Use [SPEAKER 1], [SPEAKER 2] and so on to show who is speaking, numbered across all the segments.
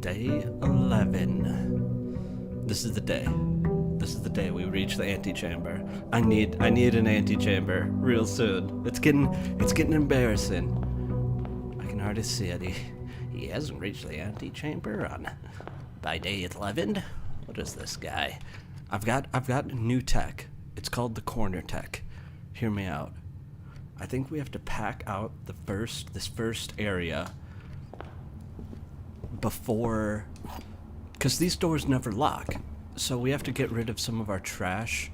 [SPEAKER 1] Day 11. This is the day. This is the day we reach the antechamber. I need an antechamber real soon. It's getting embarrassing. I can already see it. He hasn't reached the antechamber by day 11. What is this guy? I've got new tech. It's called the corner tech. Hear me out. I think we have to pack out this first area before, because these doors never lock. So we have to get rid of some of our trash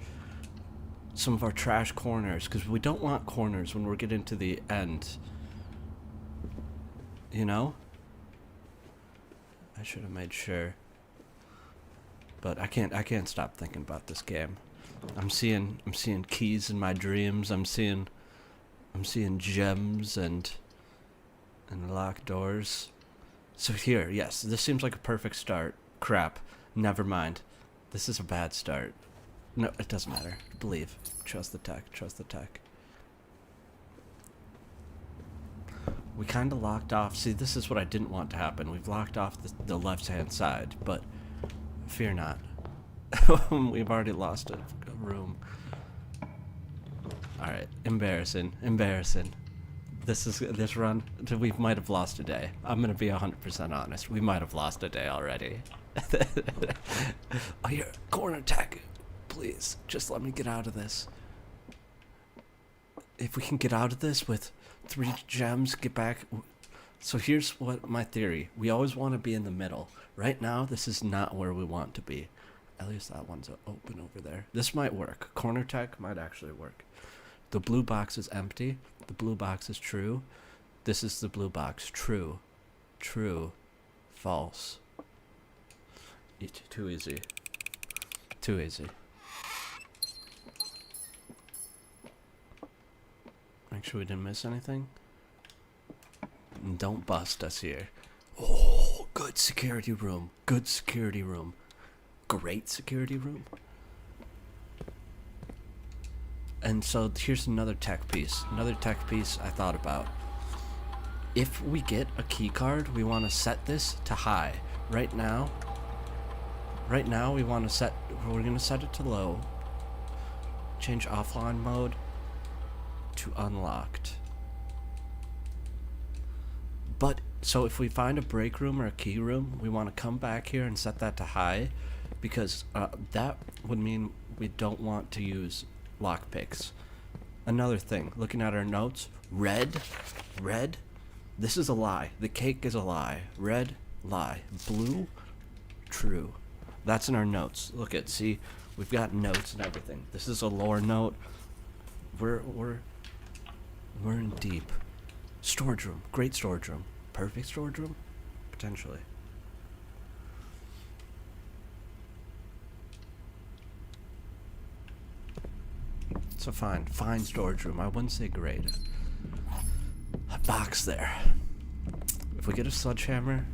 [SPEAKER 1] corners, because we don't want corners when we're getting to the end. You know? I should have made sure. But I can't stop thinking about this game. I'm seeing keys in my dreams. I'm seeing gems and locked doors. So here, yes, this seems like a perfect start. Crap. Never mind. This is a bad start. No, it doesn't matter. Believe. Trust the tech. Trust the tech. We kind of locked off. See, this is what I didn't want to happen. We've locked off the left-hand side, but fear not. We've already lost a room. Alright, embarrassing. This run, we might have lost a day. I'm gonna be 100% honest. We might have lost a day already. Oh, here, corner tech. Please, just let me get out of this. If we can get out of this with 3 gems, get back. So here's what my theory. We always want to be in the middle. Right now, this is not where we want to be. At least that one's open over there. This might work. Corner tech might actually work. The blue box is empty. The blue box is true. This is the blue box. True. True. False. Too easy. Too easy. Make sure we didn't miss anything. And don't bust us here. Oh, good security room. Good security room. Great security room. And so here's another tech piece. Another tech piece I thought about. If we get a key card, we want to set this to high. Right now we're going to set it to low. Change offline mode to unlocked. But so if we find a break room or a key room, we want to come back here and set that to high, because that would mean we don't want to use lockpicks. Another thing, looking at our notes, red, this is a lie. The cake is a lie. Red, lie. Blue, true. That's in our notes. Look at, see, we've got notes and everything. This is a lore note. We're in deep. Storage room, great storage room. Perfect storage room? Potentially. It's a fine storage room. I wouldn't say great. A box there. If we get a sledgehammer,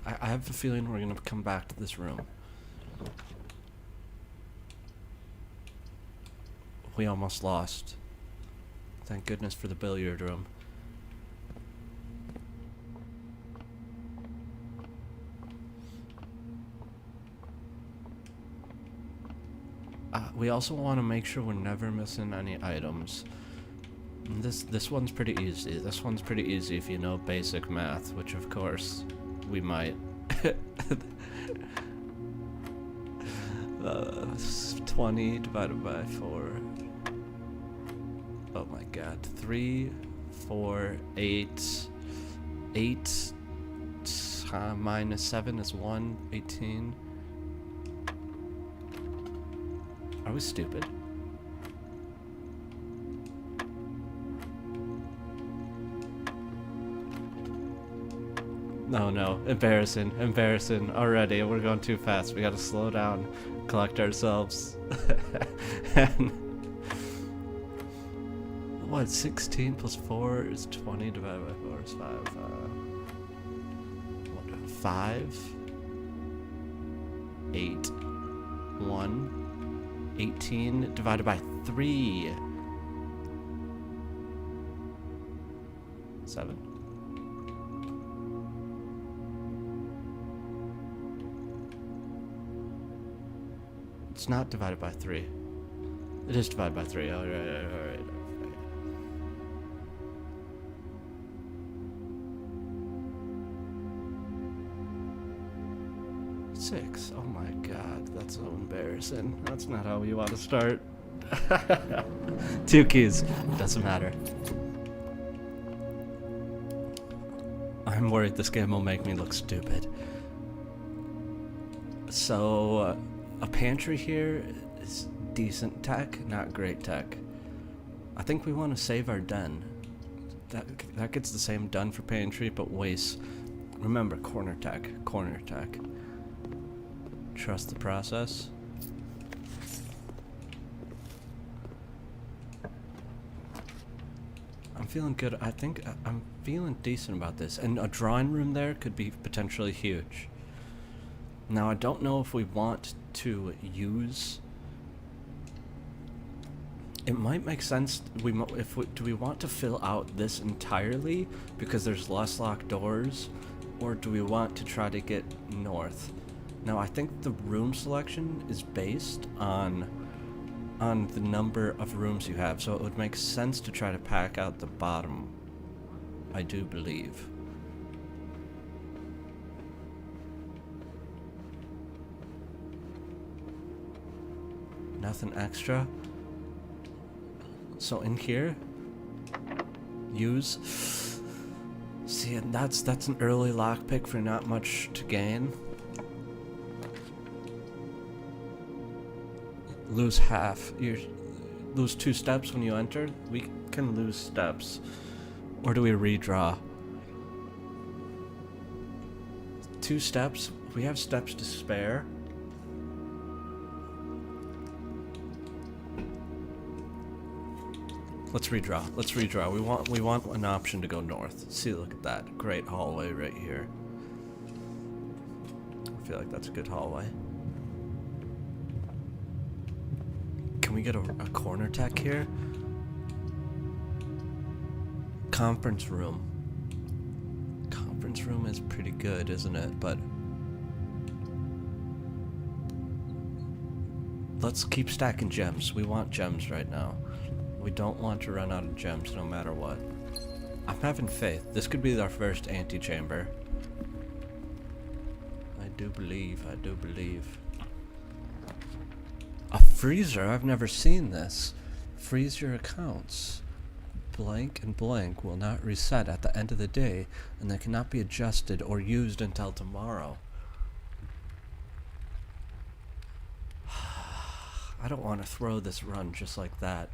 [SPEAKER 1] I have a feeling we're gonna come back to this room. We almost lost. Thank goodness for the billiard room. We also want to make sure we're never missing any items. And this one's pretty easy. This one's pretty easy if you know basic math, which of course we might. 20 divided by 4. Oh my god. 3, 4, 8. 8 minus 7 is 1. 18. Are we stupid? No, embarrassing already. We're going too fast. We gotta slow down, collect ourselves. And what, 16 plus 4 is 20 divided by 4 is 5. 5? 8. 1. 18 divided by 3. 7. It's not divided by 3. It is divided by 3. Alright. 6. Oh my god, that's so embarrassing. That's not how you want to start. 2 keys. Doesn't matter. I'm worried this game will make me look stupid. So, a pantry here is decent tech, not great tech. I think we want to save our den. That gets the same done for pantry, but wastes. Remember, corner tech. Trust the process. I'm feeling good. I think I'm feeling decent about this. And a drawing room there could be potentially huge. Now, I don't know if we want to use... It might make sense, do we want to fill out this entirely because there's less locked doors? Or do we want to try to get north? Now, I think the room selection is based on the number of rooms you have, so it would make sense to try to pack out the bottom, I do believe. Nothing extra. So in here, use. See, and that's an early lockpick for not much to gain. Lose half. You lose 2 steps when you enter. We can lose steps. Or do we redraw? 2 steps. We have steps to spare. Let's redraw. We want an option to go north. See, look at that. Great hallway right here. I feel like that's a good hallway. Can we get a corner tech here? Conference room. Conference room is pretty good, isn't it? But let's keep stacking gems. We want gems right now. We don't want to run out of gems no matter what. I'm having faith. This could be our first antechamber. I do believe. A freezer? I've never seen this. Freeze your accounts. Blank and blank will not reset at the end of the day, and they cannot be adjusted or used until tomorrow. I don't want to throw this run just like that.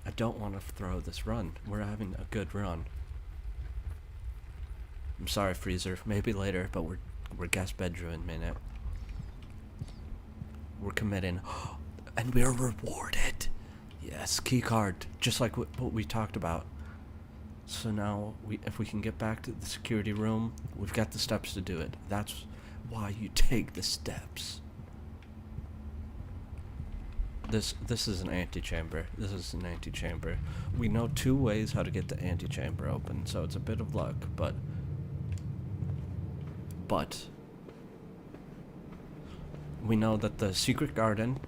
[SPEAKER 1] I don't want to throw this run. We're having a good run. I'm sorry, freezer. Maybe later, but we're guest bedroom minute. We're committing. And we are rewarded. Yes, key card. Just like what we talked about. So now, if we can get back to the security room, we've got the steps to do it. That's why you take the steps. This is an antechamber. We know 2 ways how to get the antechamber open, so it's a bit of luck, but we know that the secret garden,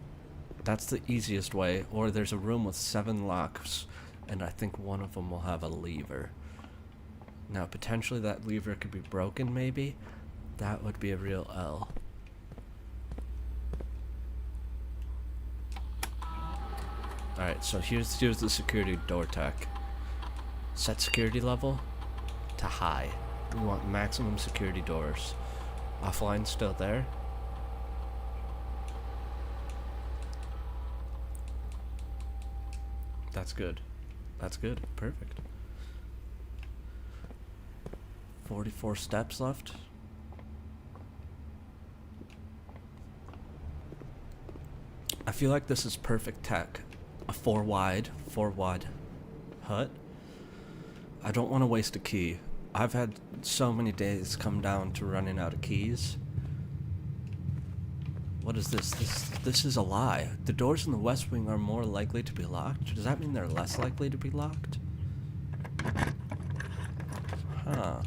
[SPEAKER 1] that's the easiest way, or there's a room with 7 locks, and I think one of them will have a lever. Now, potentially that lever could be broken, maybe? That would be a real L. Alright, so here's the security door tech. Set security level to high. We want maximum security doors. Offline still there. That's good. Perfect. 44 steps left. I feel like this is perfect tech. A 4 wide hut. I don't want to waste a key. I've had so many days come down to running out of keys. What is this? This is a lie. The doors in the West Wing are more likely to be locked? Does that mean they're less likely to be locked? Huh.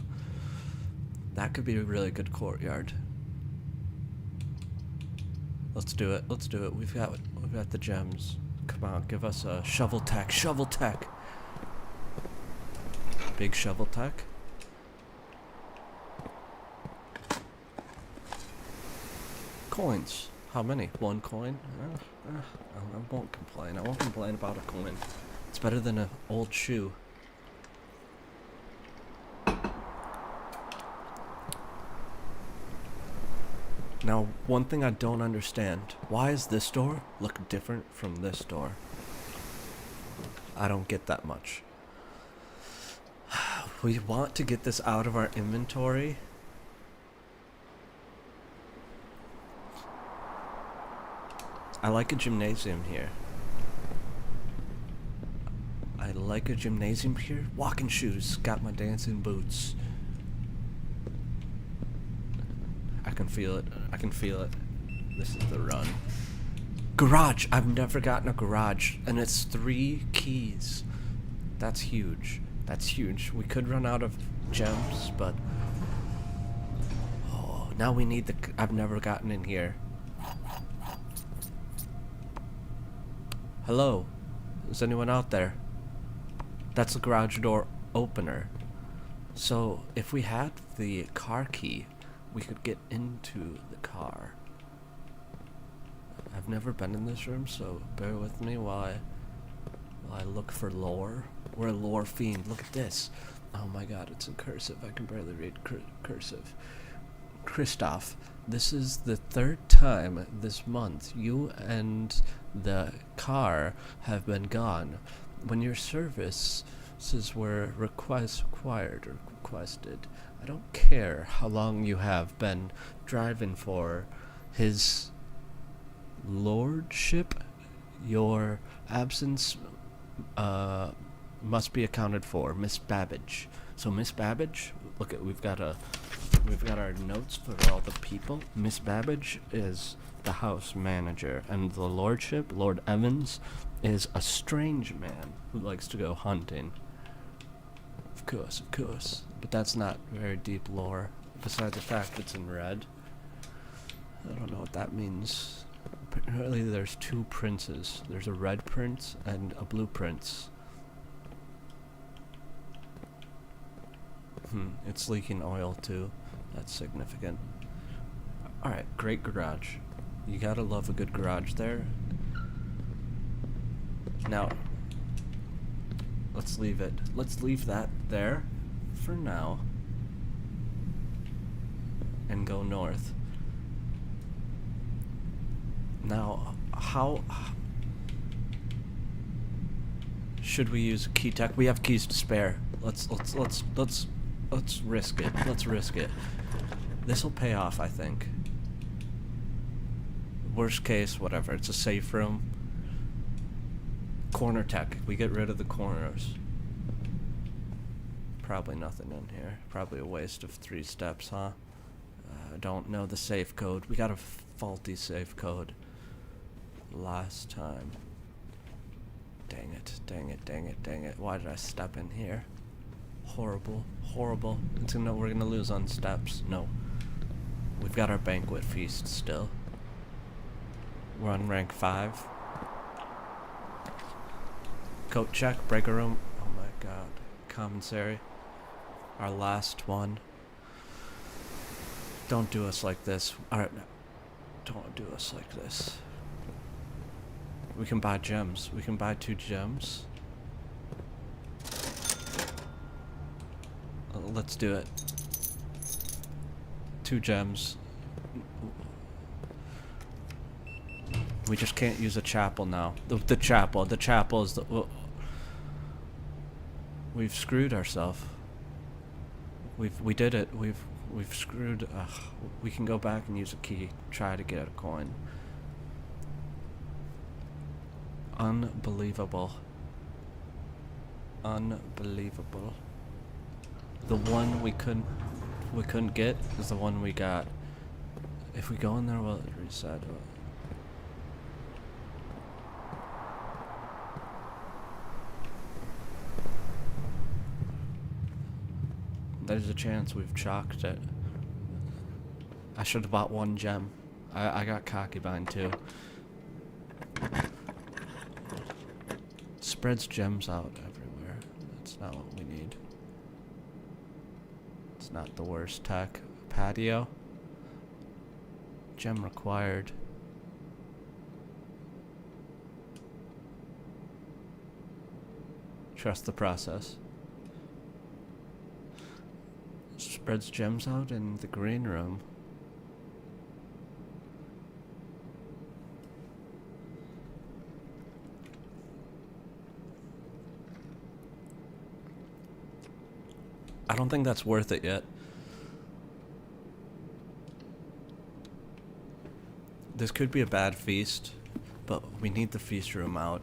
[SPEAKER 1] That could be a really good courtyard. Let's do it. Let's do it. We've got the gems. Come on, give us a shovel tech. Shovel tech. Big shovel tech. Coins. How many? 1 coin? I won't complain. I won't complain about a coin. It's better than an old shoe. Now, one thing I don't understand. Why is this door look different from this door? I don't get that much. We want to get this out of our inventory. I like a gymnasium here. I like a gymnasium here. Walking shoes. Got my dancing boots. I can feel it. I can feel it. This is the run. Garage! I've never gotten a garage. And it's 3 keys. That's huge. That's huge. We could run out of gems, but... Oh, now we need the... I've never gotten in here. Hello? Is anyone out there? That's the garage door opener. So, if we had the car key, we could get into the car. I've never been in this room, so bear with me while I look for lore. We're a lore fiend. Look at this. Oh my god, it's in cursive. I can barely read cursive. Christoph, this is the 3rd time this month you and the car have been gone. When your services were required or requested, I don't care how long you have been driving for. His lordship, your absence must be accounted for. Miss Babbage. So Miss Babbage, look at we've got our notes for all the people. Miss Babbage is the house manager, and the lordship, Lord Evans, is a strange man who likes to go hunting. Of course. But that's not very deep lore, besides the fact it's in red. I don't know what that means. Apparently there's 2 princes. There's a red prince and a blue prince. It's leaking oil too. That's significant. Alright, great garage. You gotta love a good garage there. Now, let's leave it. Let's leave that there for now. And go north. Now, how should we use a key tech? We have keys to spare. Let's risk it. Let's risk it. This'll pay off, I think. Worst case, whatever. It's a safe room. Corner tech. We get rid of the corners. Probably nothing in here. Probably a waste of 3 steps, huh? I don't know the safe code. We got a faulty safe code last time. Dang it. Why did I step in here? Horrible. We're gonna lose on steps. No. We've got our banquet feast still. We're on rank 5. Coat check, breaker room. Oh my god. Commissary. Our last one. Don't do us like this. Alright, don't do us like this. We can buy gems. We can buy 2 gems. Let's do it. 2 gems. We just can't use a chapel now. The chapel is the... We've screwed ourselves. We did it. We've screwed... we can go back and use a key. Try to get a coin. Unbelievable. The one we couldn't get is the one we got. If we go in there, will it reset? There's a chance we've chalked it. I should have bought 1 gem. I got concubine too. Spreads gems out everywhere. That's not what we need. It's not the worst tech. Patio. Gem required. Trust the process. Spreads gems out in the green room. I don't think that's worth it yet. This could be a bad feast, but we need the feast room out.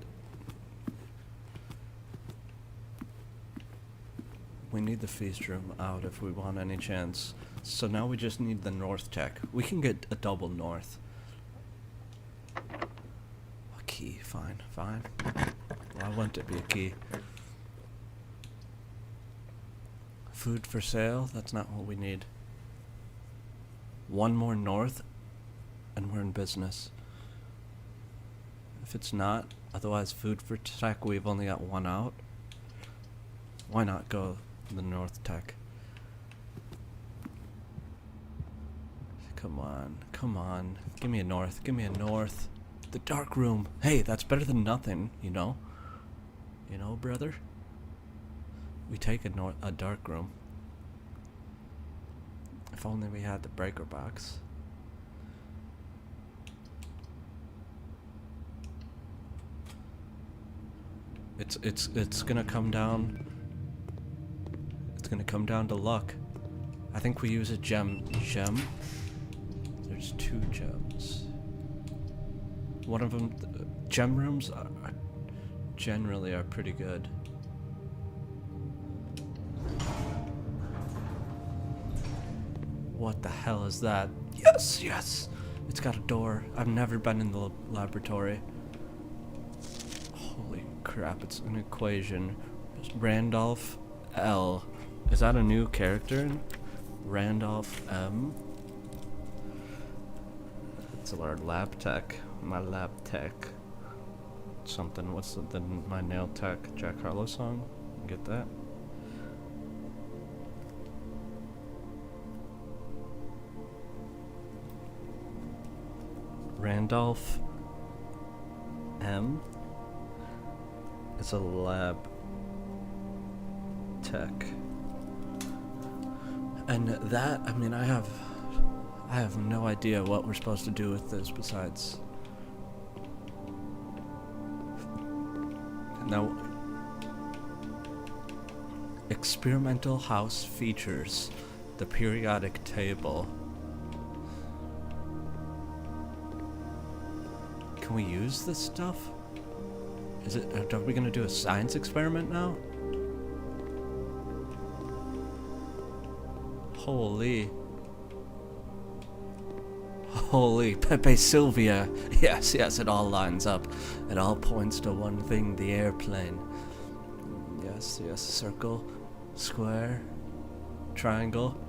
[SPEAKER 1] We need the feast room out if we want any chance. So now we just need the north tech. We can get a double north. A key, fine, fine. Why wouldn't it be a key? Food for sale? That's not what we need. One more north, and we're in business. If it's not, otherwise food for tech, we've only got one out. Why not go the north tech? Come on, come on. Give me a north, give me a north. The dark room. Hey, that's better than nothing, you know? You know, brother? We take a dark room. If only we had the breaker box. It's gonna come down. It's gonna come down to luck. I think we use a gem. There's 2 gems. One of them, gem rooms are generally are pretty good. What the hell is that? Yes, yes! It's got a door. I've never been in the laboratory. Holy crap, it's an equation. Randolph L. Is that a new character? Randolph M? It's our lab tech. My lab tech. Something, what's my nail tech Jack Harlow song? Get that? Randolph M is a lab tech. And that, I mean, I have no idea what we're supposed to do with this besides. Now, experimental house features the periodic table. Can we use this stuff? Are we gonna do a science experiment now? Holy Pepe Sylvia. Yes, it all lines up. It all points to one thing, the airplane. Yes, circle, square, triangle.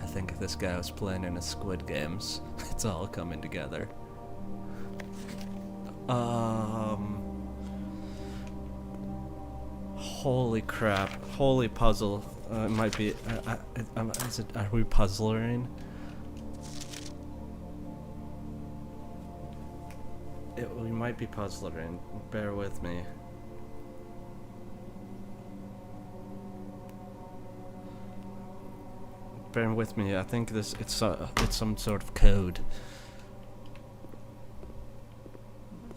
[SPEAKER 1] I think this guy was playing in a Squid Games. It's all coming together. Holy crap. Holy puzzle. It might be. Are we puzzling? We might be puzzling. Bear with me. Bear with me. I think it's some sort of code.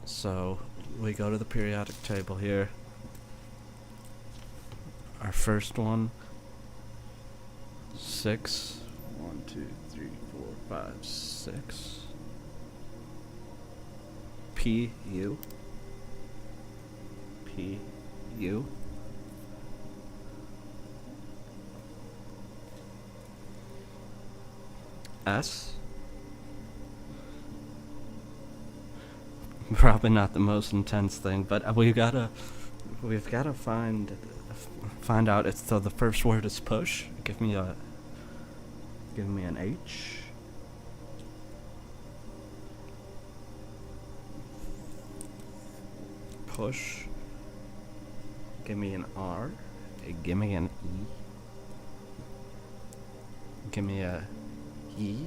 [SPEAKER 1] So we go to the periodic table here. Our first one. 6. 1, 2, 3, 4, 5, 6. P U S. Probably not the most intense thing, but we've gotta find out. It's the first word is push. Give me an H. Push. Give me an R. Give me an E. Give me a E.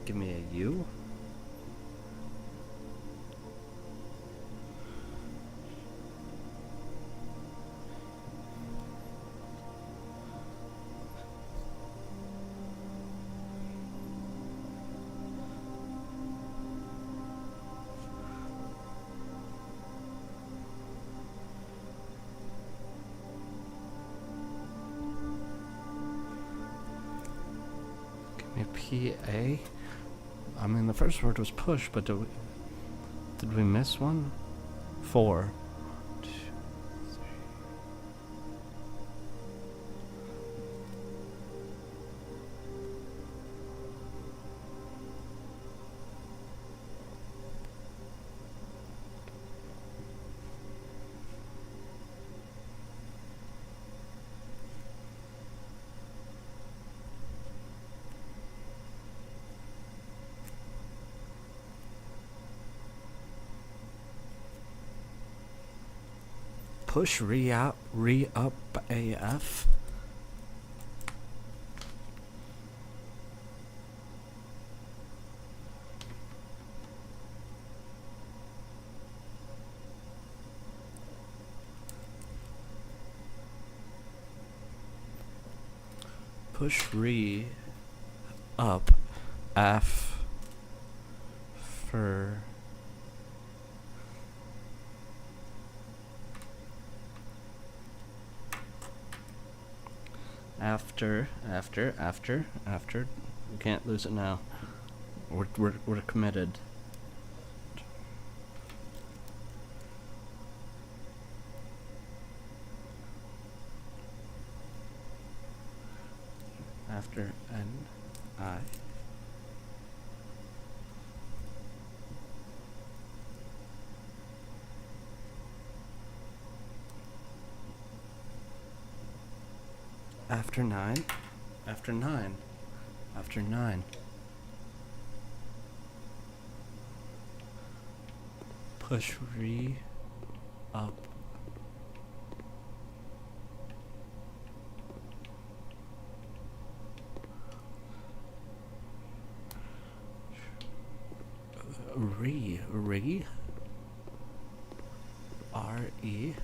[SPEAKER 1] Give me a U. P-A? I mean, the first word was push, but did we miss one? 4. 2, 3. Push re-up AF. Push re up F for after. We can't lose it now. We're committed. After N-I. After 9. After 9. After 9. Push re up. Re R-E.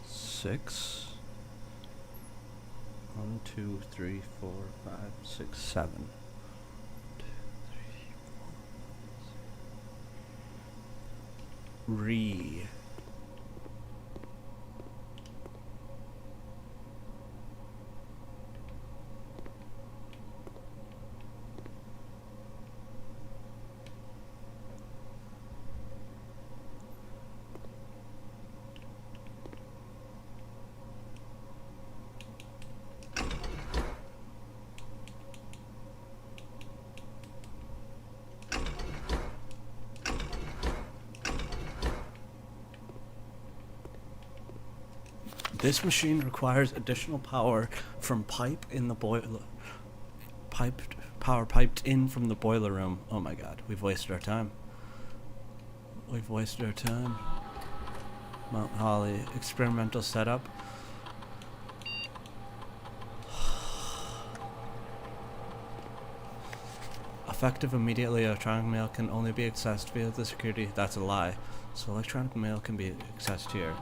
[SPEAKER 1] Six. 1, 2, 3, 4, 5, 6, 7. 2, 3, 4, 6. Re. This machine requires additional power from pipe in the boiler. Power piped in from the boiler room. Oh my god, we've wasted our time. We've wasted our time. Mount Holly experimental setup. Effective immediately. Electronic mail can only be accessed via the security. That's a lie. So electronic mail can be accessed here.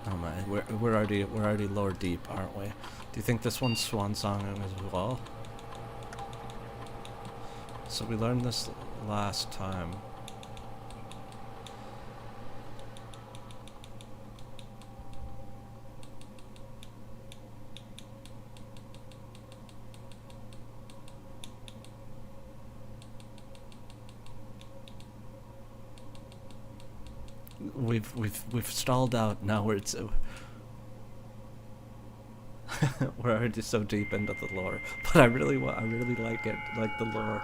[SPEAKER 1] Oh my, we're already lower deep, aren't we? Do you think this one's swan songing as well? So we learned this last time. we've stalled out. Now we're we're already so deep into the lore, but I really like it, like the lore.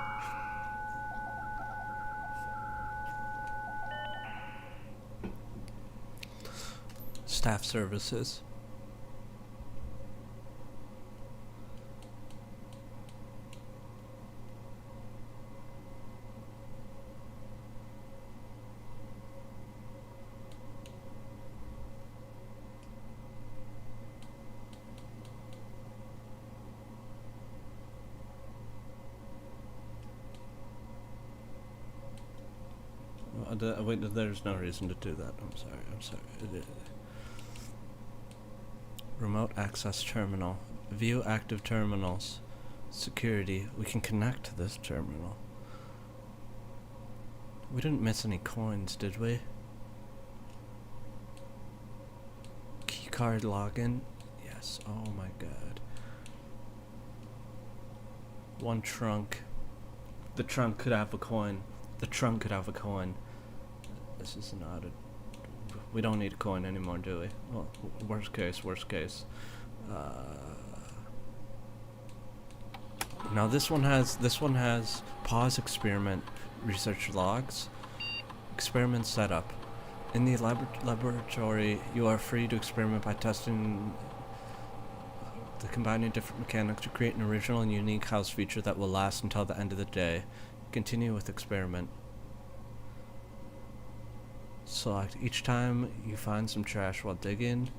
[SPEAKER 1] Staff services. Wait, there's no reason to do that. I'm sorry. Remote access terminal. View active terminals. Security. We can connect to this terminal. We didn't miss any coins, did we? Keycard login. Yes. Oh my god. One trunk. The trunk could have a coin. The trunk could have a coin. This is not a... We don't need a coin anymore, do we? Well, worst case. Now this one has pause experiment, research logs, experiment setup. In the laboratory, you are free to experiment by testing the combining different mechanics to create an original and unique house feature that will last until the end of the day. Continue with experiment. Select each time you find some trash while digging.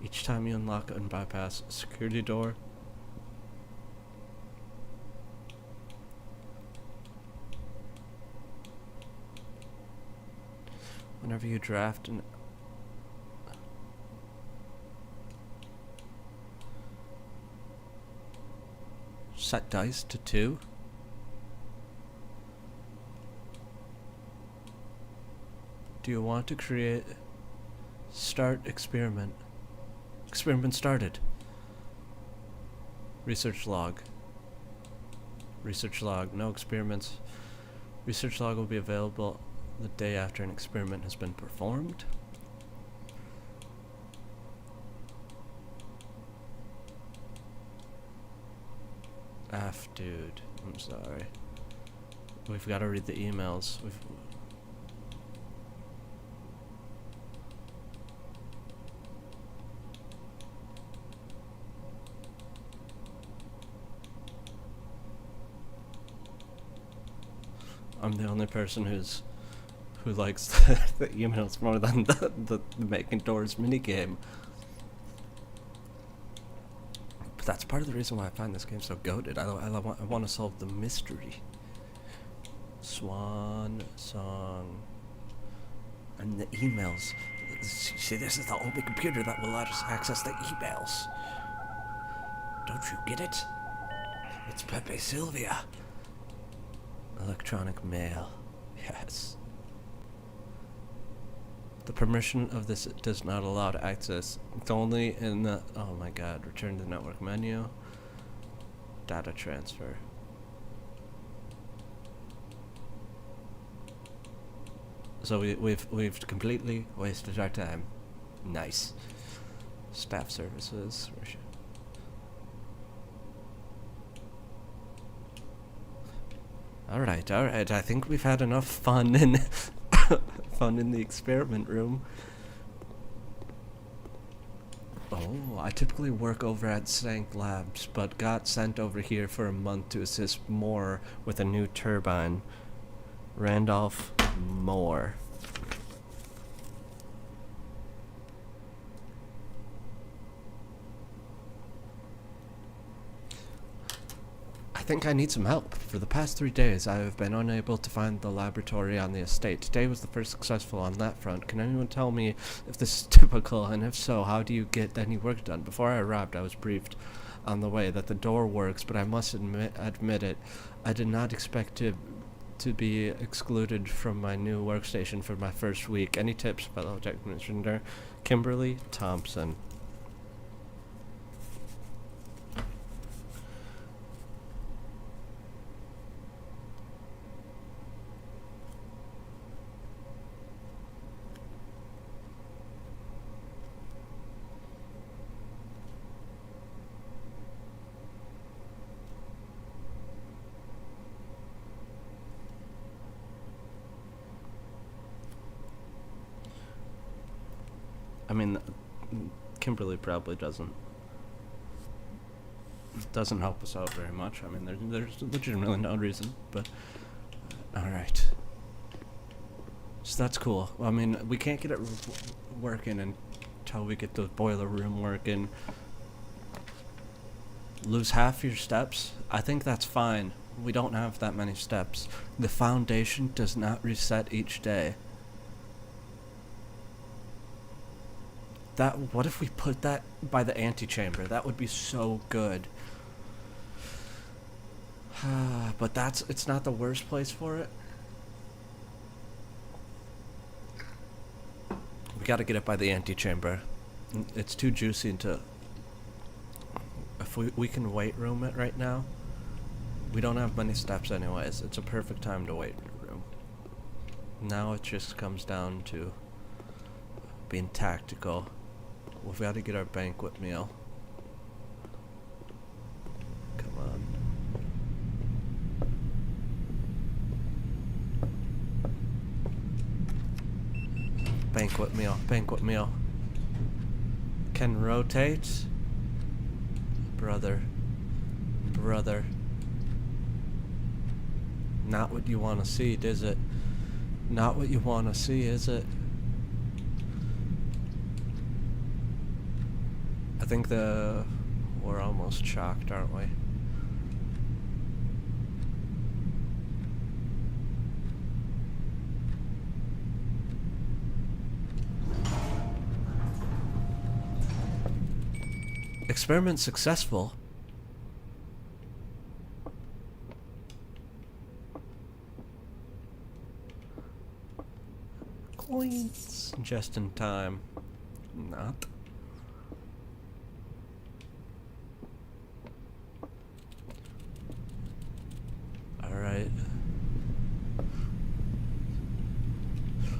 [SPEAKER 1] Each time you unlock and bypass a security door. Whenever you draft an... Set dice to 2. Do you want to create... Start experiment. Experiment started. Research log. Research log. No experiments. Research log will be available the day after an experiment has been performed. Dude. I'm sorry. We've got to read the emails. I'm the only person who likes the emails more than the making doors minigame. But that's part of the reason why I find this game so goated. I want to solve the mystery. Swan song. And the emails. See, this is the only computer that will let us access the emails. Don't you get it? It's Pepe Sylvia. Electronic mail. Yes. The permission of this does not allow to access. It's only in the... Oh my god. Return to the network menu. Data transfer. So we've completely wasted our time. Nice. Staff services. Alright. I think we've had enough fun in fun in the experiment room. Oh, I typically work over at Sank Labs, but got sent over here for a month to assist Moore with a new turbine. Randolph Moore. I think I need some help. For the past 3 days, I have been unable to find the laboratory on the estate. Today was the first successful on that front. Can anyone tell me if this is typical, and if so, how do you get any work done? Before I arrived, I was briefed on the way that the door works, but I must admit it. I did not expect to be excluded from my new workstation for my first week. Any tips, fellow technician? Kimberly Thompson. I mean, Kimberly probably doesn't help us out very much. I mean, there's legitimately no reason, but all right. So that's cool. I mean, we can't get it working until we get the boiler room working. Lose half your steps. I think that's fine. We don't have that many steps. The foundation does not reset each day. What if we put that by the antechamber? That would be so good. But it's not the worst place for it. We gotta get it by the antechamber. It's too juicy to... If we can weight room it right now. We don't have many steps anyways. It's a perfect time to weight room. Now it just comes down to being tactical. We've got to get our banquet meal. Come on. Banquet meal, banquet meal. Can rotate. Brother. Not what you want to see, is it? Not what you want to see, is it? I think we're almost shocked, aren't we? Experiment successful. Coins. Just in time. Not. Alright.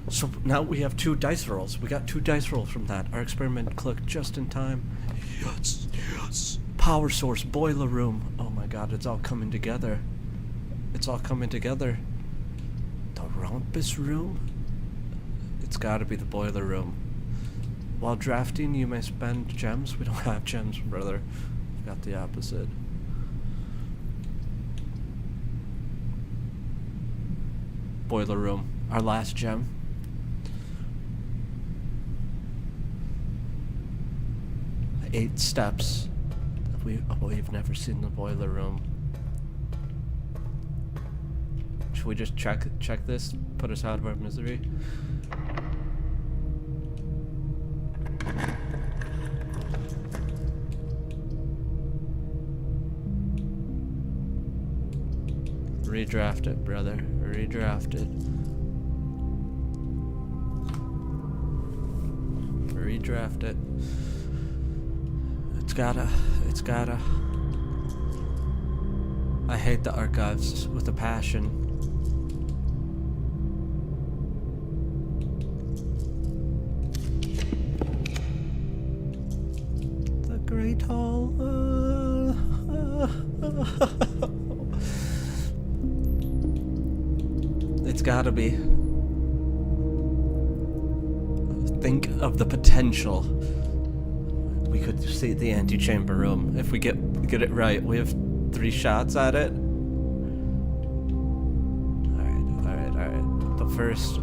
[SPEAKER 1] So now we have 2 dice rolls. We got 2 dice rolls from that. Our experiment clicked just in time. Yes, yes. Power source, boiler room. Oh my god, it's all coming together. It's all coming together. The rumpus room? It's gotta be the boiler room. While drafting, you may spend gems. We don't have gems, brother. We've got the opposite. Boiler room. Our last gem. Eight steps. We've never seen the boiler room. Should we just check this? Put us out of our misery? Redraft it, brother. Redraft it. Redraft it. It's gotta. I hate the archives with a passion. The Great Hall. It's gotta be. Think of the potential. We could see the antechamber room if we get it right. We have 3 shots at it. Alright. But first,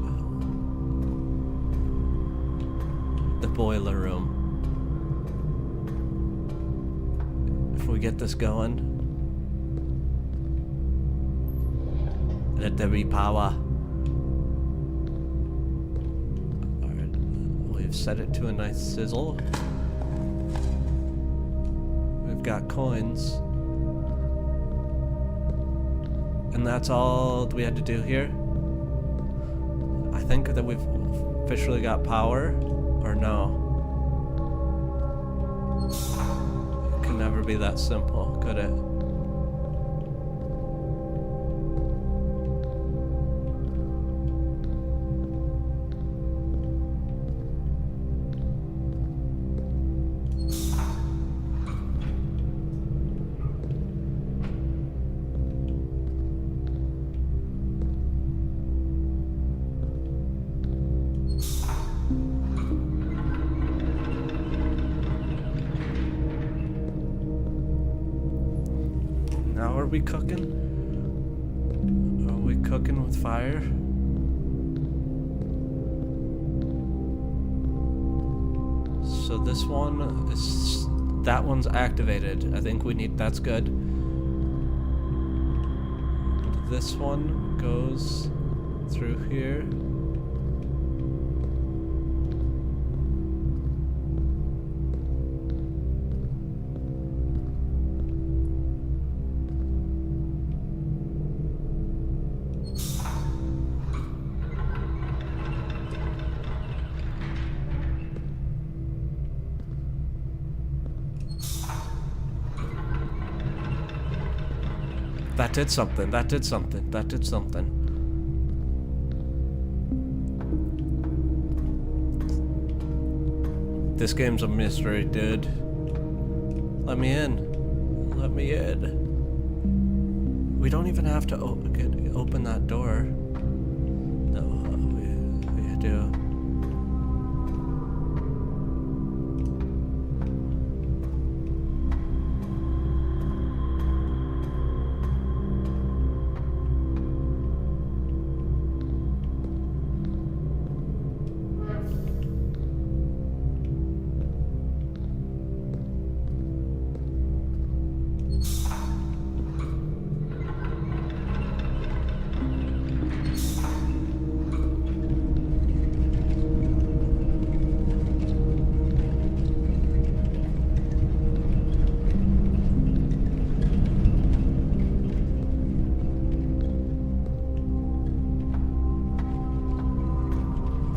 [SPEAKER 1] the boiler room. If we get this going, let there be power. Alright, we've set it to a nice sizzle. We've got coins. And that's all we had to do here. I think that we've officially got power, or no? It can never be that simple, could it? Now are we cooking? Are we cooking with fire? So this one is... that one's activated. I think we need... that's good. And this one goes through here. That did something, that did something, that did something. This game's a mystery, dude. Let me in. Let me in. We don't even have to open that door. No, we do.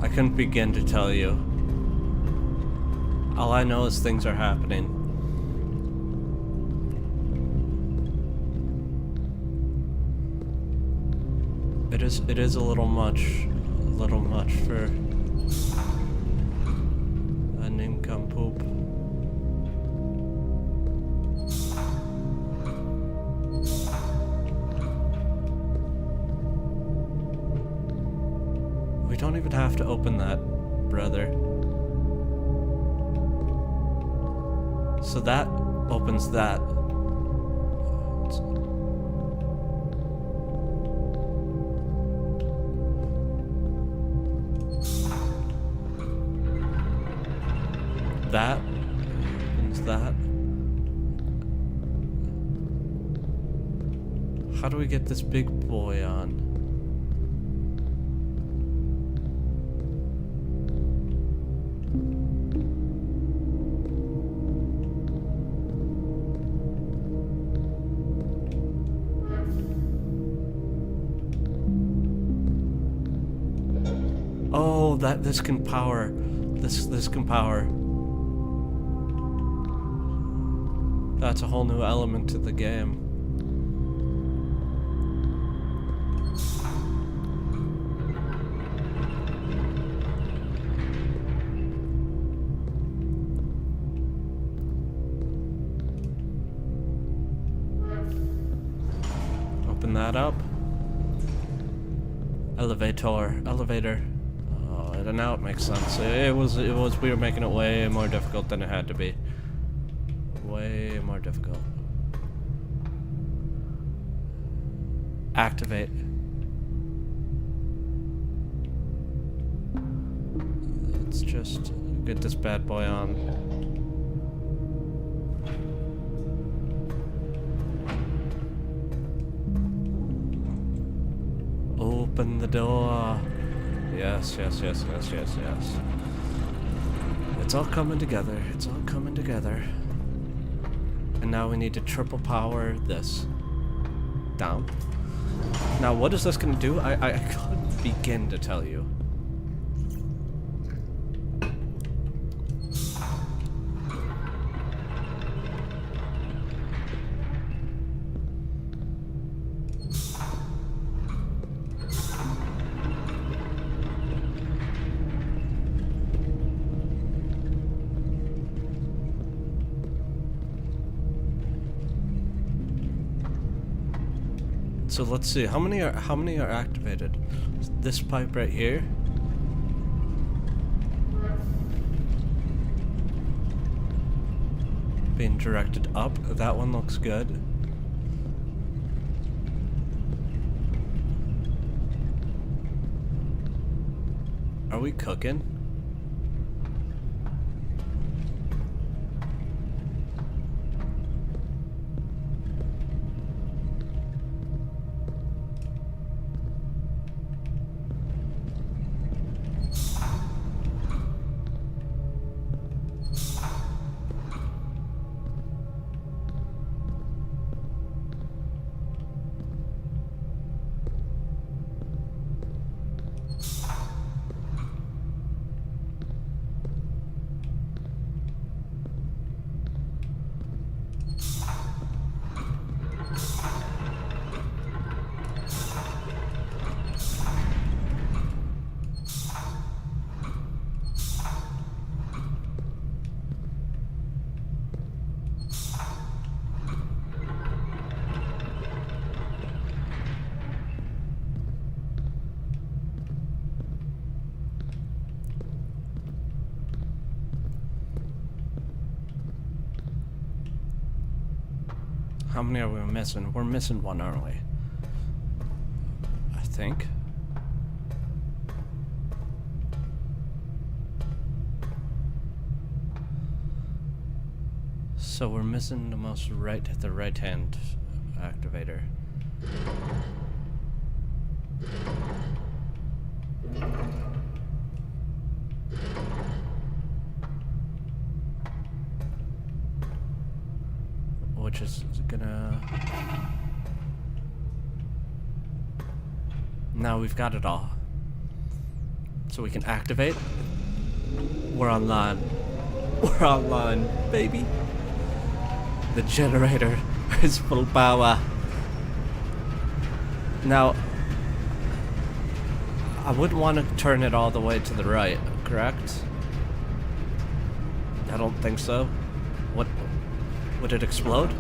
[SPEAKER 1] I couldn't begin to tell you. All I know is things are happening. It is a little much for a nincompoop. We don't even have to open that, brother. So that opens that. That opens that. How do we get this big boy on? Oh, this can power. This can power. That's a whole new element to the game. Open that up. Elevator. Oh, and now it makes sense. It was. We were making it way more difficult than it had to be. Way more difficult. Activate. Let's just get this bad boy on. Open the door. Yes. It's all coming together. It's all coming together. And now we need to triple power this. Down. Now what is this gonna do? I couldn't begin to tell you. So let's see, how many are activated? This pipe right here. Being directed up. That one looks good. Are we cooking? How many are we missing? We're missing one, aren't we? I think. So we're missing the most the right hand activator. Which is gonna... Now we've got it all. So we can activate. We're online. We're online, baby. The generator is full power. Now, I wouldn't want to turn it all the way to the right, correct? I don't think so. What? Would it explode?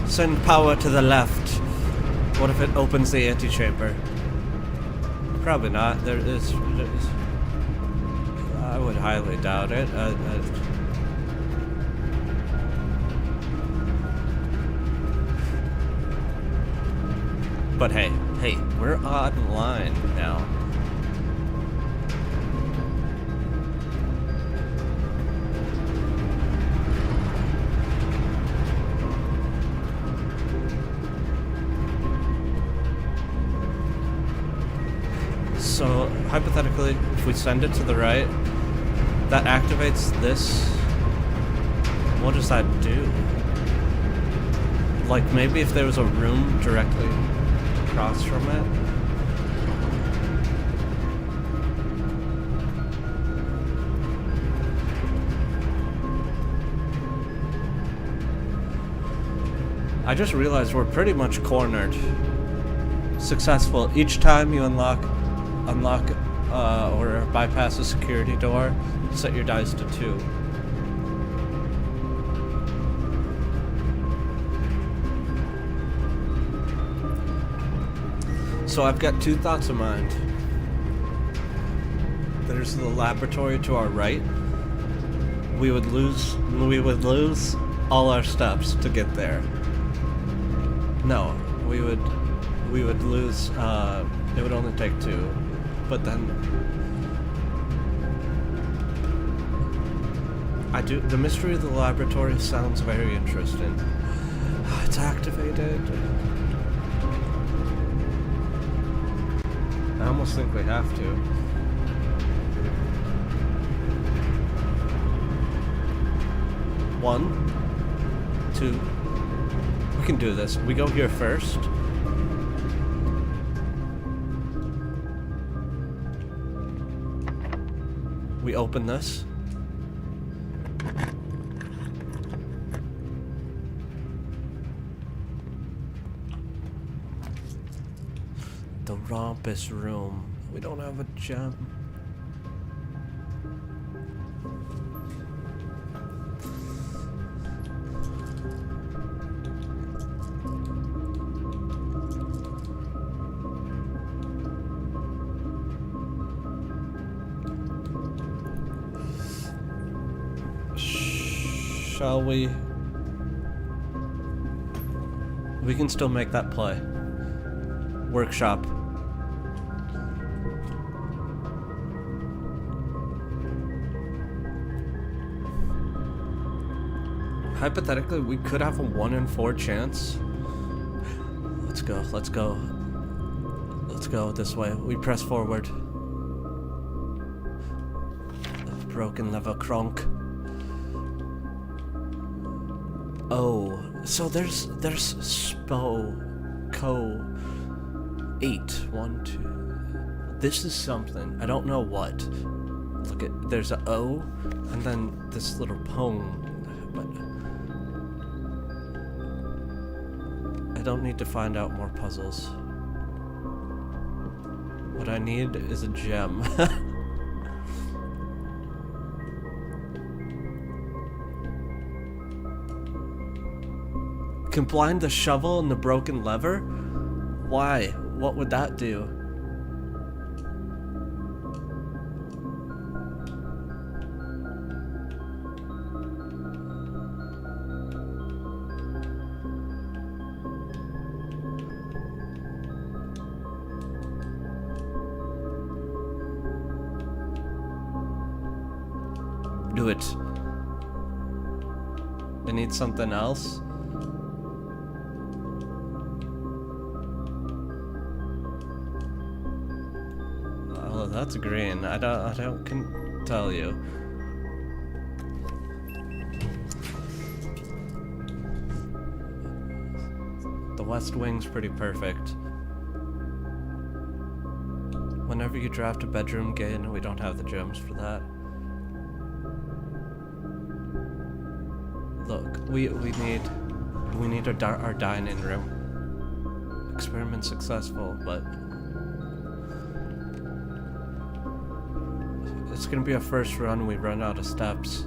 [SPEAKER 1] Send power to the left. What if it opens the antechamber? Probably not. There is. I would highly doubt it. But hey, we're online now. So, hypothetically, if we send it to the right, that activates this. What does that do? Like, maybe if there was a room directly across from it? I just realized we're pretty much cornered. Successful. Each time you unlock or bypass a security door, set your dice to 2. So I've got 2 thoughts in mind. There's the laboratory to our right. We would lose all our steps to get there. No, we would lose, it would only take 2. But then the mystery of the laboratory sounds very interesting. It's activated. I almost think we have to. One, 2. We can do this. We go here first. We open this. The Rompus room. We don't have a gem. Shall we? We can still make that play. Workshop. Hypothetically, we could have a 1 in 4 chance. Let's go, let's go. Let's go this way. We press forward. Broken lever cronk. Oh, so there's co 8. 1, 2. This is something. I don't know what. Look at, there's a O and then this little poem. But I don't need to find out more puzzles. What I need is a gem. Combine the shovel and the broken lever? Why? What would that do? Do it. I need something else. Oh, that's green. I don't can tell you. The west wing's pretty perfect. Whenever you draft a bedroom gain, we don't have the gems for that. Look, we need our dining room. Experiment successful, but it's gonna be a first run. We run out of steps.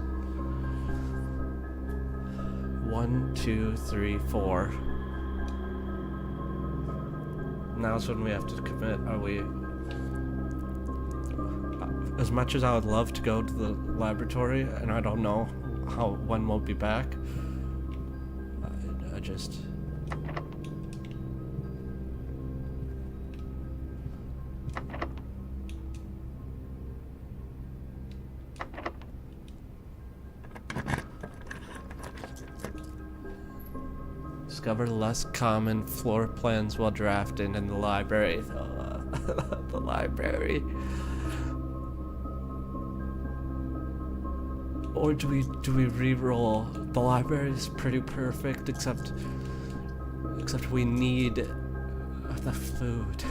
[SPEAKER 1] 1, 2, 3, 4. Now's when we have to commit. Are we? As much as I would love to go to the laboratory, and I don't know when we'll be back. I just. Discover less common floor plans while drafting in the library. The library. Or do we re-roll? The library is pretty perfect, except we need the food.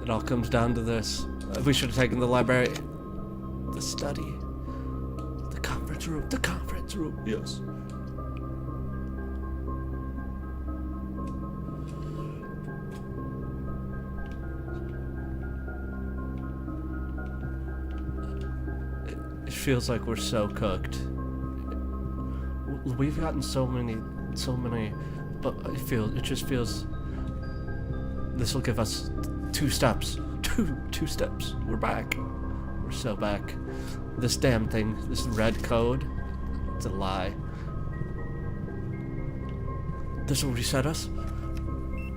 [SPEAKER 1] It all comes down to this. We should have taken the library. The study. The conference room. The conference room. Yes. It feels like we're so cooked. We've gotten so many, but it just feels. This will give us 2 steps. Two steps. We're back. We're so back. This damn thing, this red code, it's a lie. This will reset us?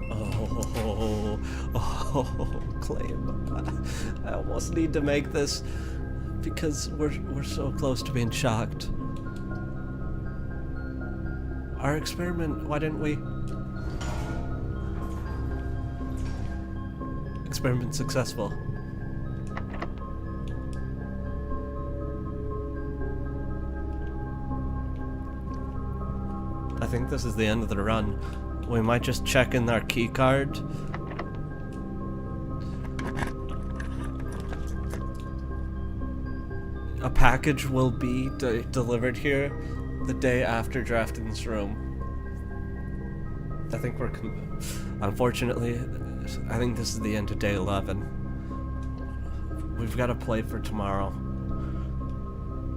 [SPEAKER 1] Oh, claim. I almost need to make this because we're so close to being shocked. Our experiment, why didn't we? Experiment successful. I think this is the end of the run. We might just check in our key card. A package will be delivered here the day after drafting this room. I think we're unfortunately, I think this is the end of day 11. We've got to play for tomorrow.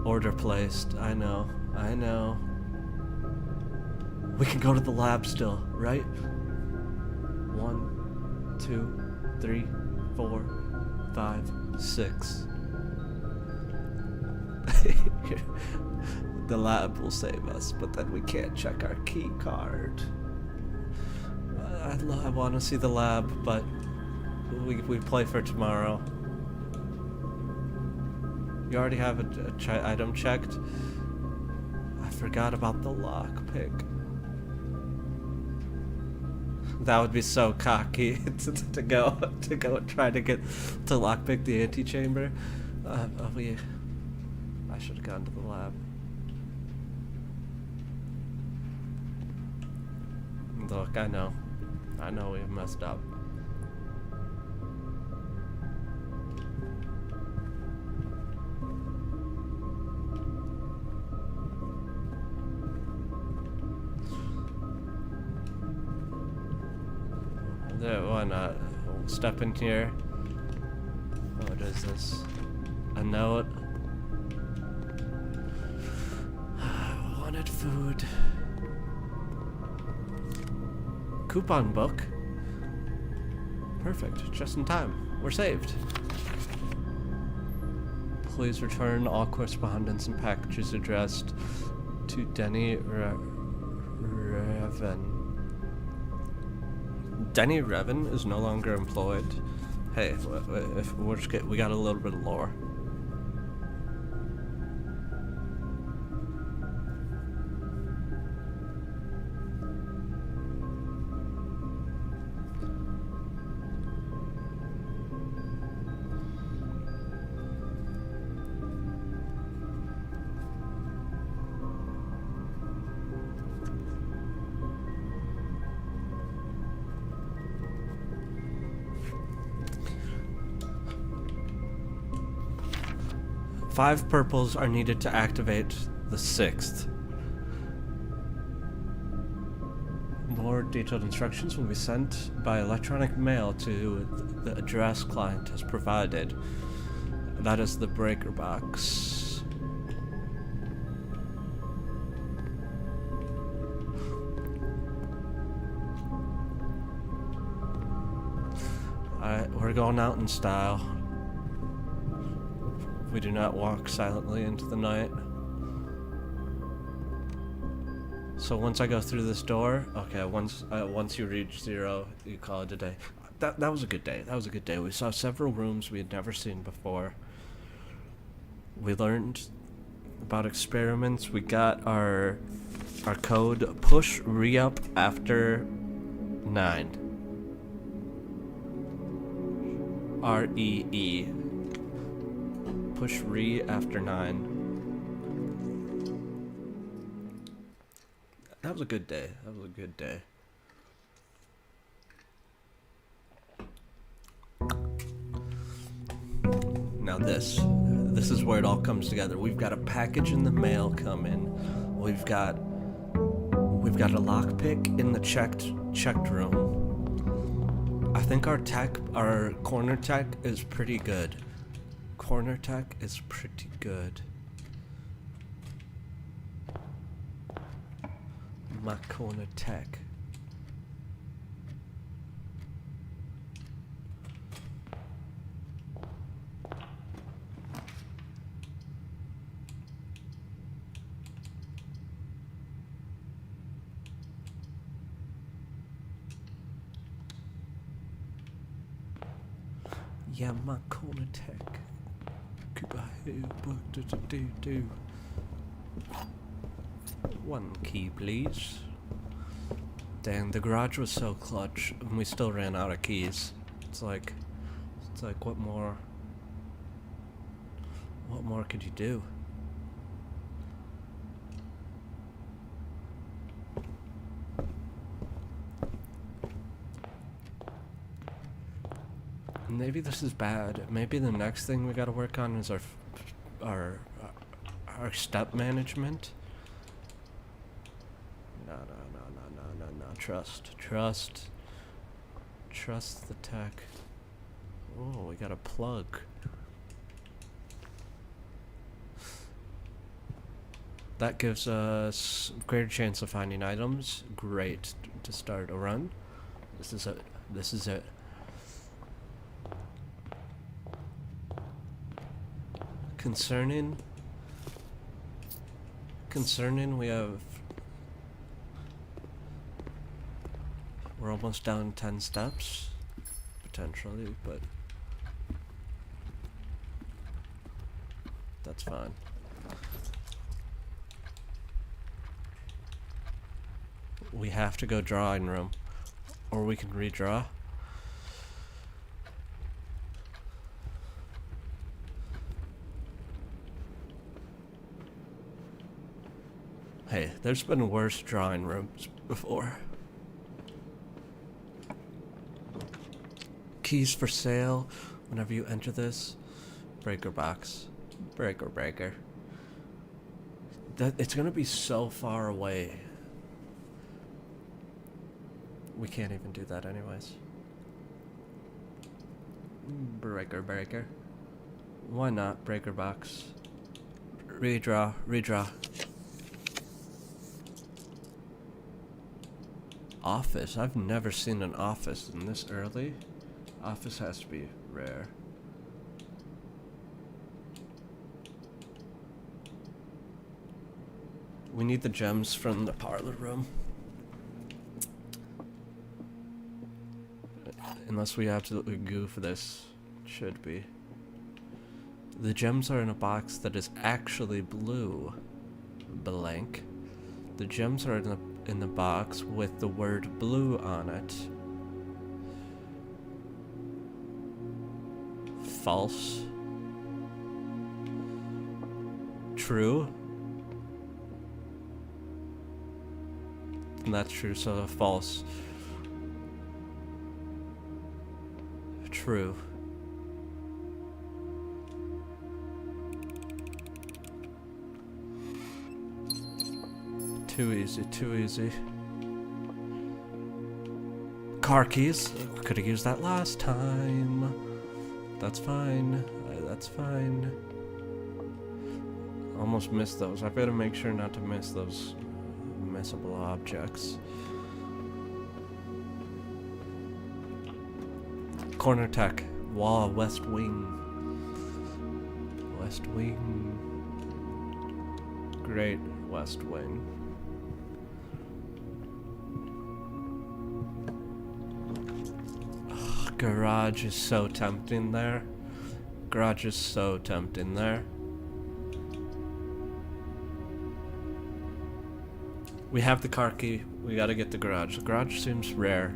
[SPEAKER 1] Order placed. I know. I know. We can go to the lab still, right? 1, 2, 3, 4, 5, 6. The lab will save us, but then we can't check our key card. I want to see the lab, but we play for tomorrow. You already have a item checked? I forgot about the lockpick. That would be so cocky to go and try to get to lockpick the antechamber. I should have gone to the lab. Look, I know we messed up. Why not? We'll step in here. What is this? A note. I wanted food. Coupon book. Perfect. Just in time. We're saved. Please return all correspondence and packages addressed to Denny Revan. Denny Revan is no longer employed. Hey, if we got a little bit of lore. Five purples are needed to activate the 6th. More detailed instructions will be sent by electronic mail to the address client has provided. That is the breaker box. Alright, we're going out in style. We do not walk silently into the night. So once I go through this door, okay, once you reach 0, you call it a day. That was a good day. That was a good day. We saw several rooms we had never seen before. We learned about experiments. We got our code push re-up after 9. REE. Push re after 9. That was a good day. That was a good day. Now this is where it all comes together. We've got a package in the mail coming. We've got a lockpick in the checked room. I think our corner tech is pretty good. Corner tech is pretty good. My corner tech. Yeah, my corner tech. One key, please. Dang, the garage was so clutch, and we still ran out of keys. It's like, what more could you do? Maybe this is bad. Maybe the next thing we gotta work on is our step management. No. Trust the tech. Oh, we got a plug. That gives us greater chance of finding items. Great to start a run. This is it. This is it. Concerning, we have... We're almost down 10 steps, potentially, but that's fine. We have to go drawing room, or we can redraw. Hey, there's been worse drawing rooms before. Keys for sale. Whenever you enter this, breaker box, breaker. That it's gonna be so far away. We can't even do that anyways. Breaker. Why not? Breaker box. Redraw. Office. I've never seen an office in this early. Office has to be rare. We need the gems from the parlor room. Unless we absolutely goof this. Should be. The gems are in a box that is actually blue. Blank. The gems are in the box with the word blue on it. False. True. And that's true, so false. True. Too easy. Car keys. Could have used that last time. That's fine. Almost missed those. I've got to make sure not to miss those missable objects. Corner tech. Wall. West wing. Great. West wing. Garage is so tempting there. We have the car key. We gotta get the garage. The garage seems rare.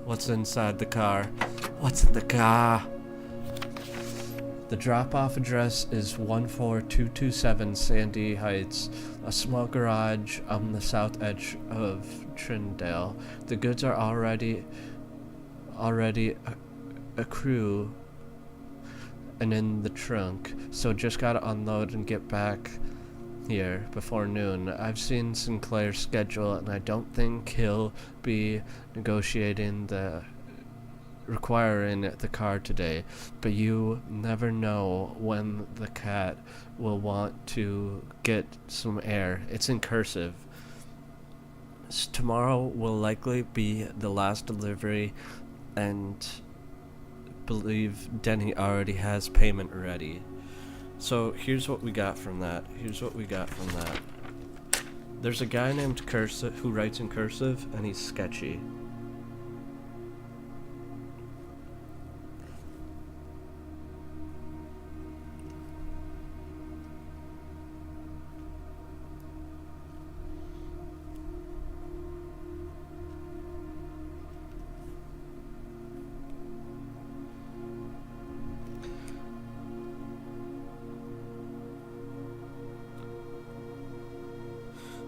[SPEAKER 1] What's inside the car? What's in the car? The drop-off address is 14227 Sandy Heights, a small garage on the south edge of Trindale. The goods are already accrue and in the trunk, so just gotta unload and get back here before noon. I've seen Sinclair's schedule, and I don't think he'll be requiring the car today, but you never know when the cat will want to get some air. It's in cursive. Tomorrow will likely be the last delivery, and believe Denny already has payment ready. So here's what we got from that. There's a guy named Cursive who writes in cursive, and he's sketchy.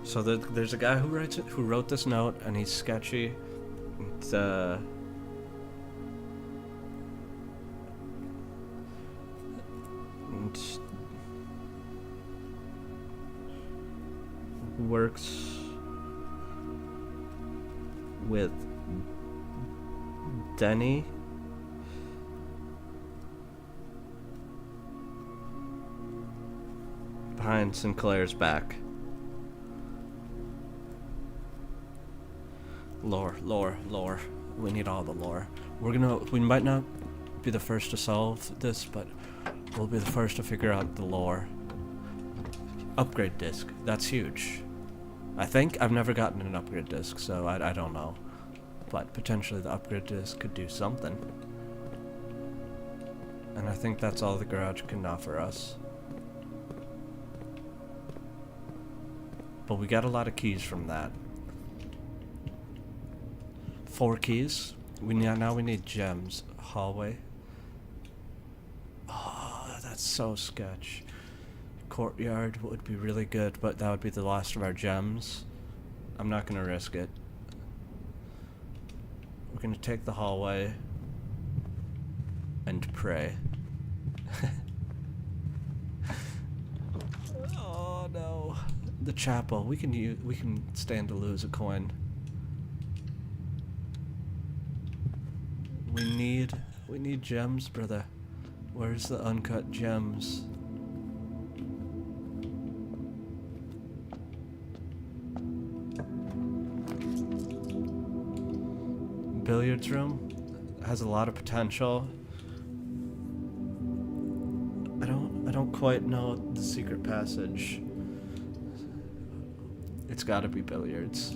[SPEAKER 1] So there's a guy who wrote this note, and he's sketchy. It's, works with Denny behind Sinclair's back. Lore, lore, lore. We need all the lore. We might not be the first to solve this, but we'll be the first to figure out the lore. Upgrade disc. That's huge. I think I've never gotten an upgrade disc, so I don't know. But potentially the upgrade disc could do something. And I think that's all the garage can offer us. But we got a lot of keys from that. 4 keys. Now we need gems. Hallway. Oh, that's so sketch. Courtyard would be really good, but that would be the last of our gems. I'm not gonna risk it. We're gonna take the hallway and pray. Oh no. The chapel. We can stand to lose a coin. We need gems, brother. Where's the uncut gems? Billiards room has a lot of potential. I don't quite know the secret passage. It's gotta be billiards.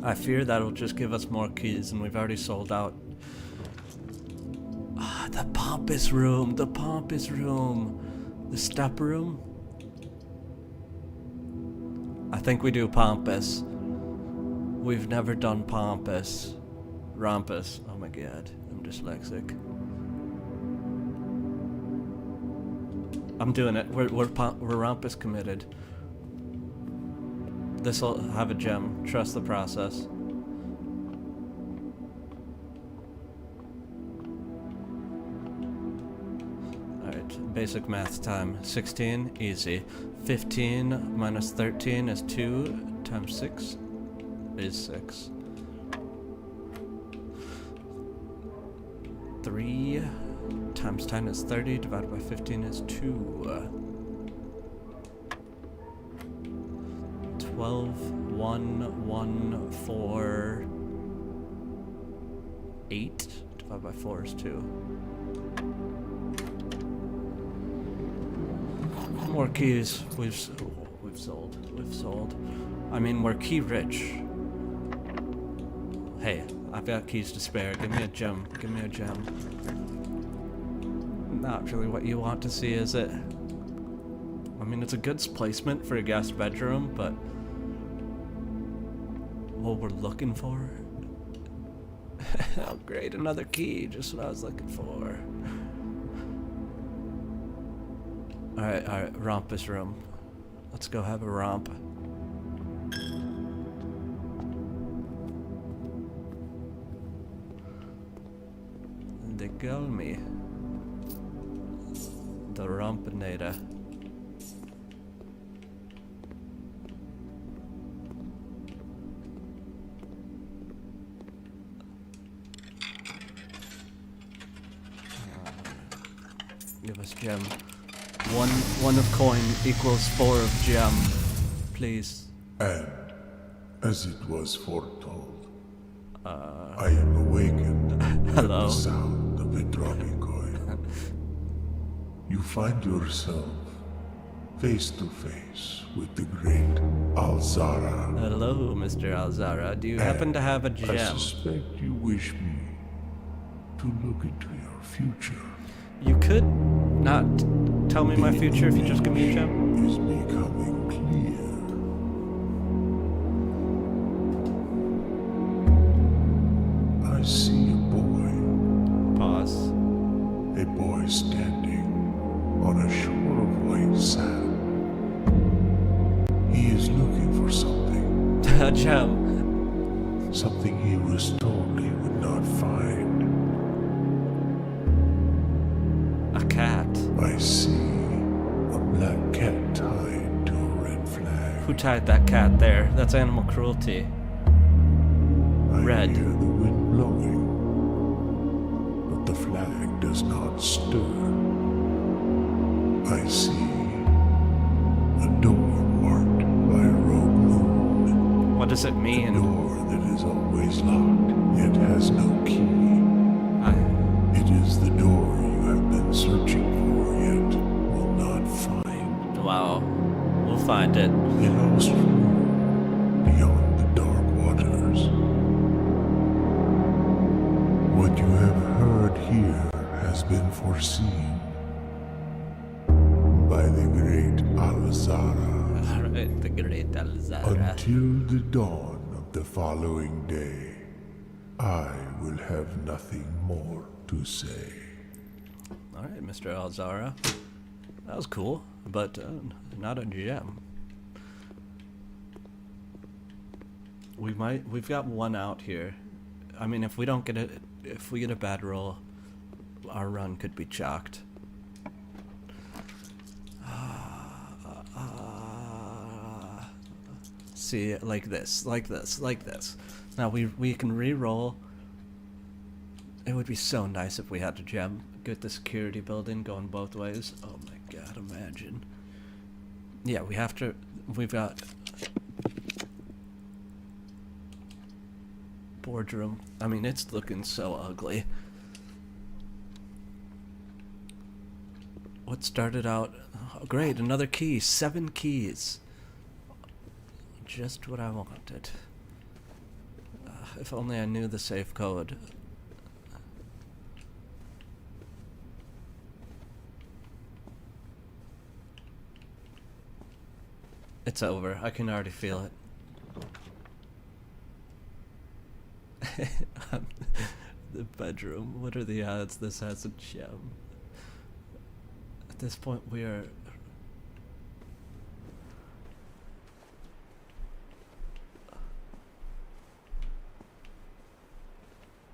[SPEAKER 1] I fear that'll just give us more keys, and we've already sold out. Ah, the pompous room, the pompous room. The step room? I think we do pompous. We've never done pompous. Rompus. Oh my god, I'm dyslexic. I'm doing it. We're rompus committed. This'll have a gem. Trust the process. Alright, basic math time. 16, easy. 15 minus 13 is 2 times 6 is 6. 3 times 10 is 30, divided by 15 is 2. 12, 1, 1, 4, 8, divided by 4 is 2. More keys. We've sold. I mean, we're key rich. Hey, I've got keys to spare. Give me a gem. Give me a gem. Not really what you want to see, is it? I mean, it's a good placement for a guest bedroom, but what we're looking for? Oh, great, another key. Just what I was looking for. Alright, rompus room. Let's go have a romp. They call me the Rompinator. Give us gem. One of coin equals 4 of gem. Please.
[SPEAKER 2] And as it was foretold, I am awakened
[SPEAKER 1] Hello.
[SPEAKER 2] at the sound of a dropping coin. You find yourself face to face with the great Alzara.
[SPEAKER 1] Hello, Mr. Alzara. Do you happen to have a
[SPEAKER 2] I
[SPEAKER 1] gem?
[SPEAKER 2] suspect you wish me to look into your future.
[SPEAKER 1] You could not tell me my future if you just give me a gem.
[SPEAKER 2] Is becoming clear. I see a boy.
[SPEAKER 1] Pause.
[SPEAKER 2] A boy standing on a shore of white sand. He is looking for something.
[SPEAKER 1] A gem.
[SPEAKER 2] Something he was told he would not find.
[SPEAKER 1] A cat.
[SPEAKER 2] I see a black cat tied to a red flag.
[SPEAKER 1] Who tied that cat there? That's animal cruelty. Red.
[SPEAKER 2] I hear the wind blowing, but the flag does not stir. I see a door marked by a rogue moon.
[SPEAKER 1] What does it
[SPEAKER 2] A
[SPEAKER 1] mean?
[SPEAKER 2] door that is always locked, yet has no key.
[SPEAKER 1] I,
[SPEAKER 2] It is the door you have been searching for, yet will not find.
[SPEAKER 1] wow. We'll find it.
[SPEAKER 2] It holds true beyond the dark waters. What you have heard here has been foreseen by the great Alzara.
[SPEAKER 1] Alright, the great Alzara.
[SPEAKER 2] Until the dawn of the following day, I will have nothing more to say.
[SPEAKER 1] Alright, Mr. Alzara. That was cool, but not a gem. We've got one out here. I mean, if we don't get it, if we get a bad roll, our run could be chalked. See, like this, like this, like this. Now we can re-roll. It would be so nice if we had a gem. Get the security building going both ways. Oh my god, imagine. Yeah, we have to. We've got boardroom. I mean, it's looking so ugly. What started out? Oh, great, another key. 7 keys. Just what I wanted. If only I knew the safe code. It's over. I can already feel it. The bedroom. What are the odds this has a gem? At this point, we are.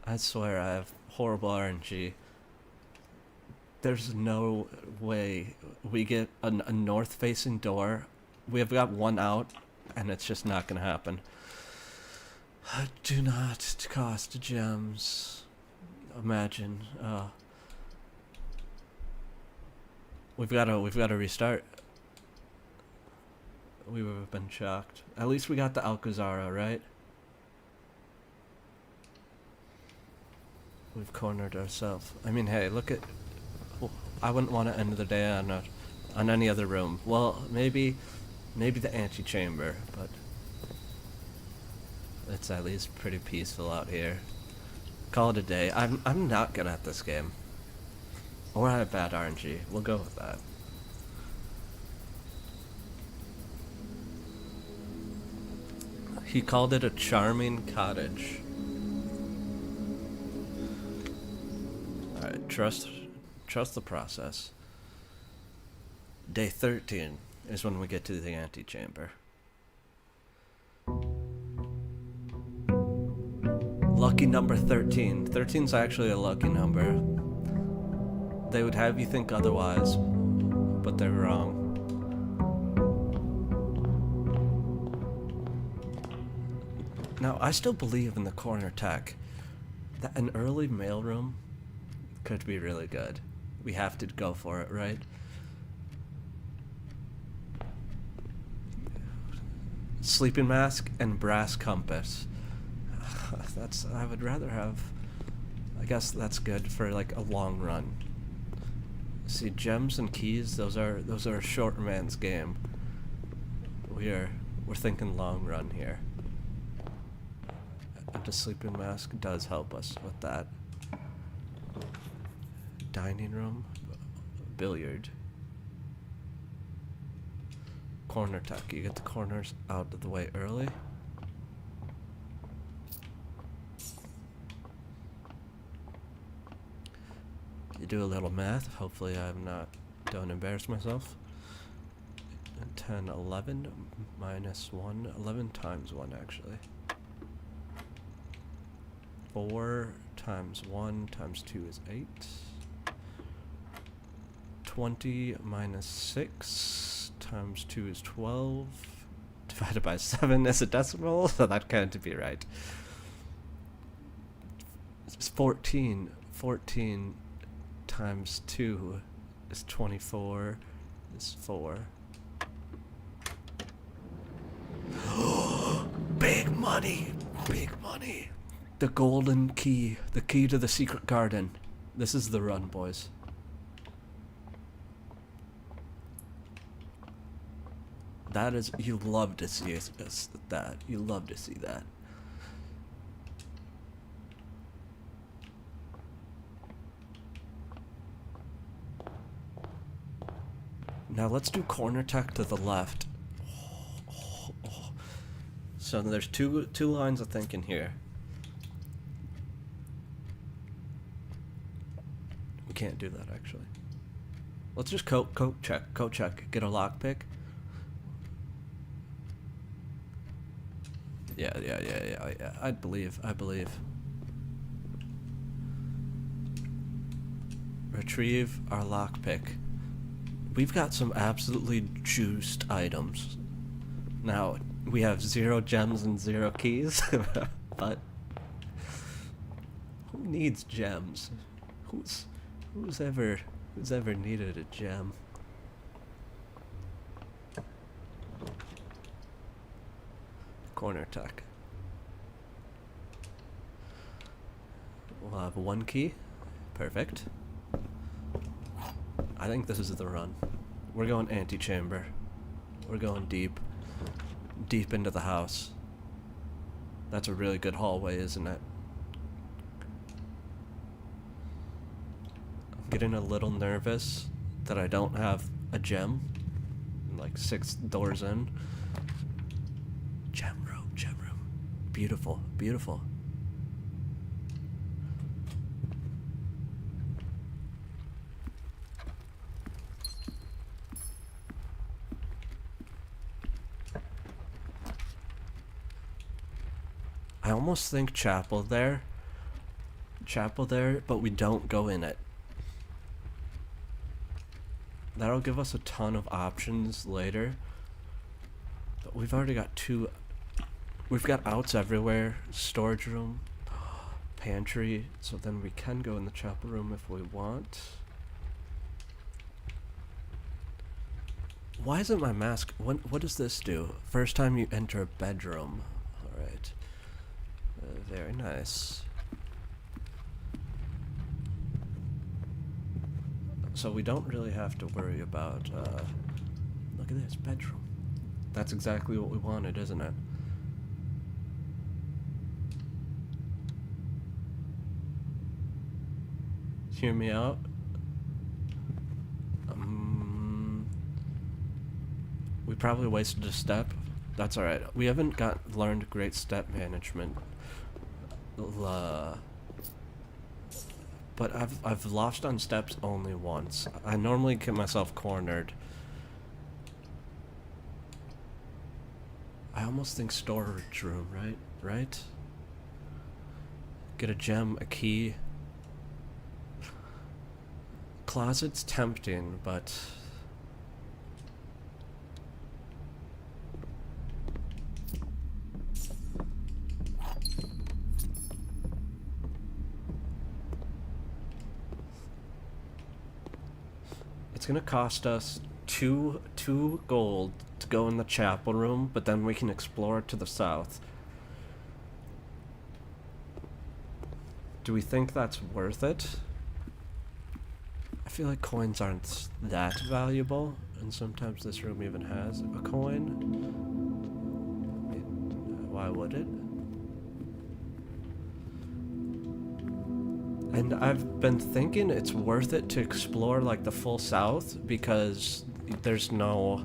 [SPEAKER 1] I swear I have horrible RNG. There's no way we get a north-facing door. We have got one out, and it's just not gonna happen. Do not cost gems. Imagine. We've got to restart. We would have been shocked. At least we got the Alcazara, right? We've cornered ourselves. I mean, hey, look at. I wouldn't want to end the day on any other room. Well, maybe the antechamber, but it's at least pretty peaceful out here. Call it a day. I'm not good at this game. Or I have bad RNG. We'll go with that. He called it a charming cottage. Alright, trust the process. Day 13 is when we get to the antechamber. Lucky number 13. 13's actually a lucky number. They would have you think otherwise, but they're wrong. Now, I still believe in the corner tech. That an early mailroom could be really good. We have to go for it, right? Sleeping mask and brass compass. I would rather have. I guess that's good for like a long run. See, gems and keys. Those are a short man's game. We're thinking long run here. And the sleeping mask does help us with that. Dining room, billiard, corner tuck. You get the corners out of the way early. You do a little math. Hopefully don't embarrass myself. 10, 11 minus 1, 11 times 1 actually. 4 times 1 times 2 is 8. 20 minus 6 times 2 is 12. Divided by 7 is a decimal, so that can't be right. It's 14. 14 times 2 is 24. is 4. Big money! Big money! The golden key. The key to the secret garden. This is the run, boys. That is... You love to see that. You love to see that. Now let's do corner tech to the left. So there's two lines of thinking here. We can't do that actually. Let's just coat check. Get a lockpick. Yeah. I believe. Retrieve our lockpick. We've got some absolutely juiced items. Now, we have 0 gems and 0 keys, but who needs gems? Who's ever needed a gem? Corner tech. We'll have 1 key. Perfect. I think this is the run. We're going antechamber. We're going deep into the house. That's a really good hallway, isn't it? I'm getting a little nervous that I don't have a gem. Like 6 doors in. Gem room. Beautiful. I almost think chapel there, but we don't go in it. That'll give us a ton of options later. But we've already got 2. We've got outs everywhere. Storage room, pantry. So then we can go in the chapel room if we want. Why isn't my mask? What does this do? First time you enter a bedroom. All right. Very nice. So we don't really have to worry about, look at this, bedroom. That's exactly what we wanted, isn't it? Hear me out. We probably wasted a step. That's alright. We haven't learned great step management. But I've lost on steps only once. I normally get myself cornered. I almost think storage room, right? Get a gem, a key. Closet's tempting, but it's gonna cost us two gold to go in the chapel room, but then we can explore to the south. Do we think that's worth it? I feel like coins aren't that valuable, and sometimes this room even has a coin. I mean, why would it? And I've been thinking it's worth it to explore like the full south because there's no...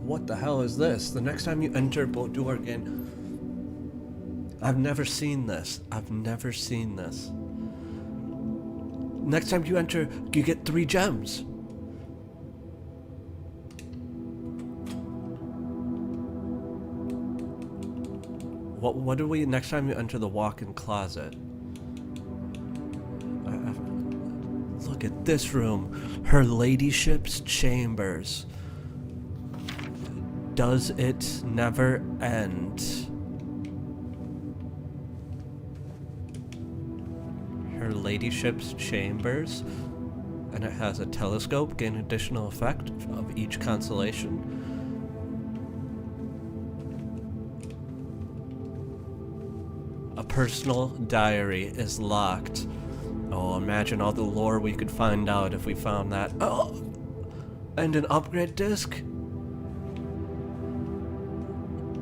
[SPEAKER 1] What the hell is this? The next time you enter Bodorgan... I've never seen this. Next time you enter, you get 3 gems. What do we next time you enter the walk-in closet? Look at this room. Her ladyship's chambers. Does it never end? her ladyship's chambers, and it has a telescope, gain additional effect of each constellation. A personal diary is locked. Oh, imagine all the lore we could find out if we found that. Oh! And an upgrade disc?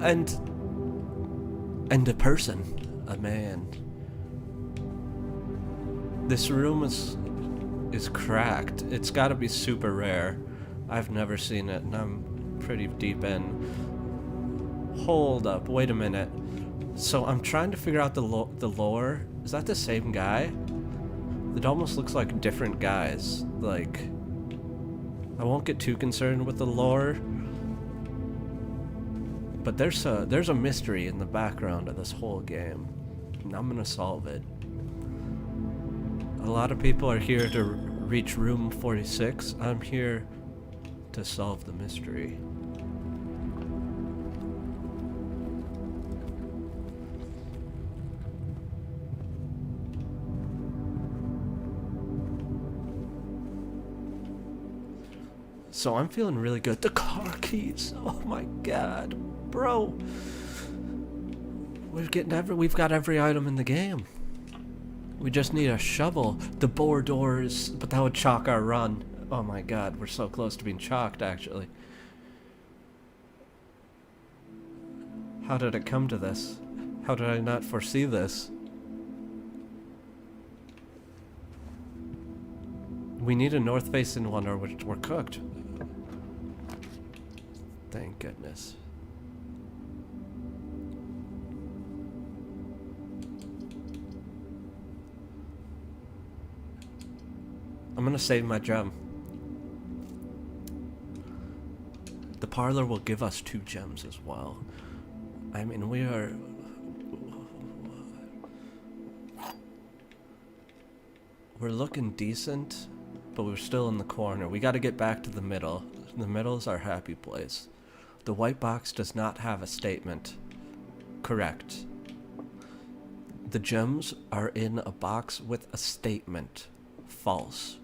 [SPEAKER 1] And a person. A man. This room is cracked. It's gotta be super rare. I've never seen it, and I'm pretty deep in. Hold up, wait a minute. So I'm trying to figure out the lore. Is that the same guy? It almost looks like different guys. Like, I won't get too concerned with the lore, but there's a mystery in the background of this whole game, and I'm gonna solve it. A lot of people are here to reach room 46. I'm here to solve the mystery. So I'm feeling really good. The car keys. Oh my god, bro. We've got every item in the game. We just need a shovel. The boar doors, but that would chalk our run. Oh my god, we're so close to being chalked, actually. How did it come to this? How did I not foresee this? We need a north-facing one or we're cooked. Thank goodness. I'm gonna save my gem. The parlor will give us 2 gems as well. I mean, we're looking decent, but we're still in the corner. We gotta get back to the middle. The middle is our happy place. The white box does not have a statement. Correct. The gems are in a box with a statement. False.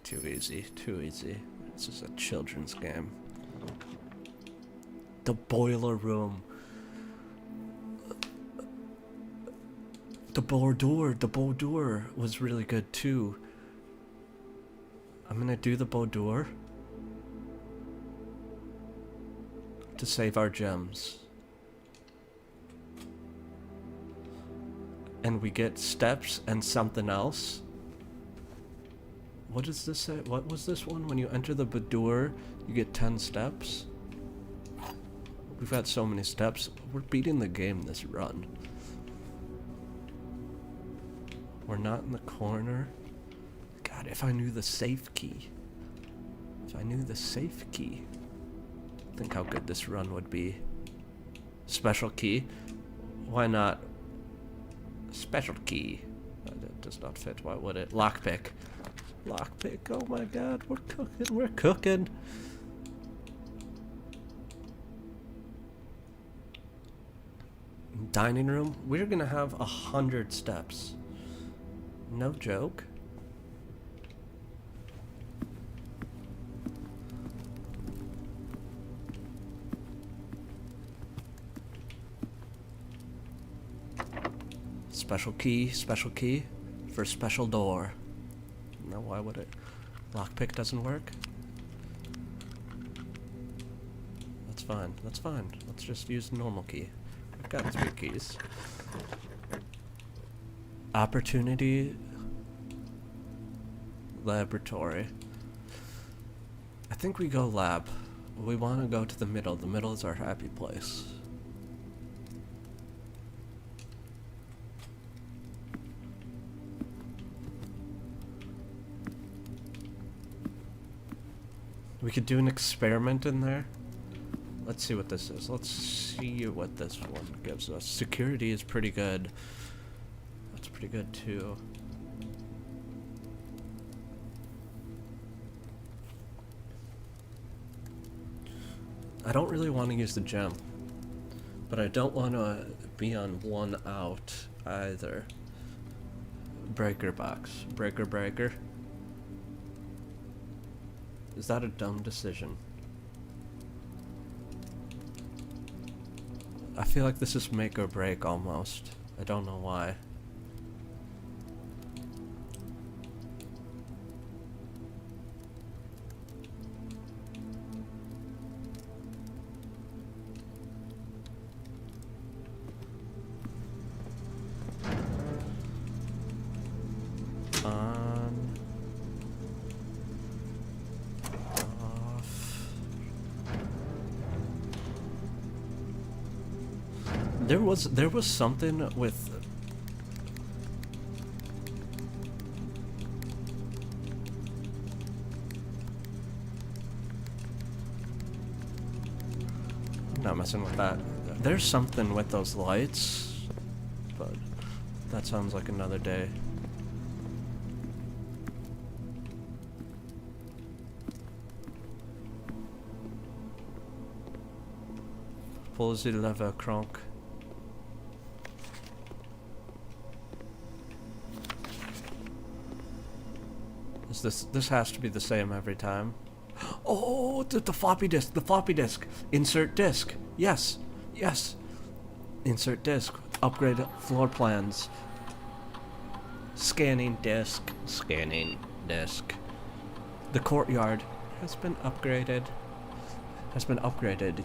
[SPEAKER 1] Too easy, too easy. This is a children's game. The boiler room. The boudoir was really good too. I'm gonna do the boudoir to save our gems. And we get steps and something else. What does this say? What was this one? When you enter the boudoir, you get 10 steps. We've had so many steps. We're beating the game this run. We're not in the corner. God, if I knew the safe key. If I knew the safe key. Think how good this run would be. Special key? Why not? Special key. That does not fit. Why would it? Lockpick. Lockpick. Oh my god, we're cooking. We're cooking. Dining room. We're gonna have 100 steps. No joke. Special key for special door. No, why would it? Lockpick doesn't work? That's fine, that's fine. Let's just use the normal key. I've got 3 keys. Opportunity laboratory. I think we go lab. We want to go to the middle. The middle is our happy place. We could do an experiment in there. Let's see what this is. Let's see what this one gives us. Security is pretty good. That's pretty good too. I don't really want to use the gem. But I don't want to be on one out either. Breaker box. Breaker. Is that a dumb decision? I feel like this is make or break almost. I don't know why. On. Off. There was something with I'm not messing with that. There's something with those lights, but that sounds like another day. Pull the lever, Kronk. This has to be the same every time. Oh, the floppy disk. Insert disk. Yes. Insert disk. Upgrade floor plans. Scanning disk. The courtyard has been upgraded.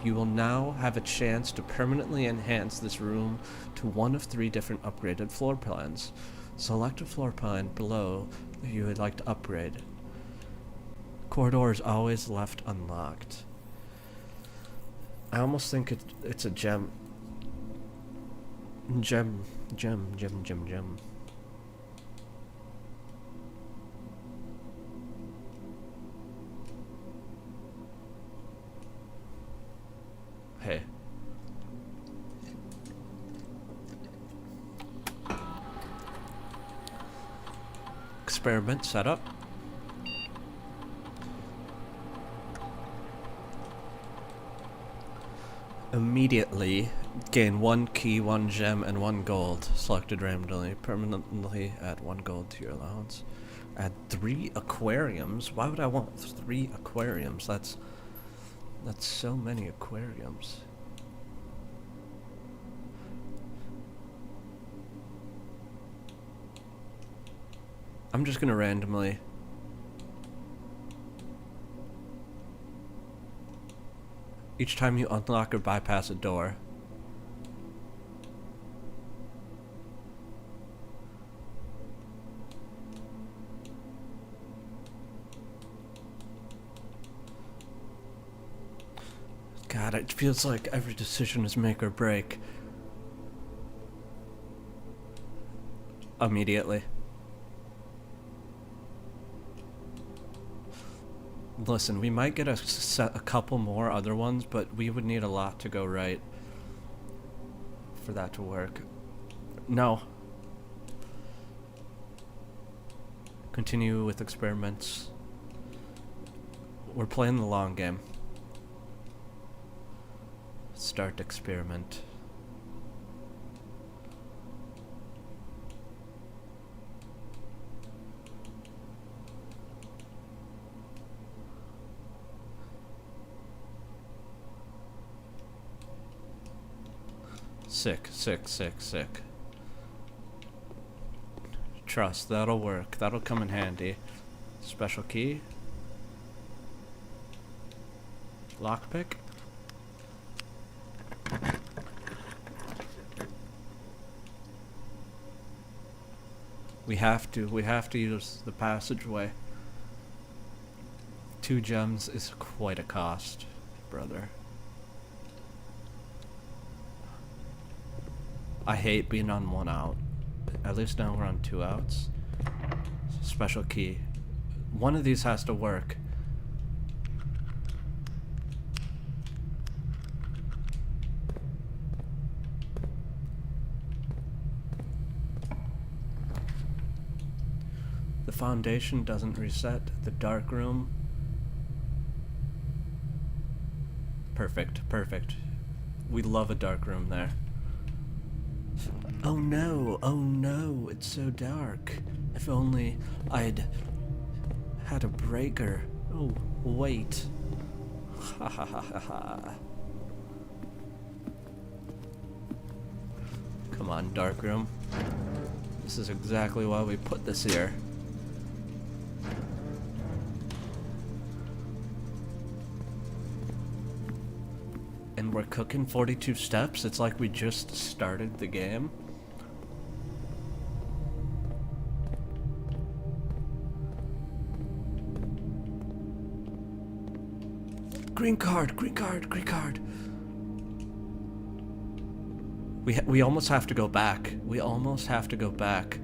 [SPEAKER 1] You will now have a chance to permanently enhance this room to one of 3 different upgraded floor plans. Select a floor plan below that you would like to upgrade. Corridor is always left unlocked. I almost think it's a gem. Gem. Hey. Experiment setup. Immediately gain 1 key, 1 gem, and 1 gold. Selected randomly. Permanently add 1 gold to your allowance. Add 3 aquariums. Why would I want 3 aquariums? That's so many aquariums. I'm just gonna randomly. Each time you unlock or bypass a door. God, it feels like every decision is make or break. Immediately. Listen, we might get a couple more other ones, but we would need a lot to go right for that to work. No. Continue with experiments. We're playing the long game. Start experiment. Sick. Trust, that'll work. That'll come in handy. Special key. Lockpick. We have to use the passageway. 2 gems is quite a cost, brother. I hate being on 1 out. At least now we're on 2 outs. Special key. One of these has to work. The foundation doesn't reset. The dark room. Perfect. We love a dark room there. Oh no, it's so dark. If only I'd had a breaker. Oh, wait. Ha ha ha ha ha. Come on, dark room. This is exactly why we put this here. And we're cooking 42 steps? It's like we just started the game. Green card, green card, green card. We almost have to go back. We almost have to go back.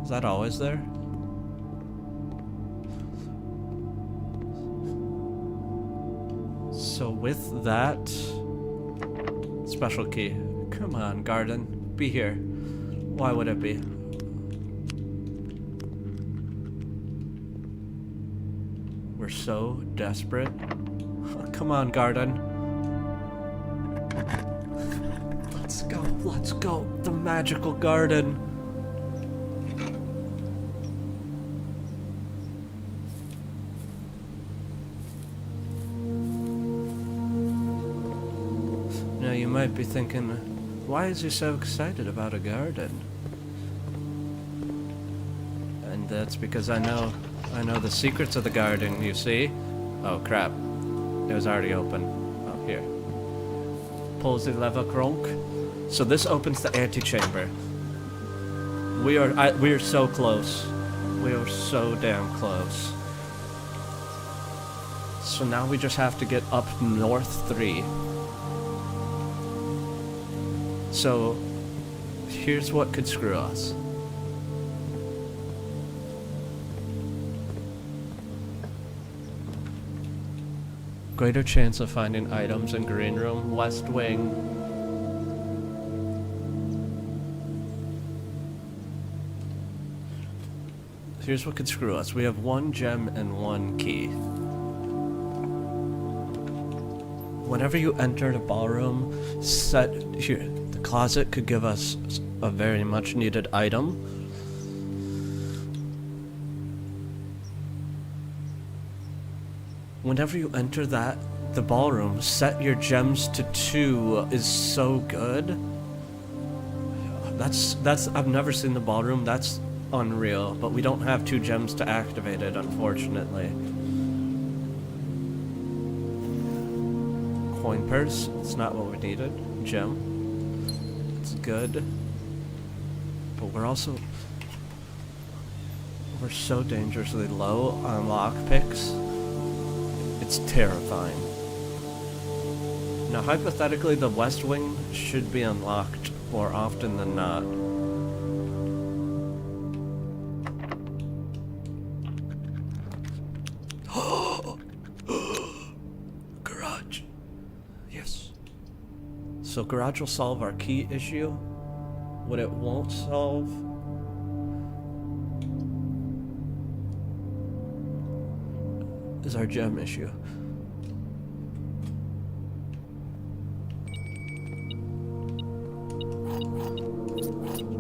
[SPEAKER 1] Is that always there? So with that special key, come on, garden, be here. Why would it be? We're so desperate. Come on, garden. Let's go, let's go. The magical garden. Now you might be thinking, why is he so excited about a garden? And that's because I know the secrets of the garden, you see? Oh crap. It was already open. Oh, here. Pulls the lever kronk. So this opens the antechamber. We are so close. We are so damn close. So now we just have to get up north 3. So, here's what could screw us. Greater chance of finding items in green room, west wing. Here's what could screw us. We have 1 gem and 1 key. Whenever you enter the ballroom, set here. The closet could give us a very much needed item. Whenever you enter the ballroom, set your gems to 2 is so good. That's I've never seen the ballroom. That's unreal. But we don't have 2 gems to activate it, unfortunately. Coin purse. It's not what we needed. Gem. It's good. But we're so dangerously low on lockpicks. It's terrifying. Now, hypothetically, the west wing should be unlocked more often than not. Garage. Yes. So garage will solve our key issue. What it won't solve is our gem issue.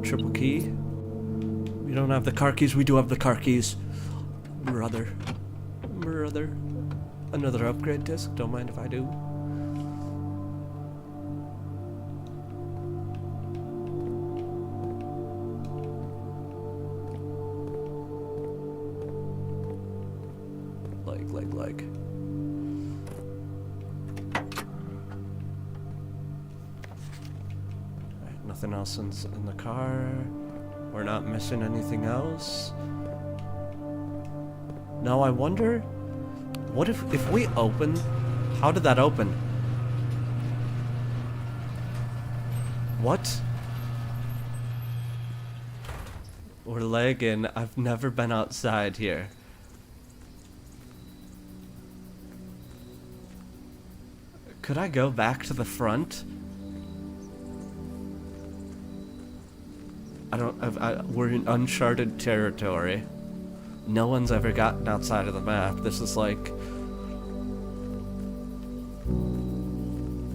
[SPEAKER 1] Triple key. We don't have the car keys. We do have the car keys. Brother. Another upgrade disc. Don't mind if I do. Like. Alright, nothing else in the car. We're not missing anything else. Now I wonder, what if we open, how did that open? What? We're lagging. I've never been outside here. Could I go back to the front? We're in uncharted territory. No one's ever gotten outside of the map. This is like...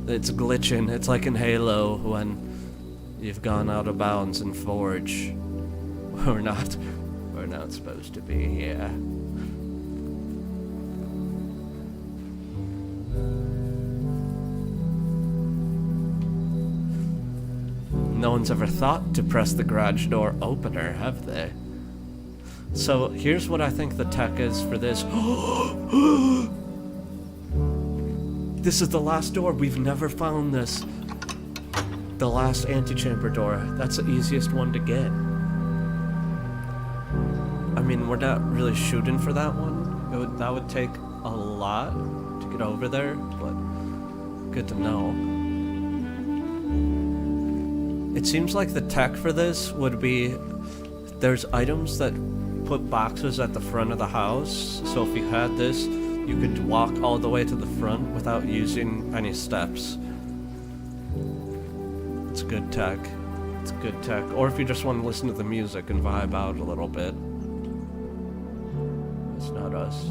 [SPEAKER 1] It's glitching. It's like in Halo when you've gone out of bounds in Forge. We're not supposed to be here. No one's ever thought to press the garage door opener, have they? So here's what I think the tech is for this. This is the last door. We've never found this. The last antechamber door. That's the easiest one to get. I mean, we're not really shooting for that one. That would take a lot to get over there, but good to know. It seems like the tech for this would be, there's items that put boxes at the front of the house, so if you had this, you could walk all the way to the front without using any steps. It's good tech. It's good tech. Or if you just want to listen to the music and vibe out a little bit. It's not us.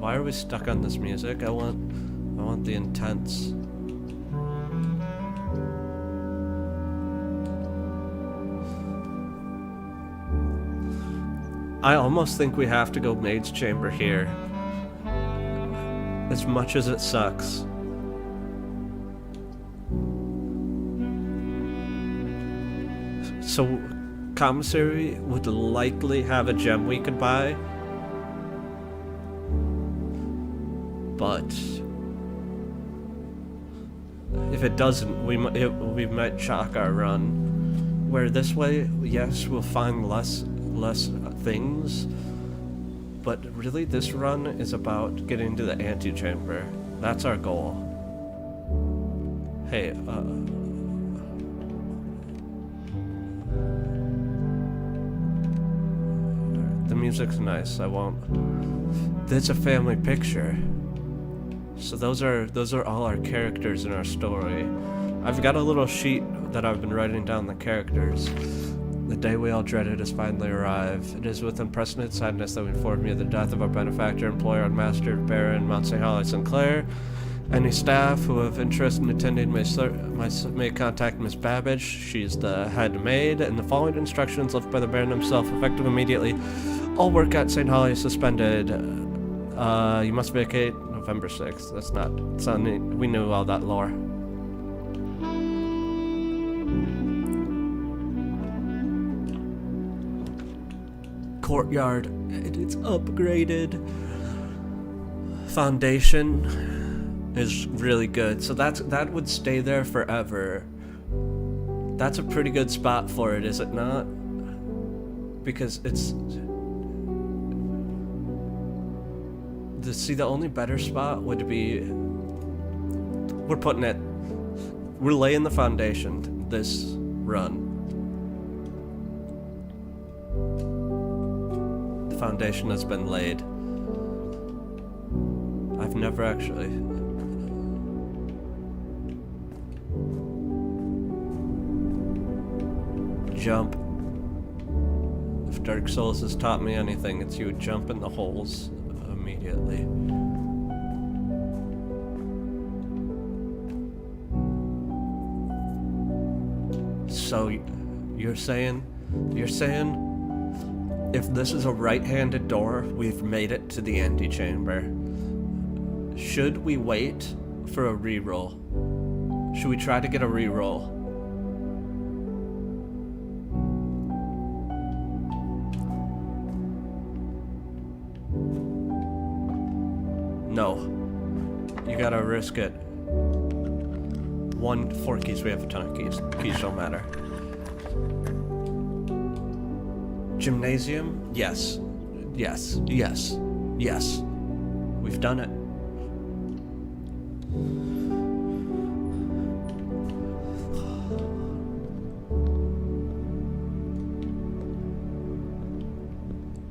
[SPEAKER 1] Why are we stuck on this music? I want the intense. I almost think we have to go Maid's Chamber here. As much as it sucks. So, Commissary would likely have a gem we could buy. But if it doesn't, we might chalk our run. Where this way, yes, we'll find less things, but really this run is about getting to the antechamber. That's our goal. Hey, the music's nice. I won't. That's a family picture. So those are all our characters in our story. I've got a little sheet that I've been writing down the characters. The day we all dreaded has finally arrived. It is with unprecedented sadness that we inform you of the death of our benefactor, employer, and master, Baron Mount St. Holly Sinclair. Any staff who have interest in attending may contact Miss Babbage. She's the head maid, and the following instructions left by the Baron himself, effective immediately. All work at St. Holly is suspended. You must vacate November 6th. That's not... we knew all that lore. Courtyard, it's upgraded. Foundation is really good, so that would stay there forever. That's a pretty good spot for it, is it not? Because it's... the only better spot would be... We're laying the foundation this run. Foundation has been laid. I've never actually... Jump. If Dark Souls has taught me anything, it's you would jump in the holes immediately. So, you're saying if this is a right-handed door, we've made it to the antechamber. Should we wait for a reroll? Should we try to get a reroll? No. You gotta risk it. 4 keys, we have a ton of keys. Keys don't matter. Gymnasium? Yes. Yes. Yes. Yes. We've done it.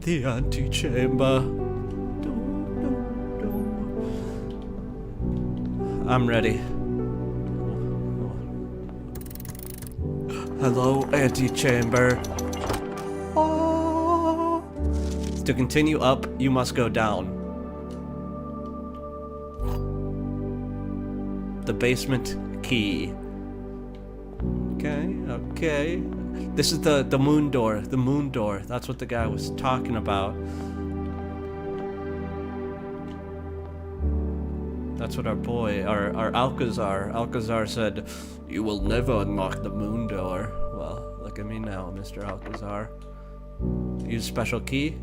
[SPEAKER 1] The antechamber. I'm ready. Hello, antechamber. Oh. To continue up, you must go down. The basement key. Okay, okay. This is the moon door. The moon door. That's what the guy was talking about. That's what our boy, our Alcazar said, "You will never unlock the moon door." Well, look at me now, Mr. Alcazar. Use special key.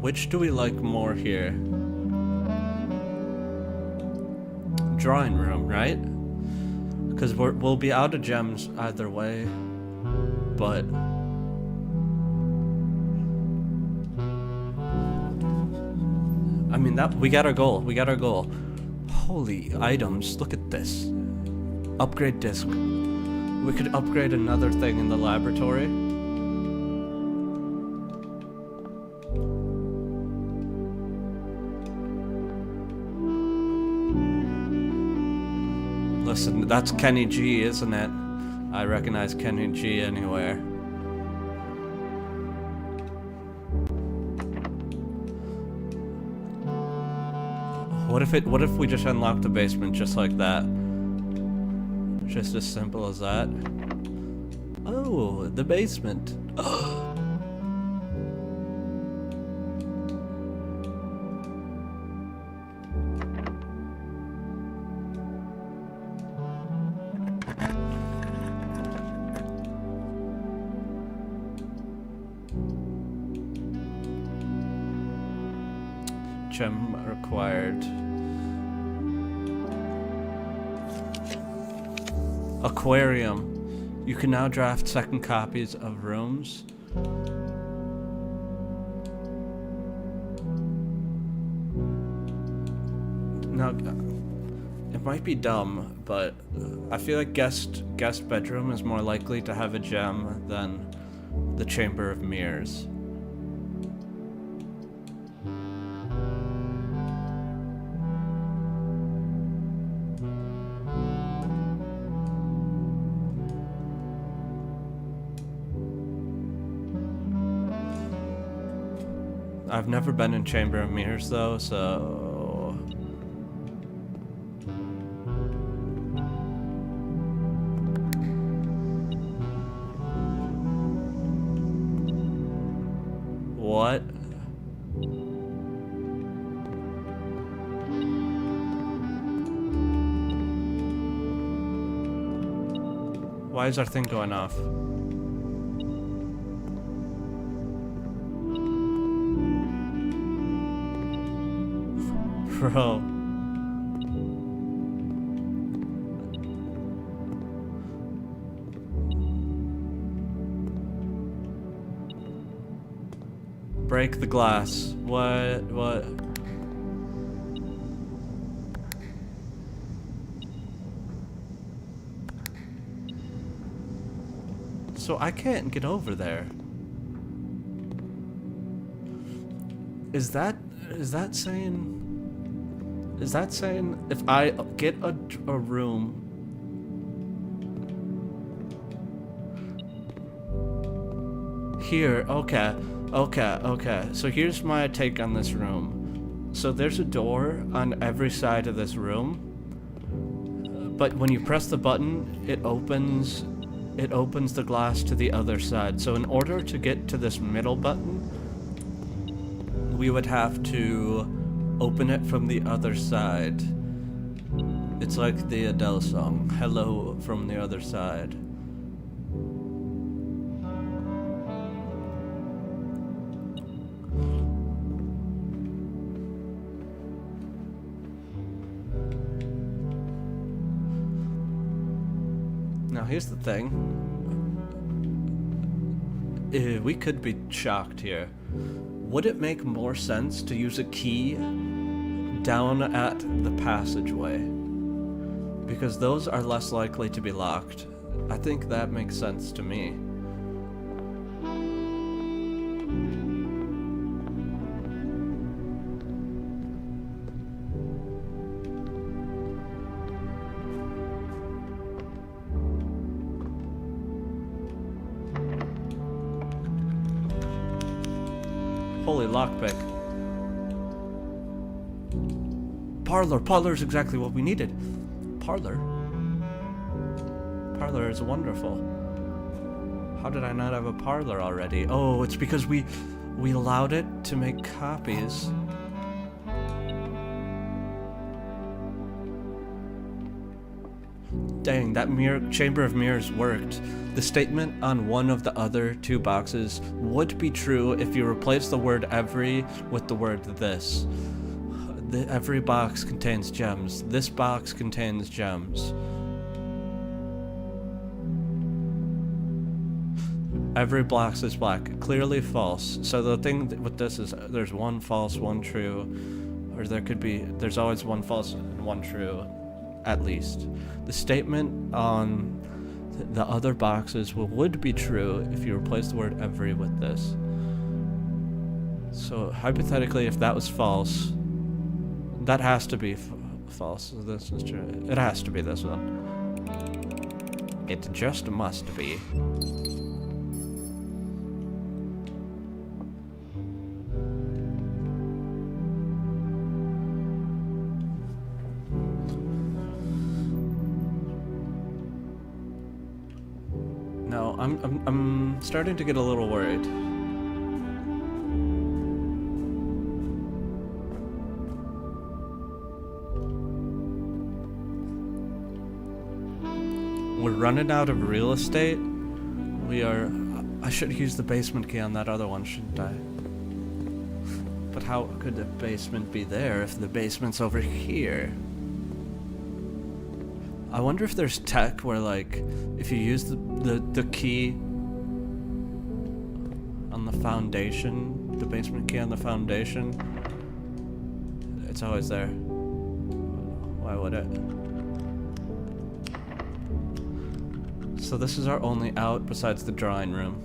[SPEAKER 1] Which do we like more here? Drawing room, right? Because we'll be out of gems either way, but I mean that we got our goal. We got our goal. Holy items! Look at this. Upgrade disc. We could upgrade another thing in the laboratory. Listen, that's Kenny G, isn't it? I recognize Kenny G anywhere. What if we just unlock the basement just like that? Just as simple as that. Oh, the basement. Gem required. Aquarium. You can now draft second copies of rooms. Now, it might be dumb, but I feel like guest bedroom is more likely to have a gem than the Chamber of Mirrors. I've never been in Chamber of Mirrors though, so... What? Why is our thing going off? Bro. Break the glass. What? So I can't get over there. Is that saying if I get a room here, okay, so here's my take on this room. So there's a door on every side of this room, but when you press the button, it opens the glass to the other side. So in order to get to this middle button, we would have to open it from the other side. It's like the Adele song, "Hello from the Other Side." Now here's the thing. we could be shocked here. Would it make more sense to use a key down at the passageway? Because those are less likely to be locked. I think that makes sense to me. Holy lockpick. Parlor. Parlor's exactly what we needed. Parlor? Parlor is wonderful. How did I not have a parlor already? Oh, it's because we allowed it to make copies. Dang, that chamber of mirrors worked. The statement on one of the other two boxes would be true if you replace the word every with the word this. Every box contains gems. This box contains gems. Every box is black. Clearly false. So the thing with this is there's one false, one true. Or there's always one false and one true. At least. The statement on the other boxes would be true if you replace the word every with this. So hypothetically, if that was false, that has to be false. This is true. It has to be this one. It just must be. No, I'm starting to get a little worried. We're running out of real estate. I should use the basement key on that other one, shouldn't I? But how could the basement be there if the basement's over here? I wonder if there's tech where, like, if you use the key on the foundation, the basement key on the foundation, it's always there. Why would it? So this is our only out besides the drawing room.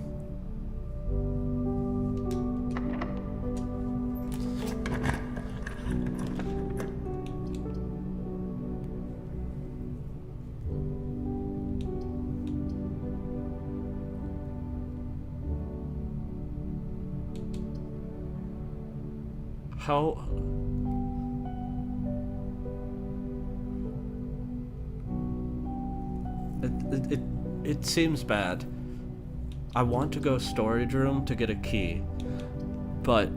[SPEAKER 1] How... It seems bad. I want to go storage room to get a key, but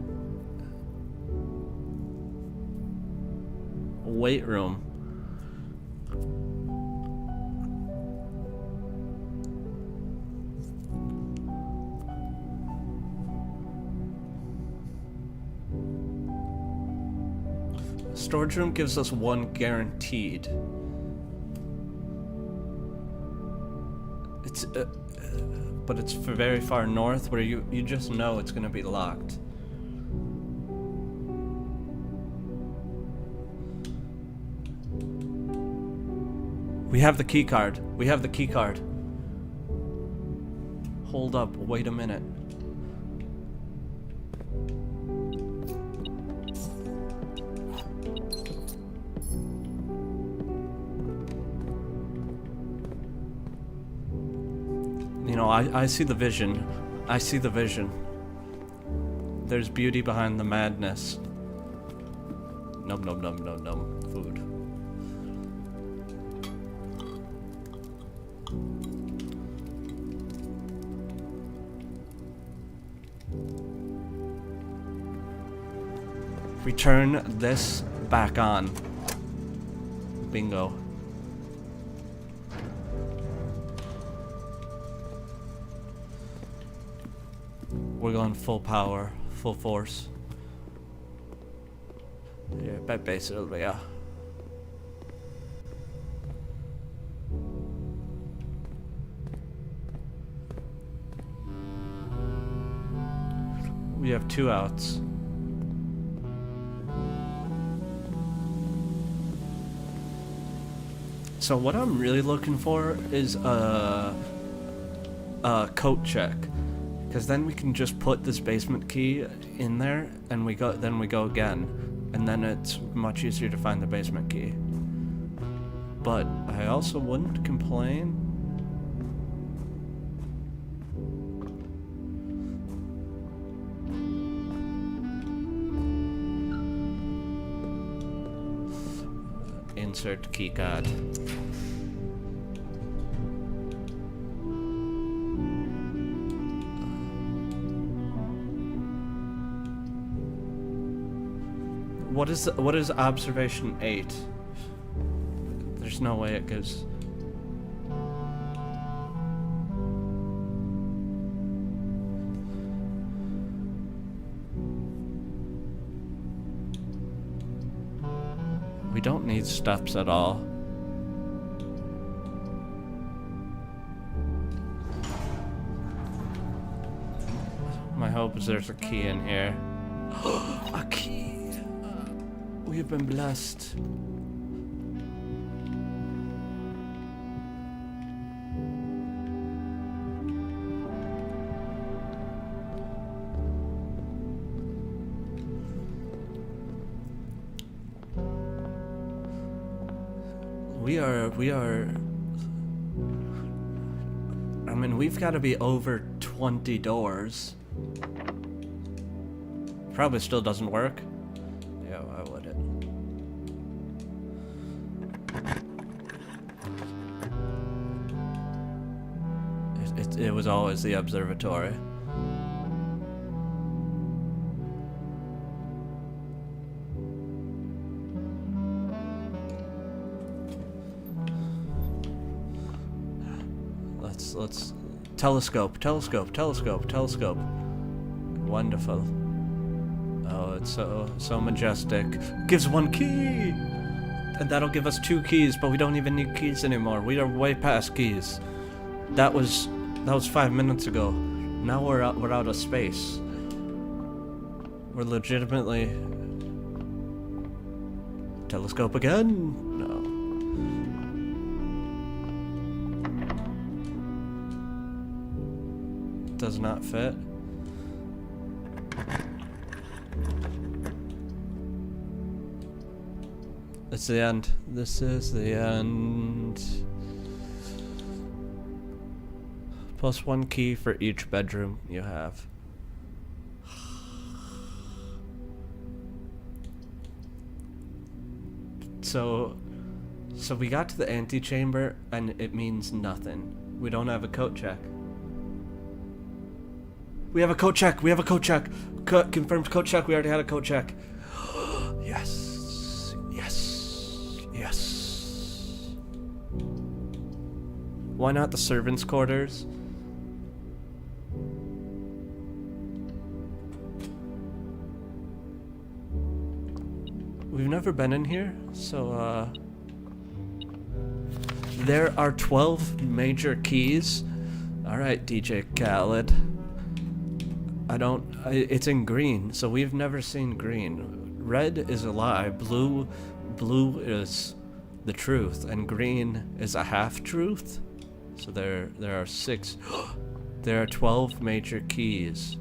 [SPEAKER 1] weight room. Storage room gives us one guaranteed. It's but it's very far north where you just know it's gonna be locked. We have the key card. We have the key card. Hold up, wait a minute. You know, I see the vision. I see the vision. There's beauty behind the madness. Num num num num num. Food. Return this back on. Bingo. We're going full power, full force. Yeah, basically, yeah. We have 2 outs. So what I'm really looking for is a coat check, because then we can just put this basement key in there, and we go again, and then it's much easier to find the basement key. But I also wouldn't complain. Insert keycard. What is observation 8? There's no way it goes. We don't need steps at all. My hope is there's a key in here. A key! We have been blessed. We are. I mean, we've got to be over 20 doors. Probably still doesn't work. Yeah, why would it? It was always the observatory. Let's telescope. Wonderful. Oh, it's so majestic. Gives 1 key, and that'll give us 2 keys. But we don't even need keys anymore. We are way past keys. That was 5 minutes ago. Now we're out of space. We're legitimately telescope again. No. Does not fit. It's the end. This is the end. Plus 1 key for each bedroom you have. So we got to the antechamber and it means nothing. We don't have a coat check. We have a coat check. Confirmed coat check. We already had a coat check. Yes. Why not the servants' quarters? We've never been in here, so there are 12 major keys. Alright, DJ Khaled. It's in green, so we've never seen green. Red is a lie, blue is the truth, and green is a half-truth. So there are 6. There are 12 major keys.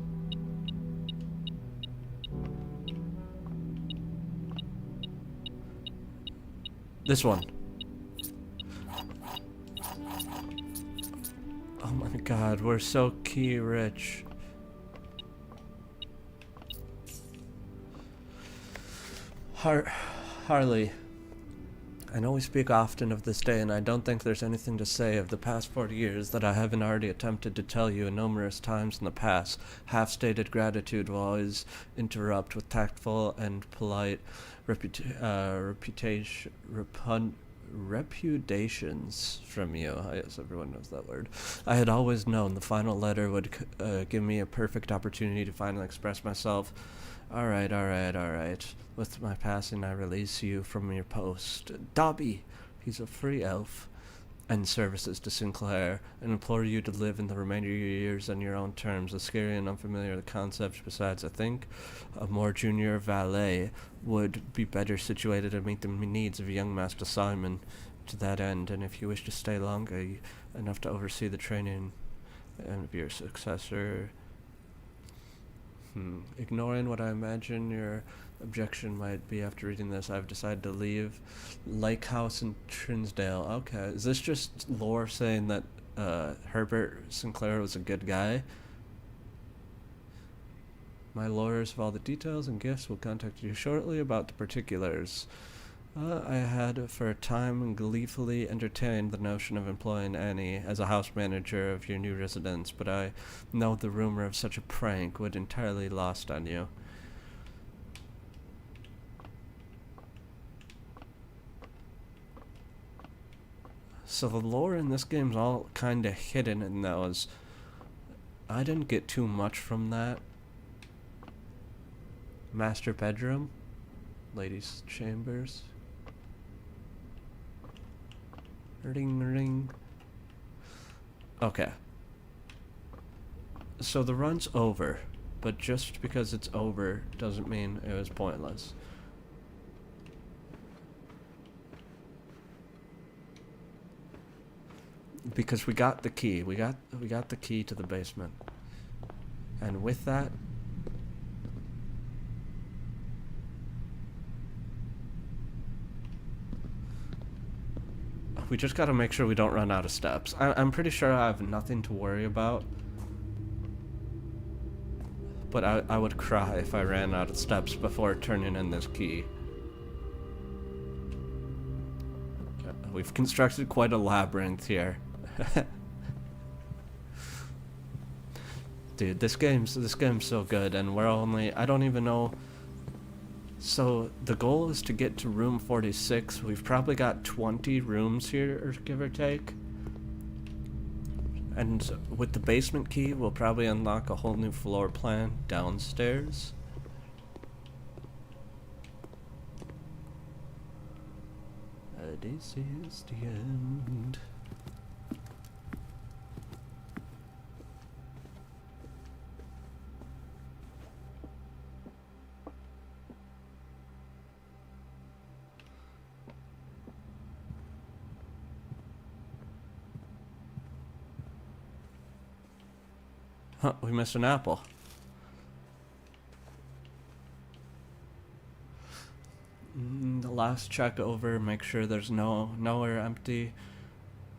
[SPEAKER 1] This one. Oh my god, we're so key rich. Harley, I know we speak often of this day, and I don't think there's anything to say of the past 40 years that I haven't already attempted to tell you numerous times in the past. Half-stated gratitude will always interrupt with tactful and polite repudiations from you. Yes, everyone knows that word. I had always known the final letter would give me a perfect opportunity to finally express myself. Alright. With my passing, I release you from your post. Dobby, he's a free elf. and services to Sinclair, and implore you to live in the remainder of your years on your own terms. A scary and unfamiliar concept. Besides, I think a more junior valet would be better situated to meet the needs of young Master Simon to that end, and if you wish to stay longer enough to oversee the training of your successor. Ignoring what I imagine your objection might be after reading this, I've decided to leave Lake House in Trinsdale. Okay, is this just lore saying that Herbert Sinclair was a good guy? My lawyers of all the details and gifts will contact you shortly about the particulars. I had for a time gleefully entertained the notion of employing Annie as a house manager of your new residence, but I know the rumor of such a prank would entirely lost on you. So the lore in this game's all kinda hidden in those. I didn't get too much from that. Master bedroom, ladies' chambers. Ring, ring. Okay. So the run's over, but just because it's over doesn't mean it was pointless. Because we got the key. We got the key to the basement. And with that, we just gotta make sure we don't run out of steps. I'm pretty sure I have nothing to worry about. But I would cry if I ran out of steps before turning in this key. We've constructed quite a labyrinth here. Dude, this game's so good, and we're only, I don't even know. So the goal is to get to room 46. We've probably got 20 rooms here, or give or take. And with the basement key, we'll probably unlock a whole new floor plan downstairs. This is the end. Huh, we missed an apple. The last check over, make sure there's nowhere empty,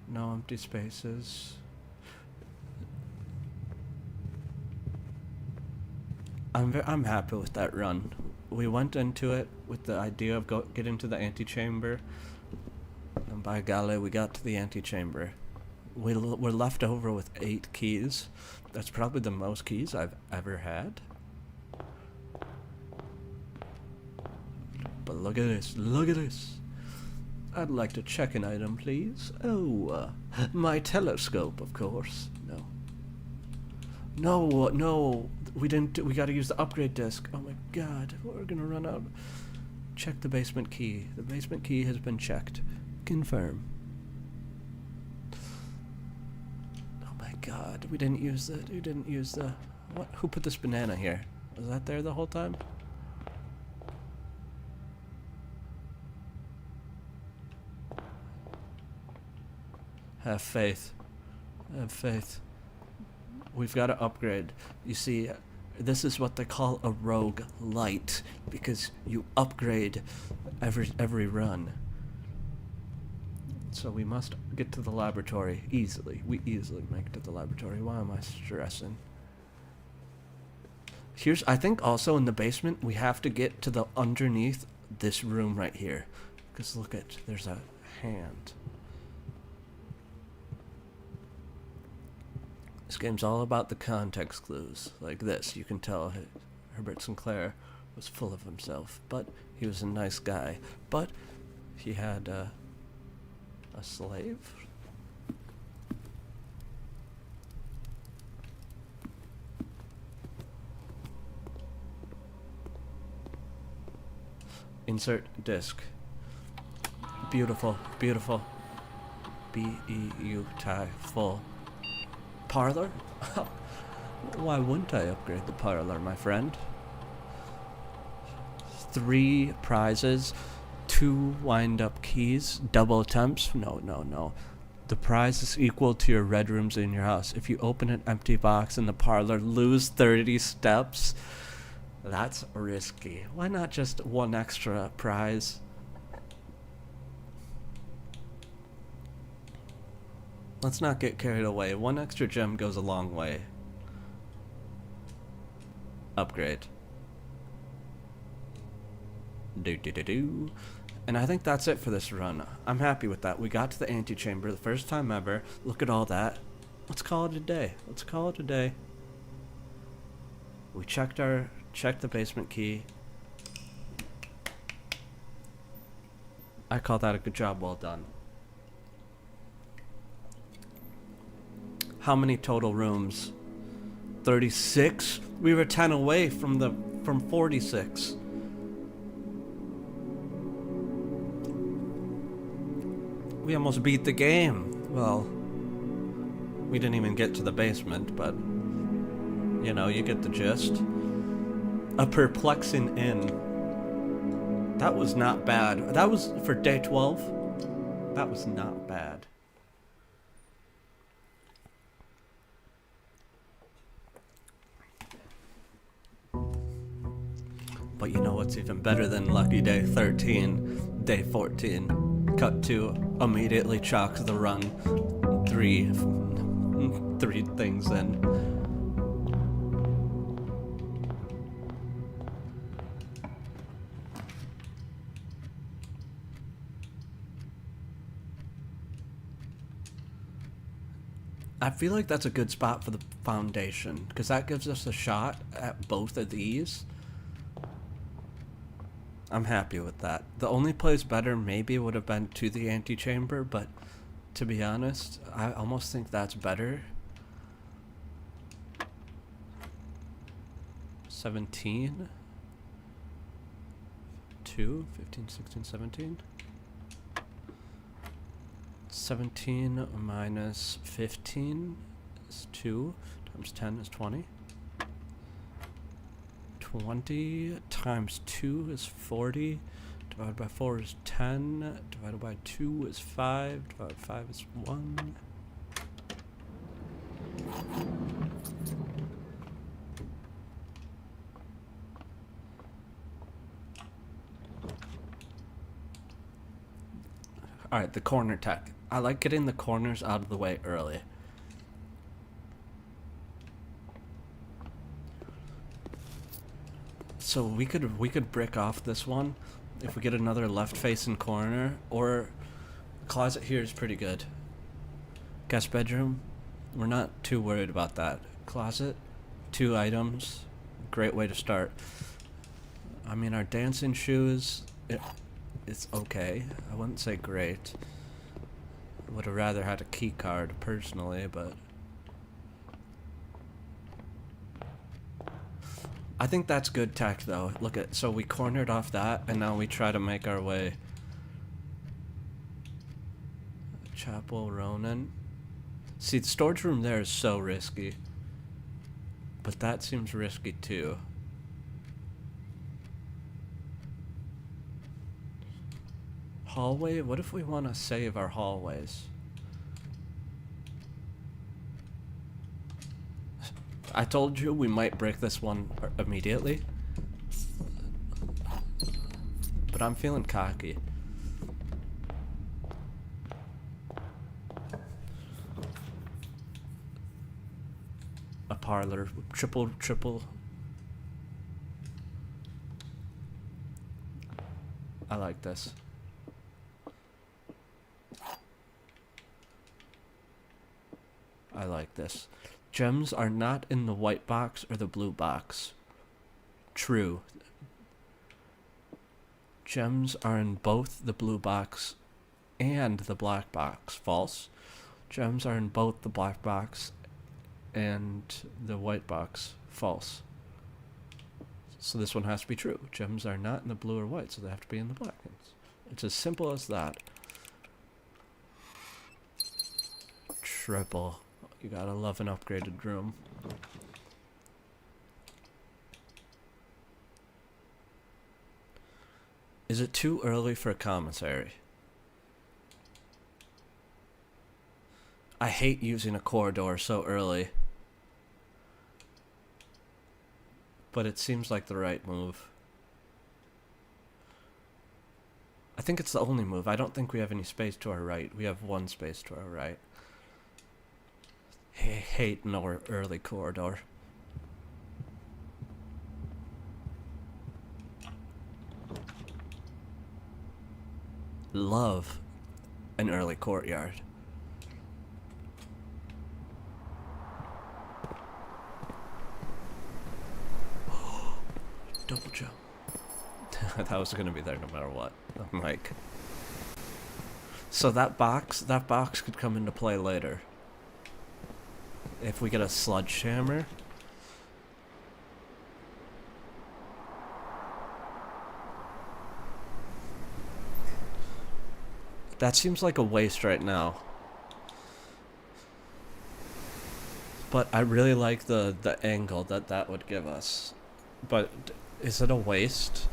[SPEAKER 1] no empty spaces. I'm happy with that run. We went into it with the idea of getting to the antechamber, and by golly, we got to the antechamber. We're left over with 8 keys. That's probably the most keys I've ever had. But look at this, look at this. I'd like to check an item, please. Oh, my telescope, of course. No. No, we didn't, we gotta use the upgrade disc. Oh my god, we're gonna run out. Check the basement key. The basement key has been checked. Confirm. God, we didn't use the, what? Who put this banana here? Was that there the whole time? Have faith. Have faith. We've got to upgrade. You see, this is what they call a rogue light, because you upgrade every run. So we must get to the laboratory easily. We easily make it to the laboratory. Why am I stressing? I think also in the basement, we have to get to the underneath this room right here. Because look at, there's a hand. This game's all about the context clues. Like this, you can tell Herbert Sinclair was full of himself. But he was a nice guy. But he had, a slave? Insert disc. Beautiful, beautiful, BEU tie full. Parlor? Why wouldn't I upgrade the parlor, my friend? 3 prizes, 2 wind-up keys, double attempts. No, no, no. The prize is equal to your red rooms in your house. If you open an empty box in the parlor, lose 30 steps. That's risky. Why not just 1 extra prize? Let's not get carried away. 1 extra gem goes a long way. Upgrade. Do. And I think that's it for this run. I'm happy with that. We got to the antechamber the first time ever. Look at all that. Let's call it a day. Let's call it a day. We checked the basement key. I call that a good job well done. How many total rooms? 36? We were 10 away from 46. We almost beat the game. Well, we didn't even get to the basement, but you know, you get the gist. A perplexing inn. That was not bad. That was for day 12. That was not bad. But you know what's even better than lucky day 13? Day 14. Cut to immediately chalks the run. 3 things in. I feel like that's a good spot for the foundation, because that gives us a shot at both of these. I'm happy with that. The only place better maybe would have been to the antechamber, but to be honest, I almost think that's better. 17? 2? 15, 16, 17? 17 minus 15 is 2, times 10 is 20. 20 times 2 is 40, divided by 4 is 10, divided by 2 is 5, divided by 5 is 1. Alright, the corner tech. I like getting the corners out of the way early. So we could brick off this one if we get another left facing corner, or closet here is pretty good. Guest bedroom, we're not too worried about that. Closet, 2 items, great way to start. I mean, our dancing shoes, it's okay. I wouldn't say great. Would have rather had a key card personally, but I think that's good tech though. Look at, so we cornered off that and now we try to make our way. Chapel Ronan. See, the storage room there is so risky, but that seems risky too. Hallway? What if we want to save our hallways? I told you we might break this one immediately, but I'm feeling cocky. A parlor, triple. I like this. I like this. Gems are not in the white box or the blue box. True. Gems are in both the blue box and the black box. False. Gems are in both the black box and the white box. False. So this one has to be true. Gems are not in the blue or white, so they have to be in the black ones. It's as simple as that. Triple. You gotta love an upgraded room. Is it too early for a commissary? I hate using a corridor so early. But it seems like the right move. I think it's the only move. I don't think we have any space to our right. We have one space to our right. Hate no early corridor. Love an early courtyard. Double jump. That was gonna be there no matter what. I'm like, so that box could come into play later. If we get a sledgehammer. That seems like a waste right now. But I really like the angle that would give us. But is it a waste?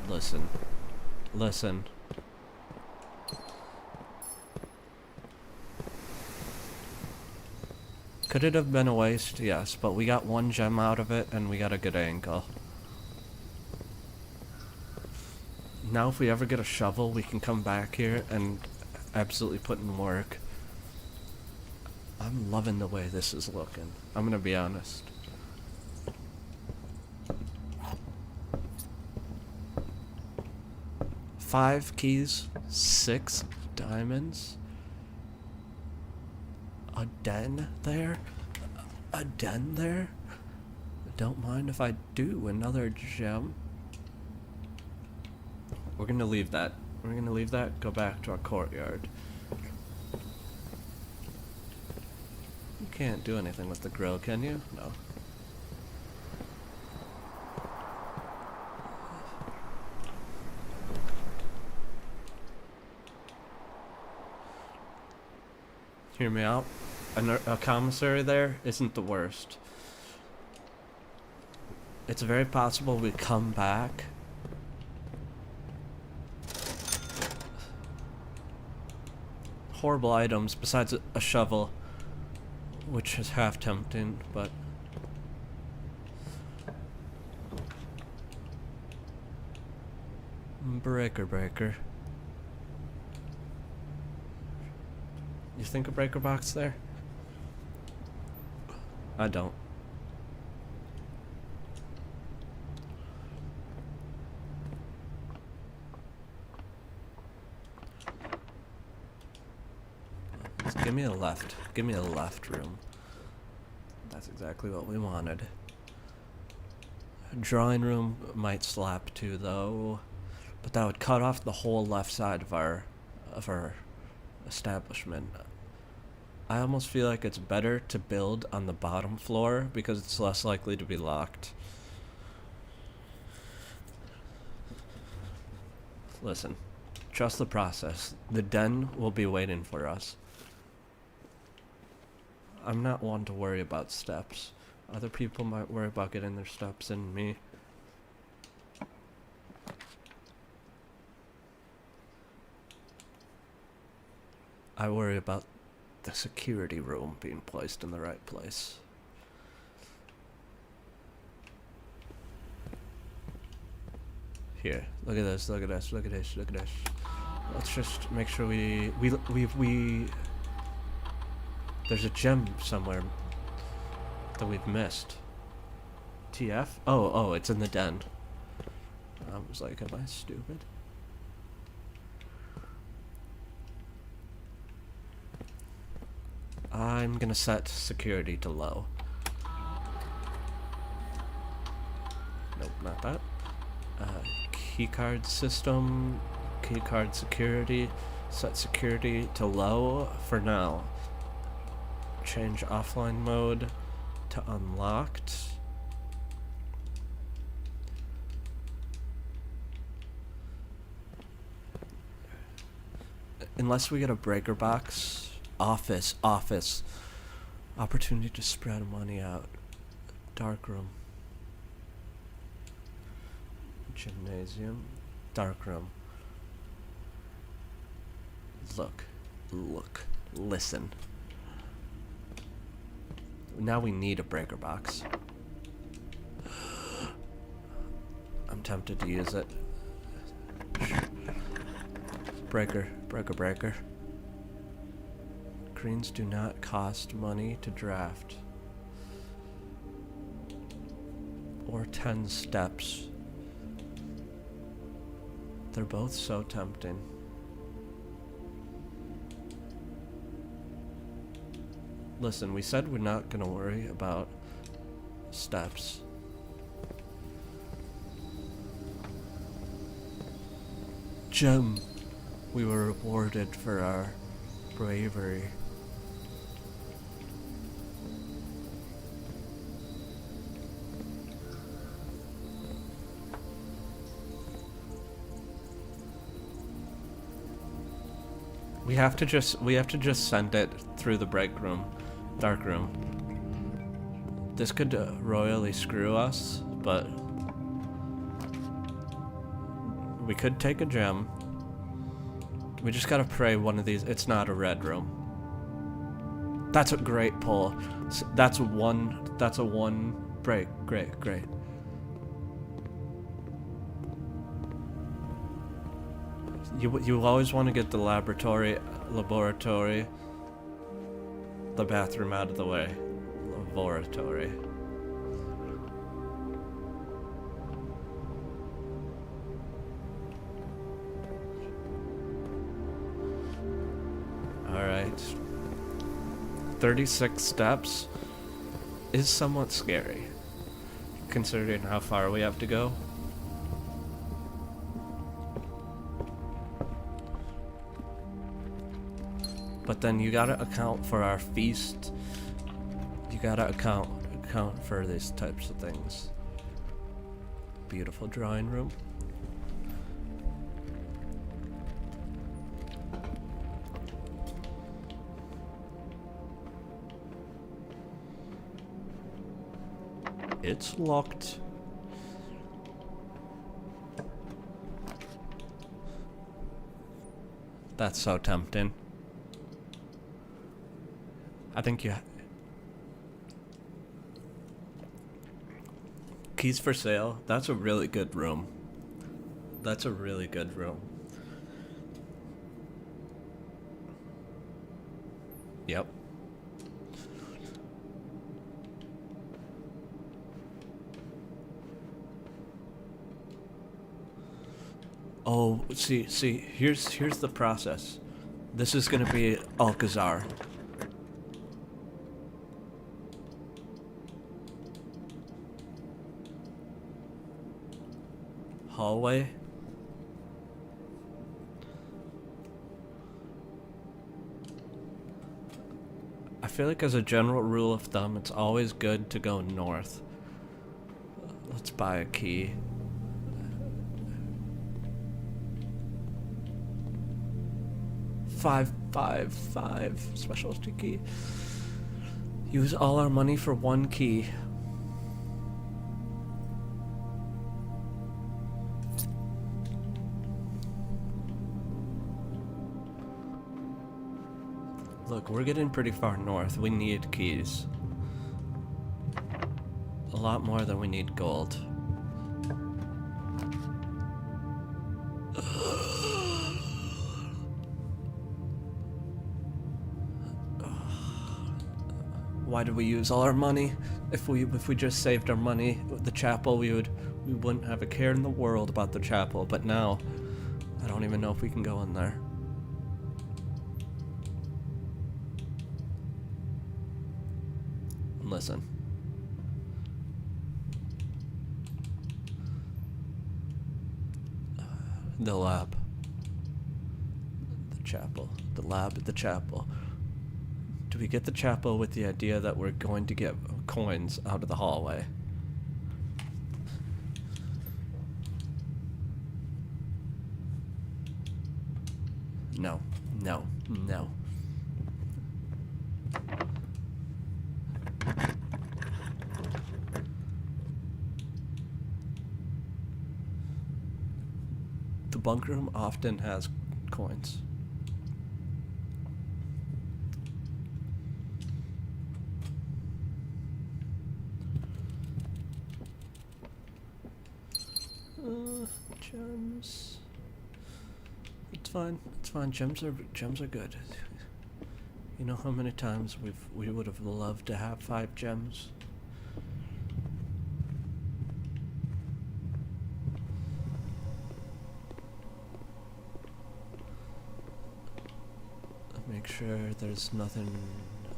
[SPEAKER 1] Listen. Listen. Could it have been a waste? Yes, but we got one gem out of it and we got a good angle. Now if we ever get a shovel, we can come back here and absolutely put in work. I'm loving the way this is looking. I'm gonna be honest. Five keys, 6 diamonds. A den there? A den there? Don't mind if I do. Another gem. We're gonna leave that. We're gonna leave that, go back to our courtyard. You can't do anything with the grill, can you? No. Hear me out. A commissary there isn't the worst. It's very possible we come back. Horrible items besides a shovel, which is half tempting, but breaker. You think a breaker box there? I don't. Give me a left. Give me a left room. That's exactly what we wanted. Drawing room might slap too, though, but that would cut off the whole left side of our establishment. I almost feel like it's better to build on the bottom floor because it's less likely to be locked. Listen, trust the process. The den will be waiting for us. I'm not one to worry about steps. Other people might worry about getting their steps in me. I worry about the security room being placed in the right place. Here, look at this, look at this, look at this, look at this. Let's just make sure we there's a gem somewhere that we've missed. TF? Oh, it's in the den. I was like, am I stupid? I'm gonna set security to low. Nope, not that. Keycard system, keycard security, set security to low for now. Change offline mode to unlocked. unless we get a breaker box. Office. Opportunity to spread money out. Dark room. Gymnasium. Dark room. Look. Listen. Now we need a breaker box. I'm tempted to use it. Breaker. Greens do not cost money to draft. Or 10 steps. They're both so tempting. Listen, we said we're not gonna worry about steps. Gem. We were rewarded for our bravery. We have to just send it through the break room, dark room. This could royally screw us, but we could take a gem. We just gotta pray one of these. It's not a red room. That's a great pull. That's a one break. Great. You always want to get the laboratory, the bathroom out of the way. Laboratory. Alright. 36 steps is somewhat scary, considering how far we have to go. But then you gotta account for our feast. You gotta account for these types of things. Beautiful drawing room. It's locked. That's so tempting. I think you... Keys for sale. That's a really good room. That's a really good room. Yep. Oh, see, here's the process. This is gonna be Alcazar. Hallway. I feel like as a general rule of thumb, it's always good to go north. Let's buy a key. Five specialty key. Use all our money for one key. Look, we're getting pretty far north. We need keys. A lot more than we need gold. Why did we use all our money? If we just saved our money, the chapel, we wouldn't have a care in the world about the chapel. But now, I don't even know if we can go in there. Listen. The lab. The chapel. The lab at the chapel. Do we get the chapel with the idea that we're going to get coins out of the hallway? No. No. The bunk room often has coins. Gems. It's fine. It's fine. Gems are good. You know how many times we would have loved to have 5 gems? Make sure there's nothing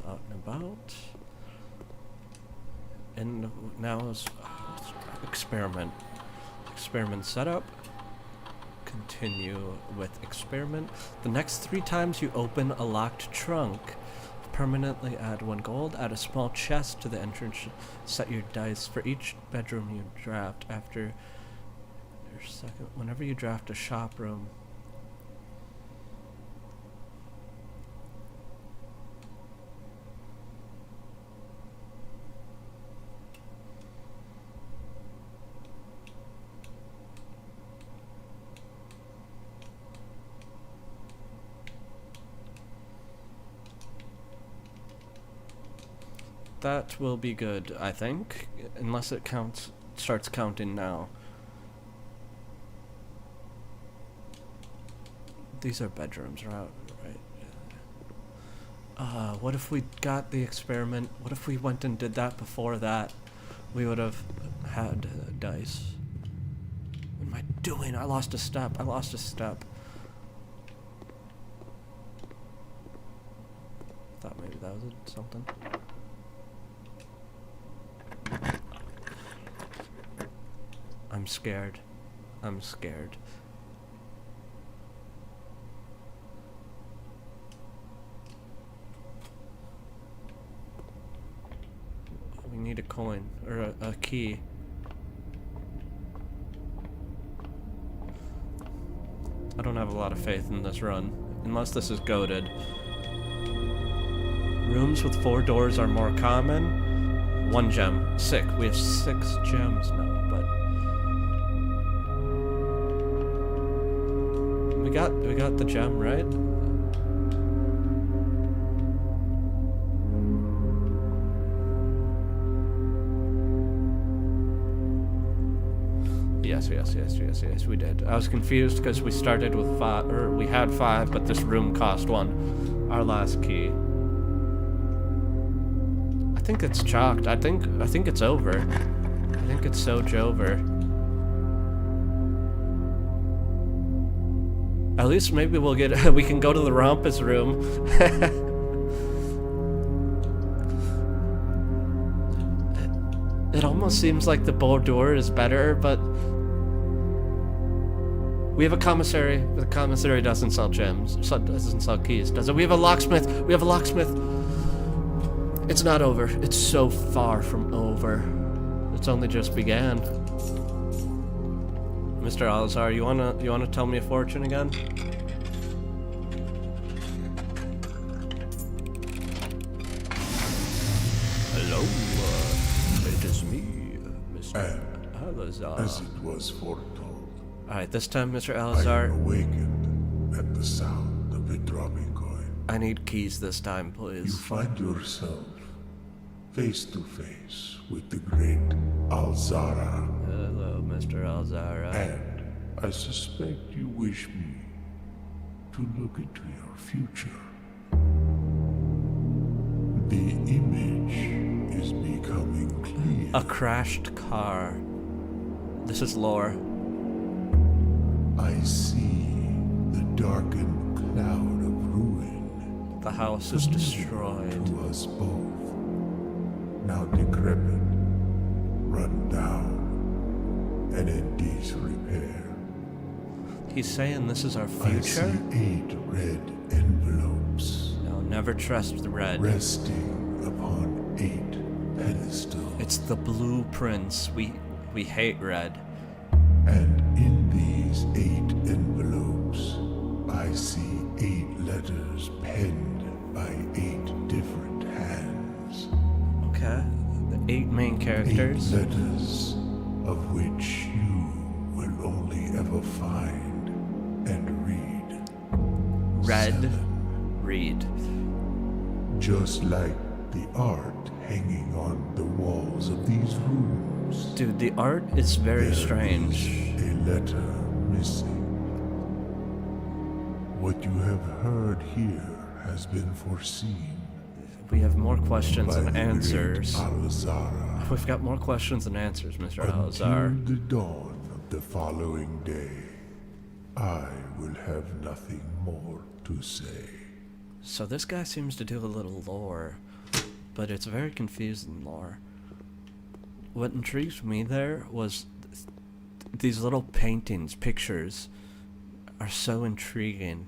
[SPEAKER 1] out and about. And now is experiment. Experiment setup. Continue with experiment. The next 3 times you open a locked trunk, permanently add 1 gold. Add a small chest to the entrance. Set your dice for each bedroom you draft after your second. Whenever you draft a shop room. That will be good, I think, unless it starts counting now. These are bedrooms, right? What if we got the experiment? What if we went and did that before that? We would have had dice. What am I doing? I lost a step. Thought maybe that was something. I'm scared. We need a coin, or a key. I don't have a lot of faith in this run, unless this is goated. Rooms with 4 doors are more common. 1 gem. Sick. We have 6 gems now, but we got the gem, right? Yes, we did. I was confused because we started with 5, or we had 5, but this room cost 1. Our last key. I think it's chalked. I think it's over. I think it's so over. At least maybe we'll get we can go to the Rumpus room. It almost seems like the Bordeaux is better, but we have a commissary. The commissary doesn't sell gems. Doesn't sell keys, does it? We have a locksmith. It's not over. It's so far from over. It's only just began. Mr. Alzar, you wanna tell me a fortune again? Hello, it is me, Mr. Alzar.
[SPEAKER 2] As it was foretold,
[SPEAKER 1] Alright, this time, Mr.
[SPEAKER 2] I
[SPEAKER 1] Alzar,
[SPEAKER 2] awakened at the sound of a dropping coin.
[SPEAKER 1] I need keys this time,
[SPEAKER 2] You
[SPEAKER 1] please.
[SPEAKER 2] find yourself face to face with the great Alzara.
[SPEAKER 1] Hello, Mr. Alzara.
[SPEAKER 2] And I suspect you wish me to look into your future. The image is becoming clear.
[SPEAKER 1] A crashed car. This is lore.
[SPEAKER 2] I see the darkened cloud of ruin.
[SPEAKER 1] The house is destroyed.
[SPEAKER 2] To us both. Now decrepit, run down, and in disrepair.
[SPEAKER 1] He's saying this is our
[SPEAKER 2] I see
[SPEAKER 1] future?
[SPEAKER 2] 8 red envelopes
[SPEAKER 1] No, never trust the red.
[SPEAKER 2] resting upon 8 pedestals.
[SPEAKER 1] It's the blueprints. We hate red.
[SPEAKER 2] And in these 8 envelopes, I see 8 letters penned by 8 different hands.
[SPEAKER 1] Okay. The 8 main
[SPEAKER 2] 8
[SPEAKER 1] characters.
[SPEAKER 2] letters of which you will only ever find and read.
[SPEAKER 1] Red.
[SPEAKER 2] 7.
[SPEAKER 1] Read.
[SPEAKER 2] Just like the art hanging on the walls of these rooms.
[SPEAKER 1] Dude, the art is very
[SPEAKER 2] There
[SPEAKER 1] strange.
[SPEAKER 2] is a letter missing. What you have heard here has been foreseen
[SPEAKER 1] We have more questions
[SPEAKER 2] by
[SPEAKER 1] than
[SPEAKER 2] the
[SPEAKER 1] answers.
[SPEAKER 2] great Alazara.
[SPEAKER 1] We've got more questions than answers, Mr. Alazar.
[SPEAKER 2] Until the dawn of the following day, I will have nothing more to say.
[SPEAKER 1] So this guy seems to do a little lore, but it's very confusing lore. What intrigued me there was these little paintings, pictures, are so intriguing.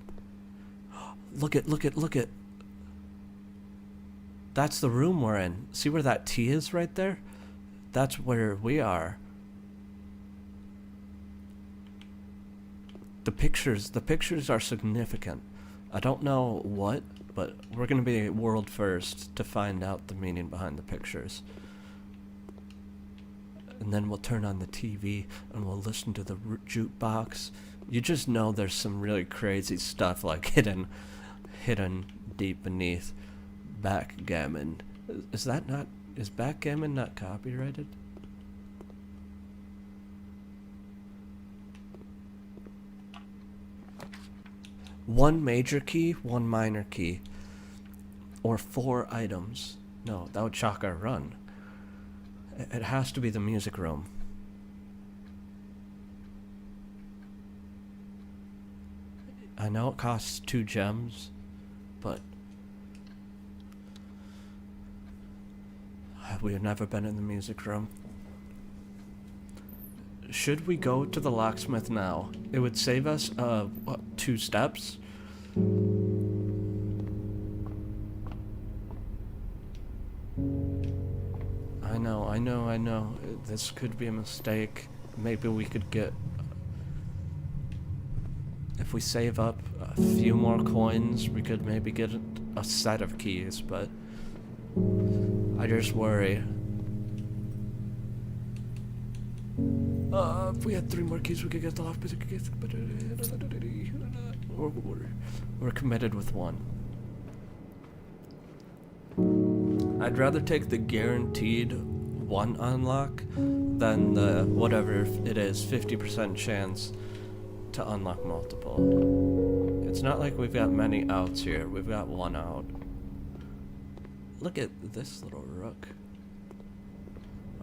[SPEAKER 1] Look at. That's the room we're in. See where that T is right there? That's where we are. The pictures are significant. I don't know what, but we're gonna be world first to find out the meaning behind the pictures. And then we'll turn on the TV and we'll listen to the jukebox. You just know there's some really crazy stuff like hidden deep beneath. Backgammon. Is backgammon not copyrighted? One major key, one minor key. Or 4 items. No, that would shock our run. It has to be the music room. I know it costs 2 gems, but we have never been in the music room. Should we go to the locksmith now? It would save us, 2 steps? I know. This could be a mistake. Maybe we could get... If we save up a few more coins, we could maybe get a set of keys, but... I just worry. If we had 3 more keys, we could get the lock, but we're committed with 1. I'd rather take the guaranteed 1 unlock than the whatever it is 50% chance to unlock multiple. It's not like we've got many outs here. We've got 1 out. Look at this little rook.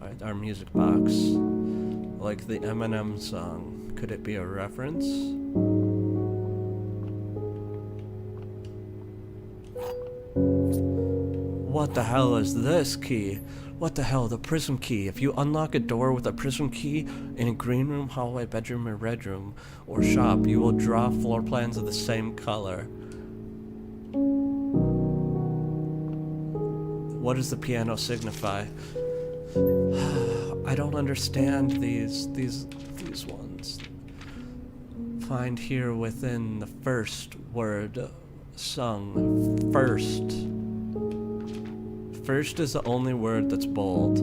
[SPEAKER 1] Alright, our music box. Like the Eminem song. Could it be a reference? What the hell is this key? What the hell, the prism key? If you unlock a door with a prism key in a green room, hallway, bedroom, or red room, or shop, you will draw floor plans of the same color. What does the piano signify? I don't understand these ones. Find here within the first word sung. First. First is the only word that's bold.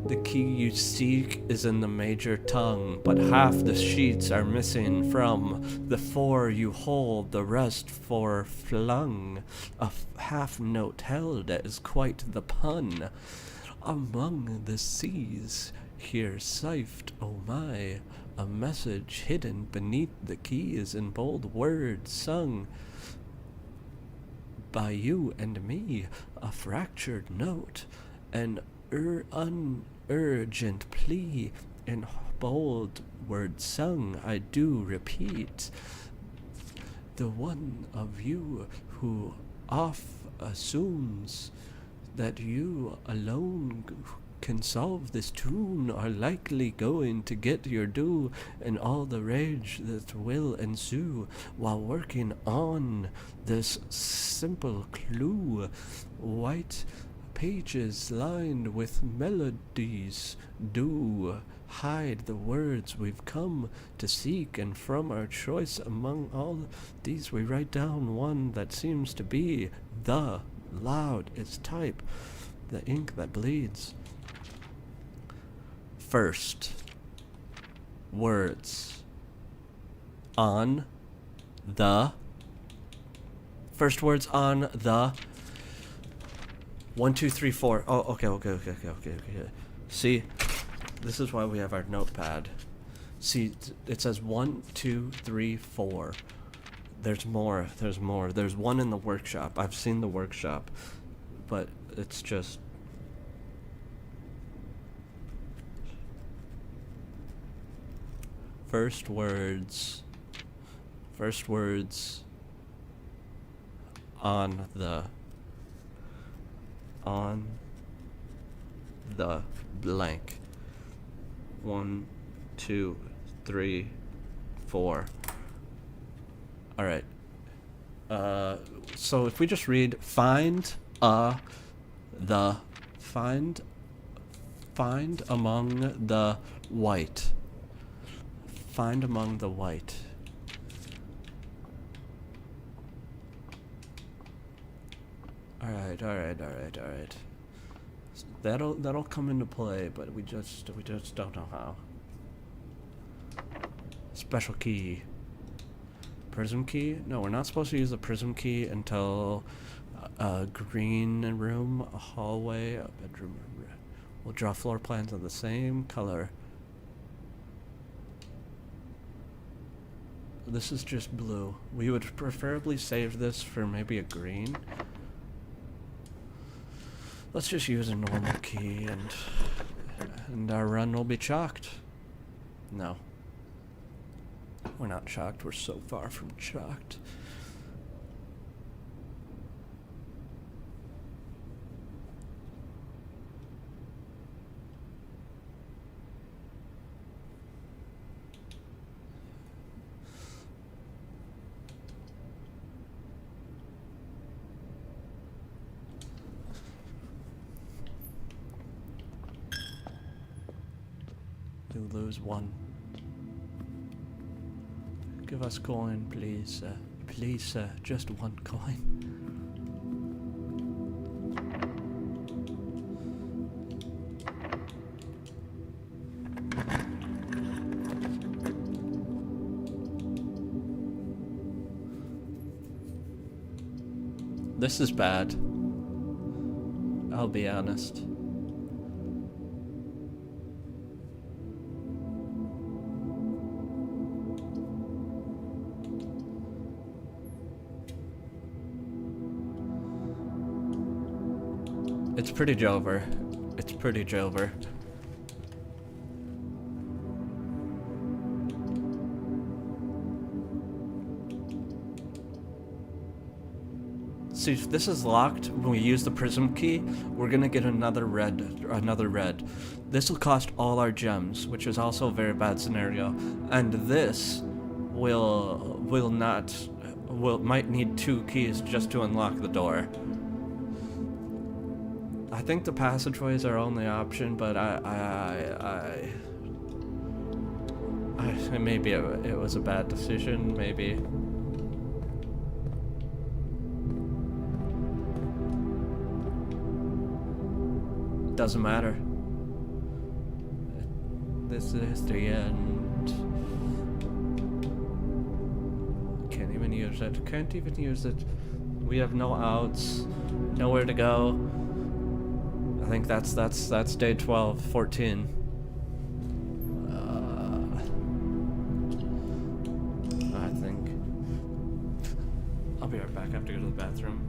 [SPEAKER 1] The key you seek is in the major tongue, but half the sheets are missing from the 4 you hold, the rest 4 flung. A half note held is quite the pun. Among the seas, here sift, oh my, a message hidden beneath the keys in bold words sung by you and me, a fractured note, an urgent plea in bold words sung, I do repeat. The one of you who oft assumes that you alone can solve this tune are likely going to get your due and all the rage that will ensue while working on this simple clue. White pages lined with melodies do hide the words we've come to seek, and from our choice among all these we write down one that seems to be the loud its type, the ink that bleeds. First words on the first words on the 1, 2, 3, 4. Oh, okay. See, this is why we have our notepad. See, it says 1, 2, 3, 4. There's more. There's one in the workshop. I've seen the workshop, but it's just first words on the blank. 1, 2, 3, 4. All right. So if we just read find among the white. Find among the white. All right. That'll come into play, but we just don't know how. Special key. Prism key? No, we're not supposed to use the prism key until a green room, a hallway, a bedroom. We'll draw floor plans of the same color. This is just blue. We would preferably save this for maybe a green. Let's just use a normal key and our run will be chalked. No. We're not chalked. We're so far from chalked. You lose one. Give us coin, please, sir. Please, sir. Just one coin. This is bad. I'll be honest. It's pretty Jover. It's pretty Jover. See, if this is locked, when we use the prism key, we're gonna get another red. This will cost all our gems, which is also a very bad scenario. And this might need 2 keys just to unlock the door. I think the passageways are only option, but maybe it was a bad decision, maybe. Doesn't matter. This is the end. Can't even use it. We have no outs, nowhere to go. I think that's day 12, 14. I think I'll be right back. I have to go to the bathroom.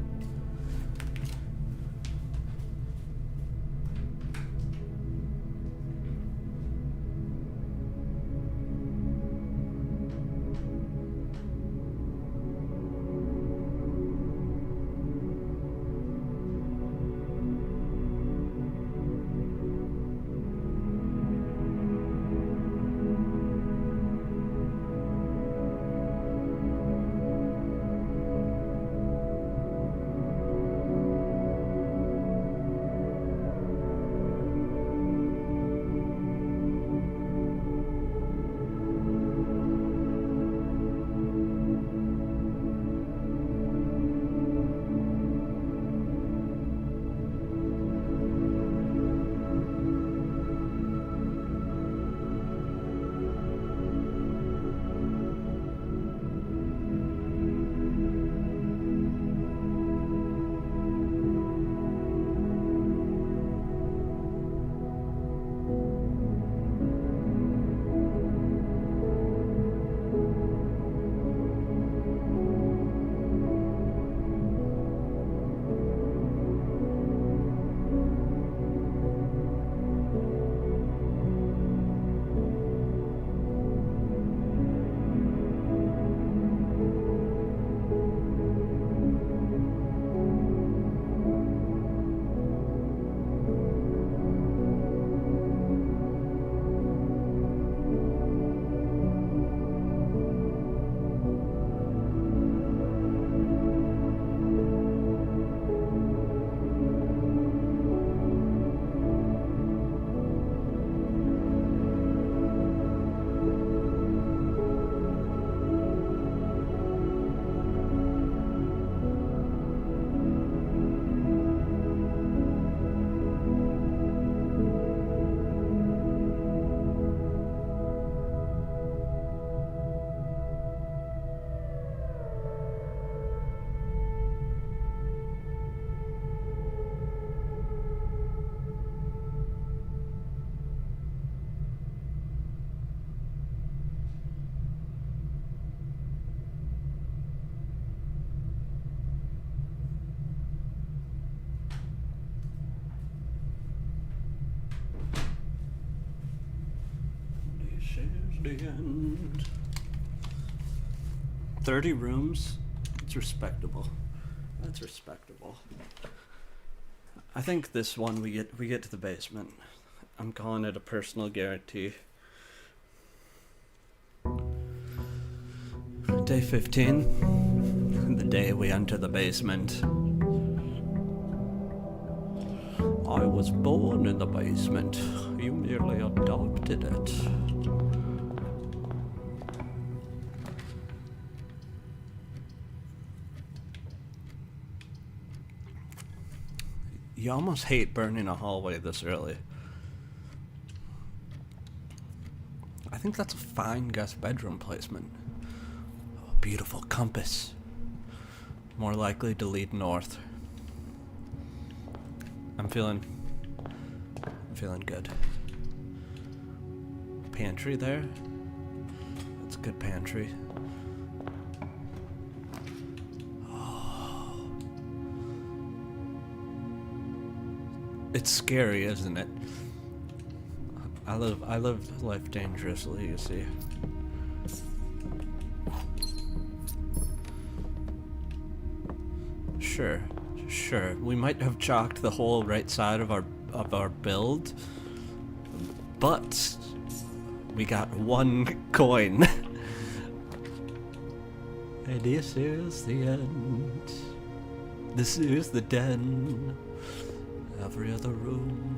[SPEAKER 1] the end. 30 rooms? It's respectable. That's respectable. I think this one we get to the basement. I'm calling it a personal guarantee. Day 15. The day we enter the basement. I was born in the basement. You merely adopted it. You almost hate burning a hallway this early. I think that's a fine guest bedroom placement. A beautiful compass. More likely to lead north. I'm feeling good. Pantry there. That's a good pantry. Oh. It's scary, isn't it? I live life dangerously, you see. Sure. We might have chalked the whole right side of our build, but we got one coin. And this is the end. This is the den. Every other room.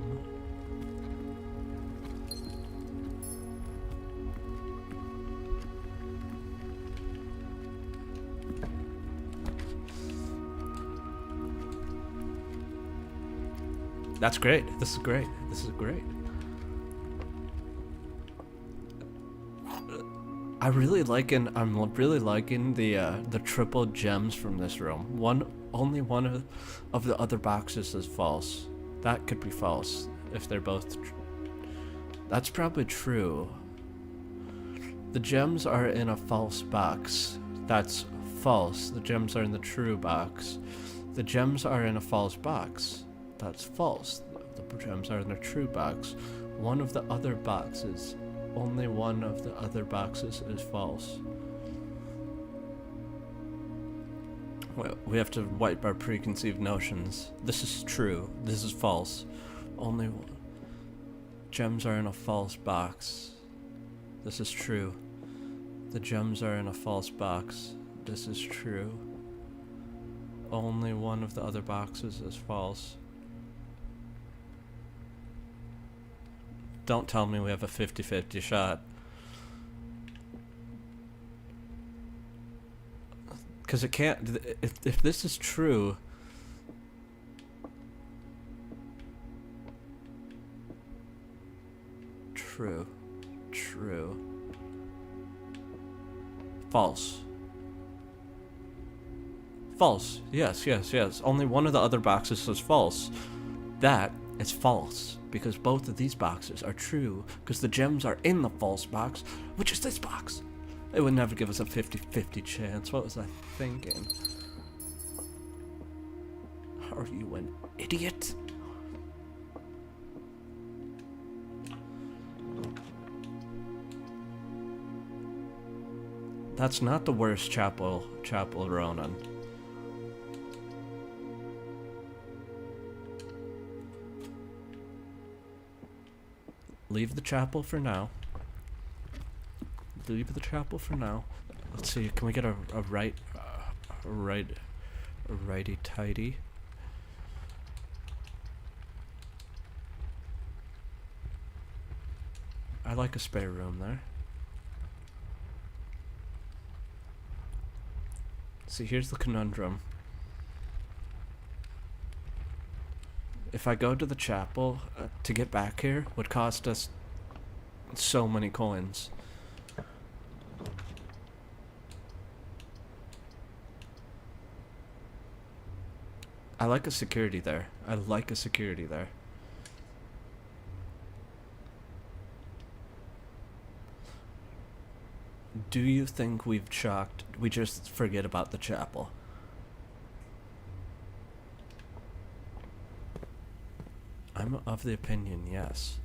[SPEAKER 1] That's great. This is great. I'm really liking the triple gems from this room. Only one of the other boxes is false. That could be false if they're both. That's probably true. The gems are in a false box. That's false. The gems are in the true box. The gems are in a false box. That's false. The gems are in a true box. One of the other boxes. Only one of the other boxes is false. Well, we have to wipe our preconceived notions. This is true. This is false. Only gems are in a false box. This is true. The gems are in a false box. This is true. Only one of the other boxes is false. Don't tell me we have a 50-50 shot. Because it can't... If this is true... True. False. False. Yes. Only one of the other boxes is false. That is false. Because both of these boxes are true. Because the gems are in the false box, which is this box. It would never give us a 50-50 chance. What was I thinking? Are you an idiot? That's not the worst Chapel Ronan. Leave the chapel for now. Let's see, can we get a righty tighty? I like a spare room there. See, here's the conundrum. If I go to the chapel, to get back here would cost us so many coins. I like a security there. Do you think we just forget about the chapel? I'm of the opinion, yes.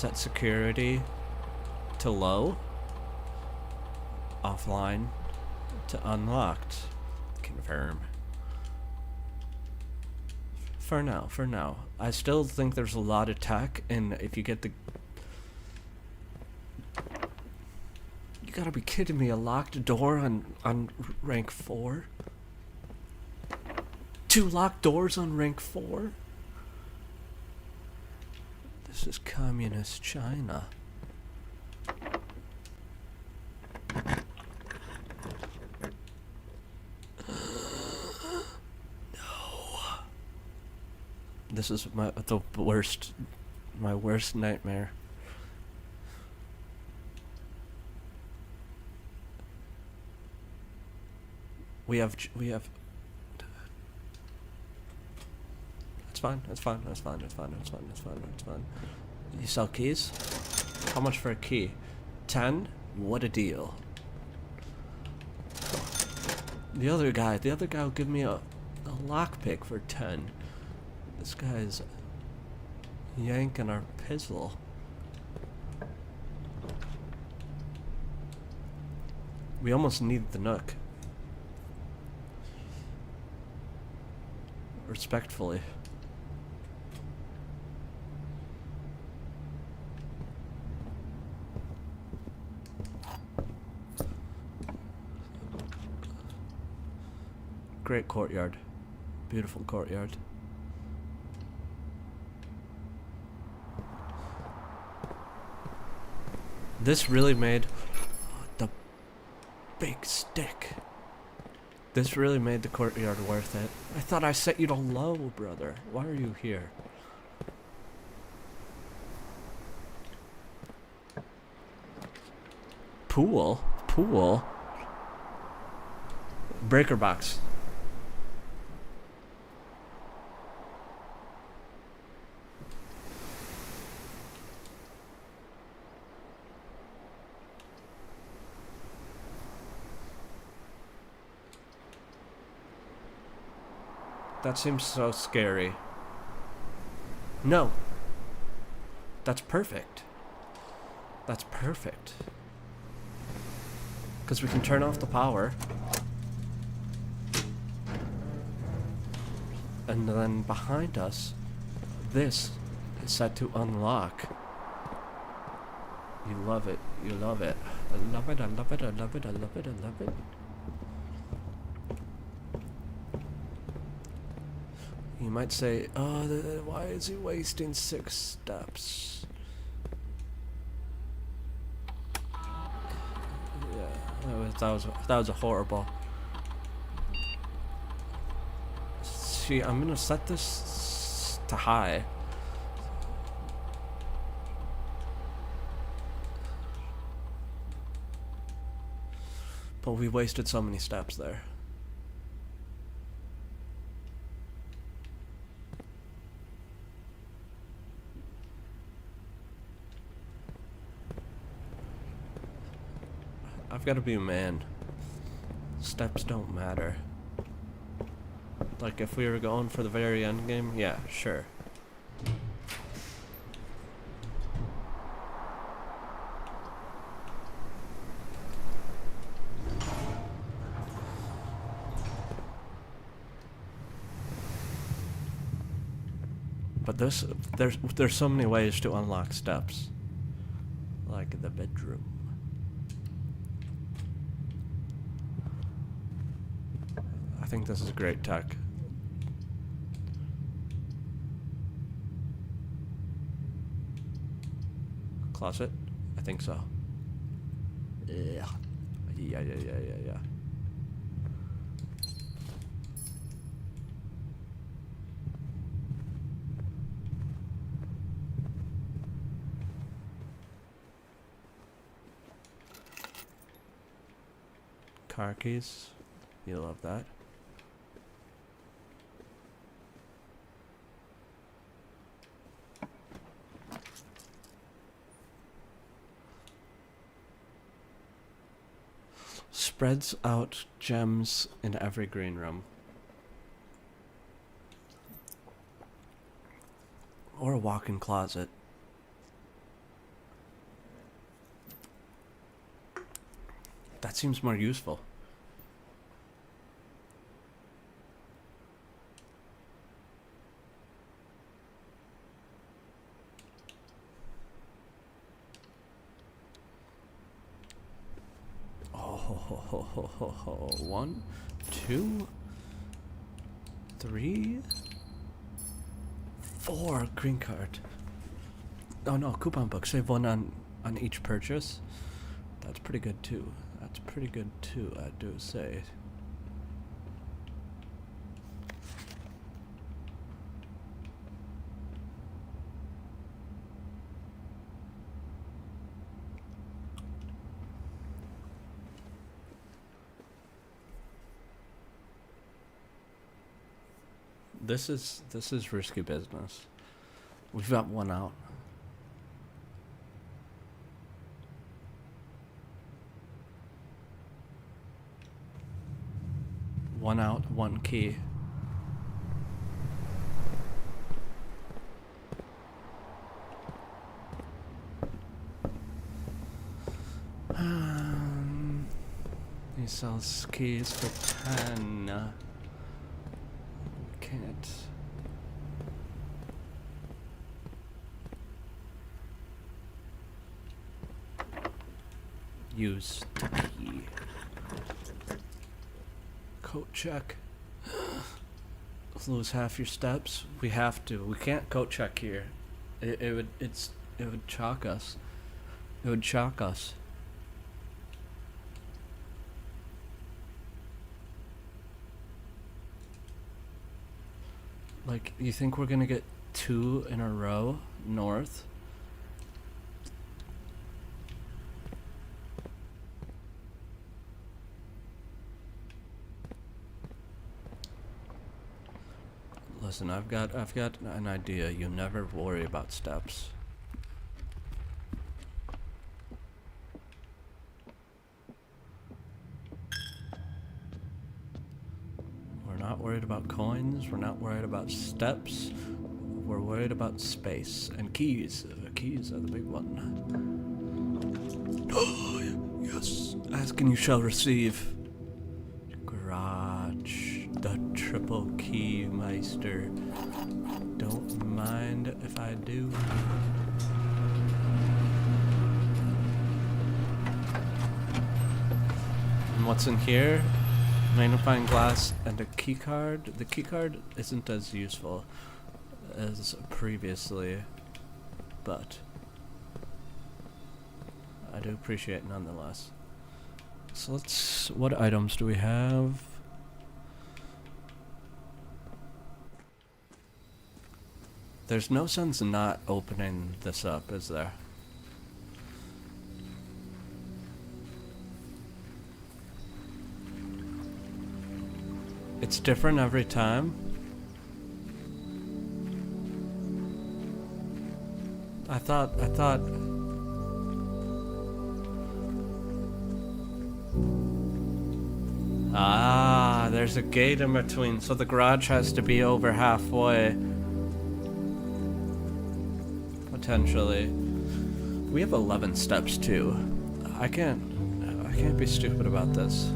[SPEAKER 1] Set security to low. Offline to unlocked. Confirm. For now. I still think there's a lot of tech, and if you get the... You gotta be kidding me, a locked door on rank 4? 2 locked doors on rank 4? This is communist China. This is my worst nightmare. We have. It's fine. You sell keys? How much for a key? 10? What a deal. The other guy will give me a lockpick for 10. This guy's yanking our pizzle. We almost need the nook. Respectfully. Great courtyard. Beautiful courtyard. This really made the big stick. This really made the courtyard worth it. I thought I set you to low, brother. Why are you here? Pool? Breaker box. That seems so scary. No. That's perfect. That's perfect. Because we can turn off the power. And then behind us, this is set to unlock. You love it. You love it. I love it. I love it. I love it. I love it. I love it. You might say, oh, why is he wasting 6 steps? Yeah, that was a horrible. See, I'm gonna set this to high. But we wasted so many steps there. I've got to be a man. Steps don't matter. Like if we were going for the very end game, yeah, sure. But there's so many ways to unlock steps. Like the bedroom. I think this is great tech. Closet? I think so. Yeah. Yeah. Car keys. You love that. Spreads out gems in every green room. Or a walk-in closet. That seems more useful. Oh, 1, 2, 3, 4 green card. Oh no, coupon book. Save 1 on each purchase. That's pretty good too. That's pretty good too, I do say. This is risky business. We've got 1 out. One out, 1 key. He sells keys for 10. Can't. Use the key. Coat check. Lose half your steps. We have to. We can't coat check here. It would chalk us. It would chalk us. Like, you think we're gonna get 2 in a row north? Listen, I've got an idea. You never worry about steps. We're not worried about coins. We're not worried about steps. We're worried about space and keys. Keys are the big one. Oh, yes. Ask and you shall receive. Garage. The triple key meister. Don't mind if I do. And what's in here? Magnifying glass and a key card. The key card isn't as useful as previously, but I do appreciate it nonetheless. So what items do we have? There's no sense in not opening this up, is there? It's different every time. I thought Ah, there's a gate in between, so the garage has to be over halfway. Potentially. We have 11 steps too. I can't be stupid about this.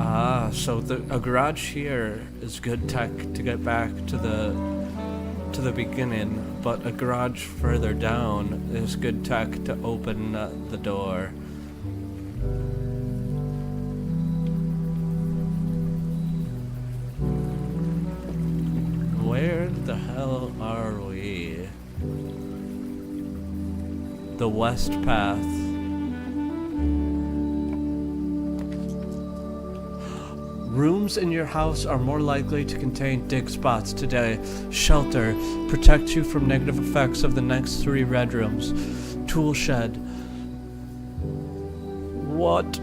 [SPEAKER 1] Ah, so a garage here is good tech to get back to the beginning, but a garage further down is good tech to open the door. Where the hell are we? The west path. Rooms in your house are more likely to contain dig spots today. Shelter protects you from negative effects of the next 3 red rooms. Tool shed. What?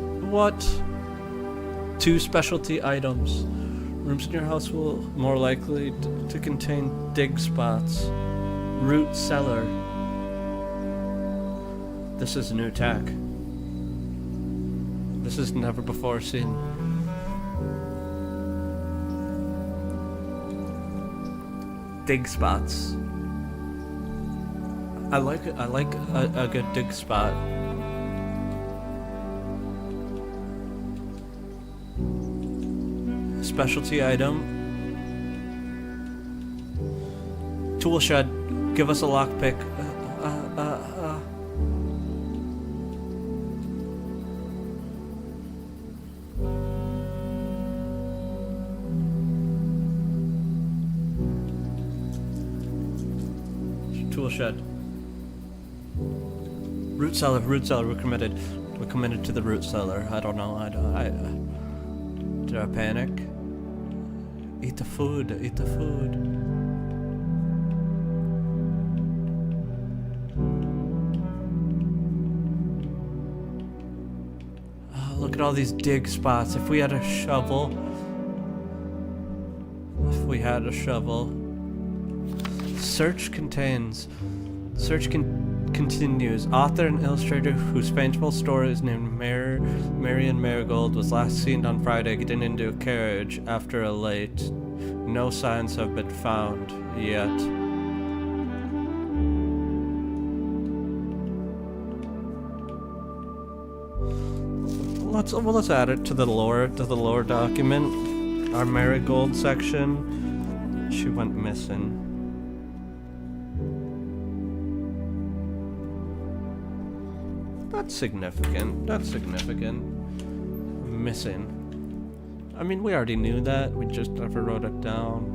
[SPEAKER 1] 2 specialty items. Rooms in your house will more likely to contain dig spots. Root cellar. This is new tech. This is never before seen. Dig spots. I like a good dig spot. Specialty item. Tool shed. Give us a lockpick. Tool shed. Root cellar, we're committed. We're committed to the root cellar. I don't know, did I panic? Eat the food, eat the food. Oh, look at all these dig spots. If we had a shovel. Search continues. Author and illustrator whose fanciful story is named Marion Marigold was last seen on Friday getting into a carriage after a late. No signs have been found yet. Let's add it to the lore document. Our Marigold section. She went missing. That's significant. Missing. I mean, we already knew that. We just never wrote it down.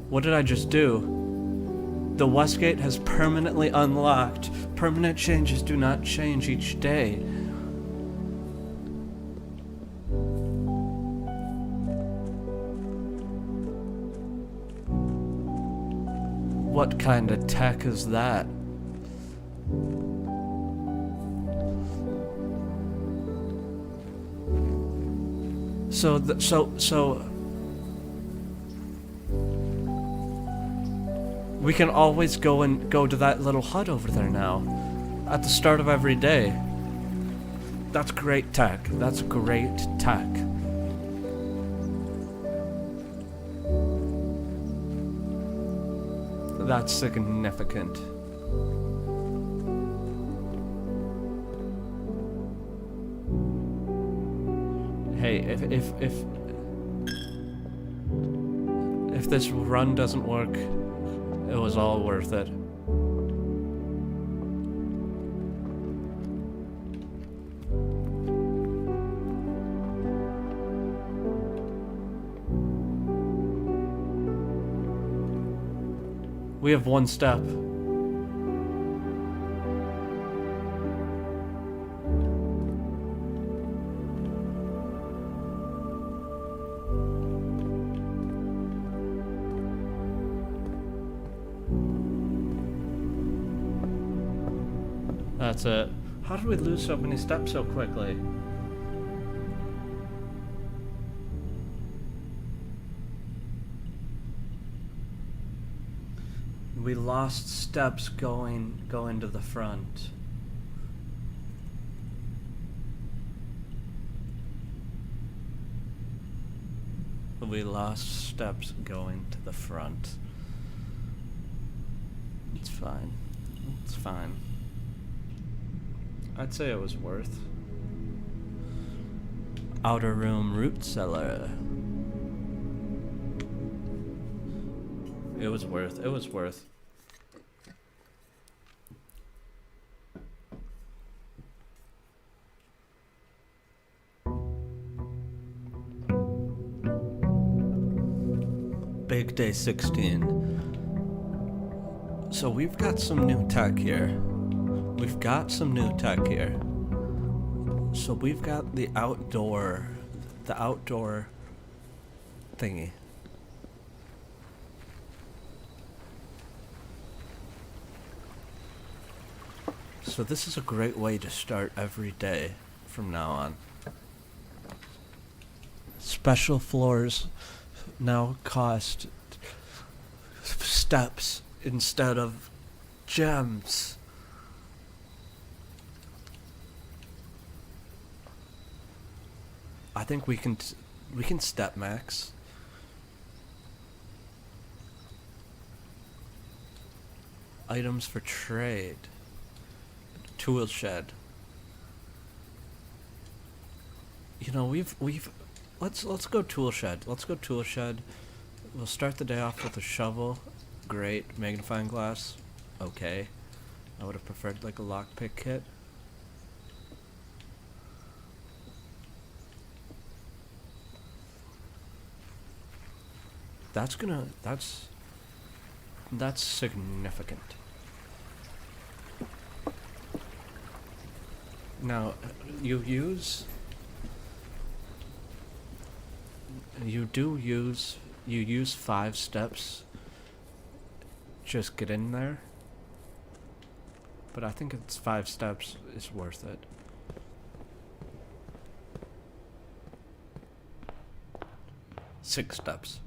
[SPEAKER 1] What did I just do? The West Gate has permanently unlocked. Permanent changes do not change each day. What kind of tech is that? So we can always go to that little hut over there now, at the start of every day. That's great tech. That's great tech. That's significant. Hey, if this run doesn't work, it was all worth it. We have one step. That's it. How did we lose so many steps so quickly? We lost steps going to the front. We lost steps going to the front. It's fine. It's fine. I'd say it was worth. Outer room root cellar. It was worth. It was worth. Big day 16. So we've got some new tech here. So we've got the outdoor thingy. So this is a great way to start every day from now on. Special floors now cost steps instead of gems. I think we can step max. Items for trade. Tool shed. You know, we've let's go tool shed. Let's go tool shed. We'll start the day off with a shovel. Great. Magnifying glass. Okay. I would have preferred like a lockpick kit. That's significant. Now, you use 5 steps. Just get in there. But I think it's 5 steps is worth it. Six steps.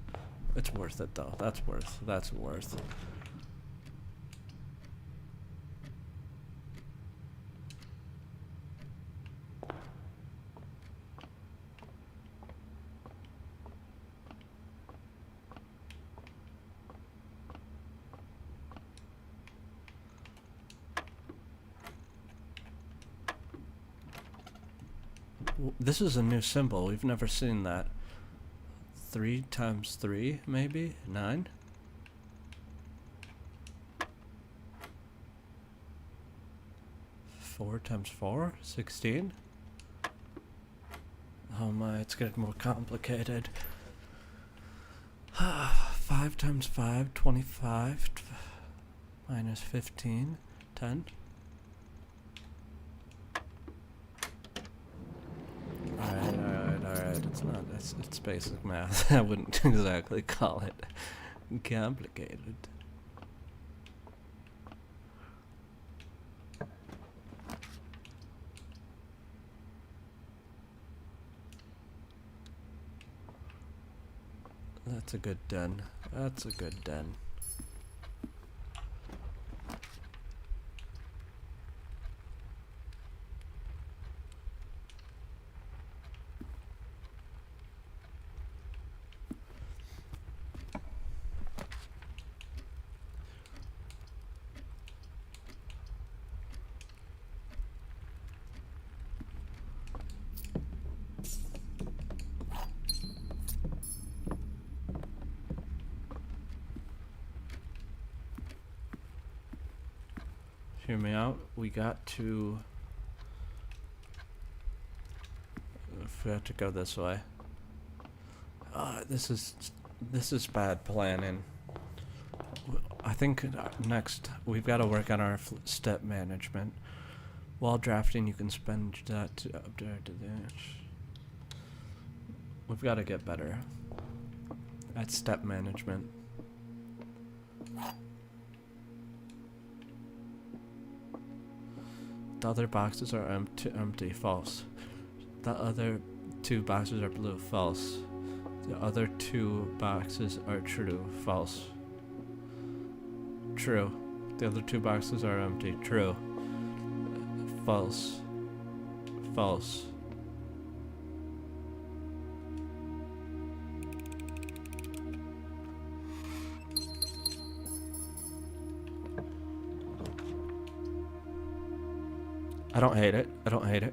[SPEAKER 1] It's worth it though. That's worth. This is a new symbol. We've never seen that. 3 times 3, maybe? 9? Four times 4? 16? Oh my, it's getting more complicated. 5 times 5, 25. Minus 15, 10. Alright, it's basic math. I wouldn't exactly call it complicated. That's a good den. That's a good den. Hear me out. We got to go this way. This is bad planning. I think next we've got to work on our step management. While drafting, you can spend that to up there to this. We've got to get better at step management. The other boxes are empty, false. The other 2 boxes are blue, false. The other 2 boxes are true, false. True. The other 2 boxes are empty, true. False. False. I don't hate it. I don't hate it.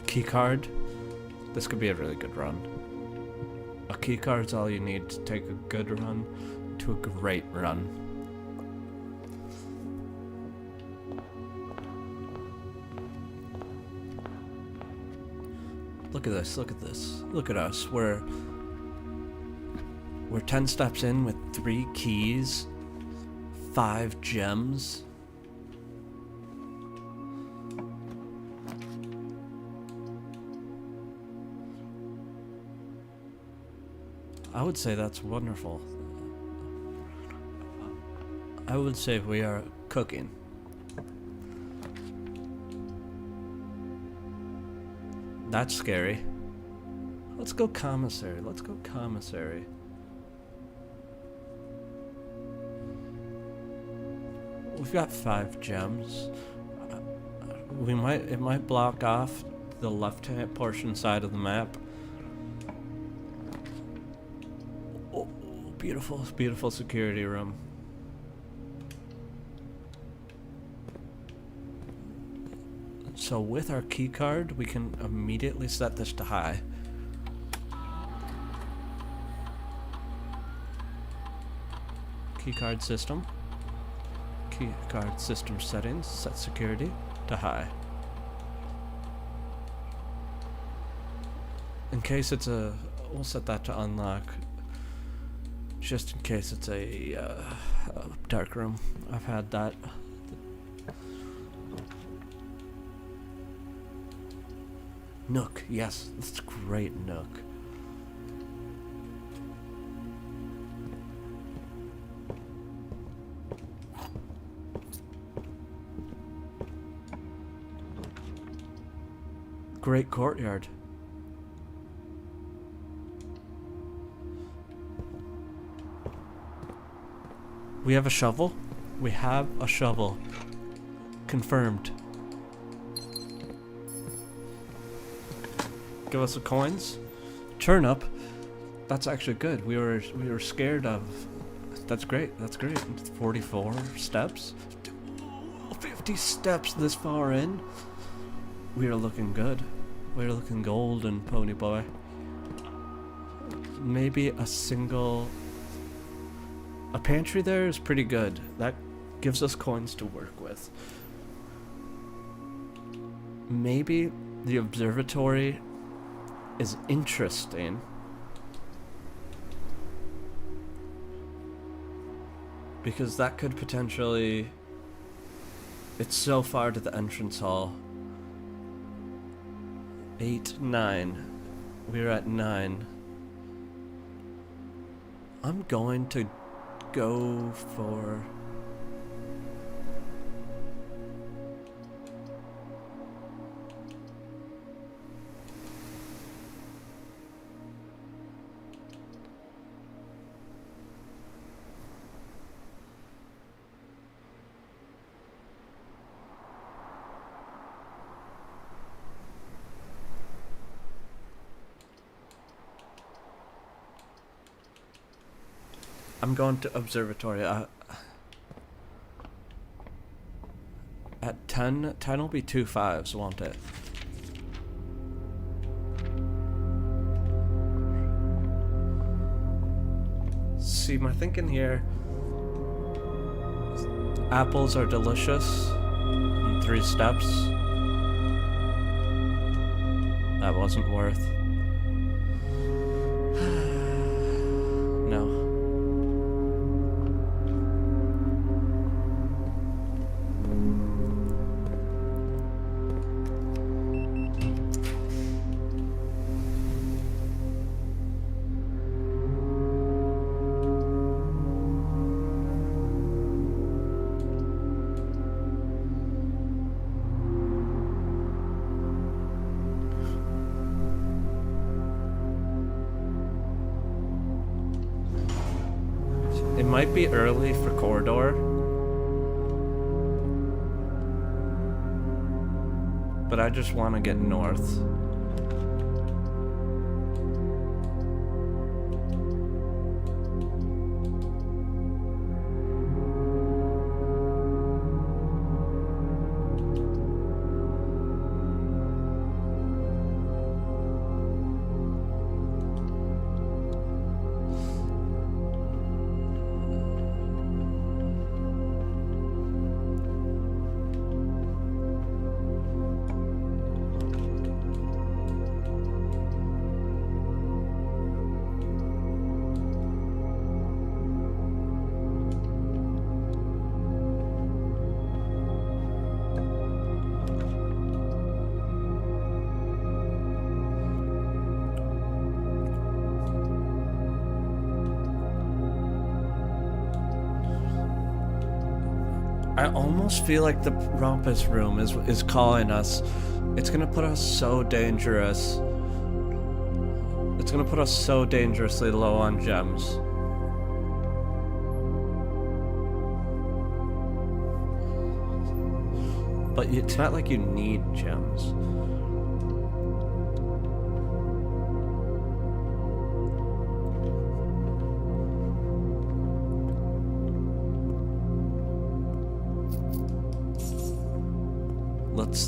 [SPEAKER 1] Key card. This could be a really good run. A key card's all you need to take a good run to a great run. Look at this. Look at this. Look at us. We're 10 steps in with 3 keys, 5 gems. I would say that's wonderful. I would say we are cooking. That's scary. Let's go commissary. Let's go commissary. We've got 5 gems. It might block off the left-hand portion side of the map. Oh, beautiful, beautiful security room. So with our key card, we can immediately set this to high. Keycard system. Keycard system settings. Set security to high. In case it's a... We'll set that to unlock. Just in case it's a dark room. I've had that. Nook. Yes, that's great, Nook. Great courtyard. We have a shovel? We have a shovel. Confirmed. Give us the coins. Turnip. That's actually good. We were scared of. That's great. That's great. 44 steps. 50 steps this far in. We are looking good. We're looking golden, pony boy. Maybe a pantry there is pretty good. That gives us coins to work with. Maybe the observatory is interesting. Because that could potentially... It's so far to the entrance hall. 8, 9. We're at 9. I'm going to go for... I'm going to observatory. At 10 will be 2 5s, won't it? See, my thinking here, apples are delicious in 3 steps. That wasn't worth. No. It might be early for corridor, but I just want to get north. I almost feel like the Rumpus Room is calling us. It's gonna put us so dangerous. It's gonna put us so dangerously low on gems. But it's not like you need gems.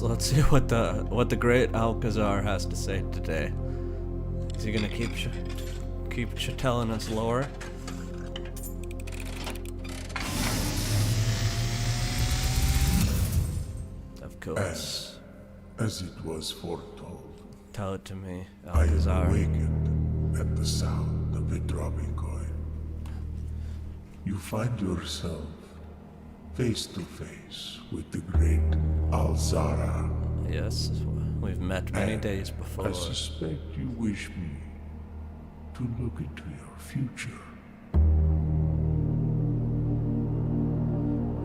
[SPEAKER 1] Let's see what the great Alcazar has to say today. Is he gonna keep telling us lore? Of course.
[SPEAKER 2] As it was foretold,
[SPEAKER 1] Tell it to me,
[SPEAKER 2] I am
[SPEAKER 1] Alcazar.
[SPEAKER 2] awakened at the sound of a dropping coin. You find yourself face to face with the great Alzara.
[SPEAKER 1] Yes, we've met many days before.
[SPEAKER 2] I suspect you wish me to look into your future.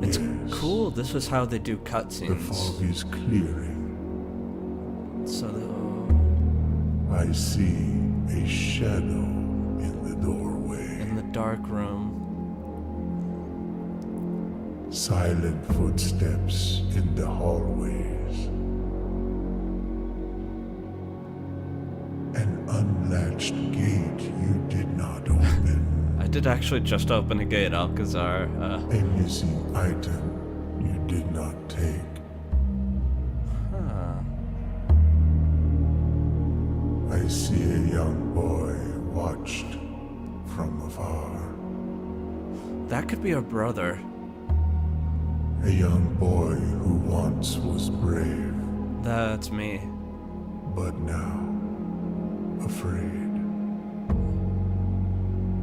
[SPEAKER 1] It's
[SPEAKER 2] Yes,
[SPEAKER 1] cool. This is how they do
[SPEAKER 2] the
[SPEAKER 1] cutscenes.
[SPEAKER 2] fog is clearing.
[SPEAKER 1] So
[SPEAKER 2] I see a shadow in the doorway.
[SPEAKER 1] in the dark room,
[SPEAKER 2] Silent footsteps in the hallways. An unlatched gate you did not open.
[SPEAKER 1] I did actually just open a gate, Alcazar.
[SPEAKER 2] A missing item you did not take.
[SPEAKER 1] Huh.
[SPEAKER 2] I see a young boy watched from afar.
[SPEAKER 1] That could be our brother.
[SPEAKER 2] A young boy who once was brave,
[SPEAKER 1] That's me.
[SPEAKER 2] but now afraid.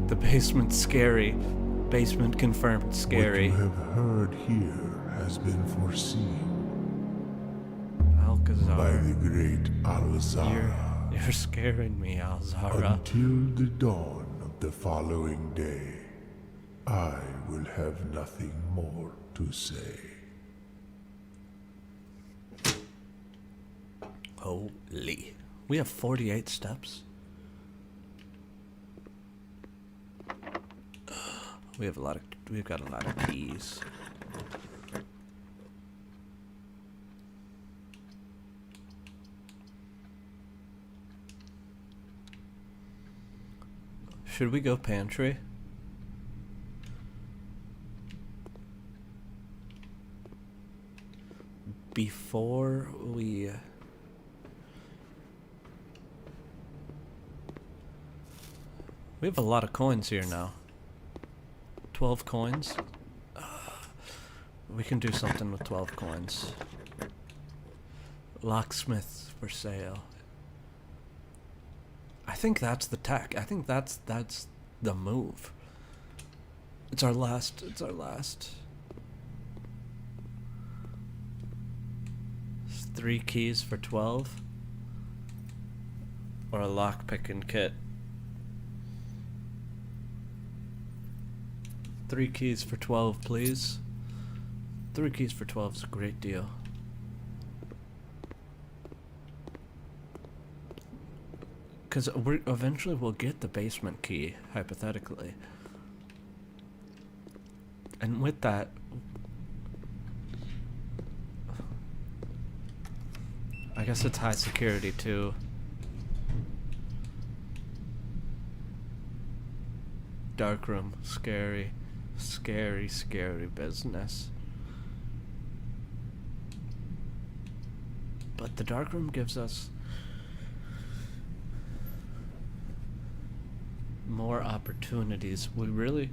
[SPEAKER 1] The basement's scary. Basement confirmed scary.
[SPEAKER 2] What you have heard here has been foreseen by
[SPEAKER 1] Alcazar.
[SPEAKER 2] the great Alzara.
[SPEAKER 1] You're scaring me, Alzara.
[SPEAKER 2] Until the dawn of the following day, I will have nothing more to say.
[SPEAKER 1] Holy. We have 48 steps. We've got a lot of keys. Should we go pantry? Before we... We have a lot of coins here now. 12 coins? We can do something with 12 coins. Locksmiths for sale. I think that's the tech. I think that's the move. It's our last. 3 keys for 12. Or a lockpicking kit. 3 keys for 12, please. 3 keys for 12 is a great deal. Because eventually we'll get the basement key, hypothetically. And with that... I guess it's high security, too. Dark room. Scary. Scary, scary business. But the dark room gives us more opportunities. We really...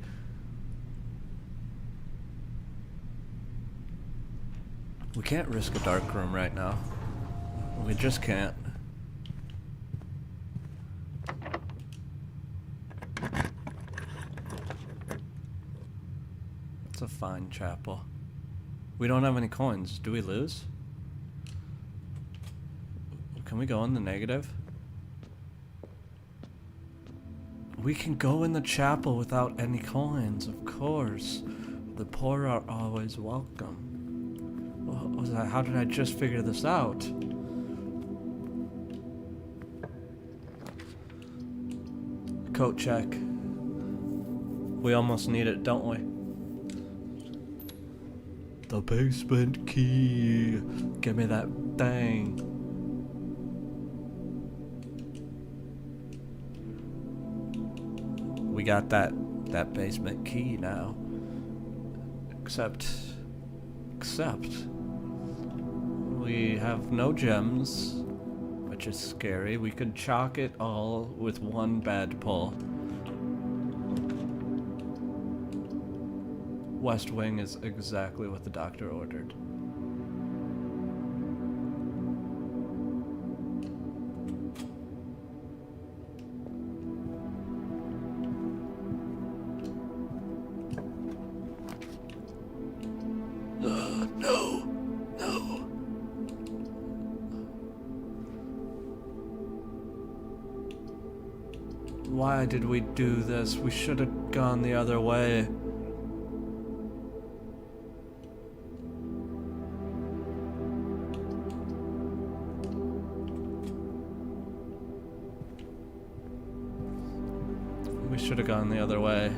[SPEAKER 1] We can't risk a dark room right now. We just can't. It's a fine chapel. We don't have any coins. Do we lose? Can we go in the negative? We can go in the chapel without any coins, of course. The poor are always welcome. What was that? How did I just figure this out? Coat check. We almost need it, don't we? The basement key. Give me that thing. We got that basement key now. Except we have no gems, which is scary. We could chalk it all with one bad pull. West Wing is exactly what the doctor ordered. No. Why did we do this? We should have gone the other way. We should have gone the other way.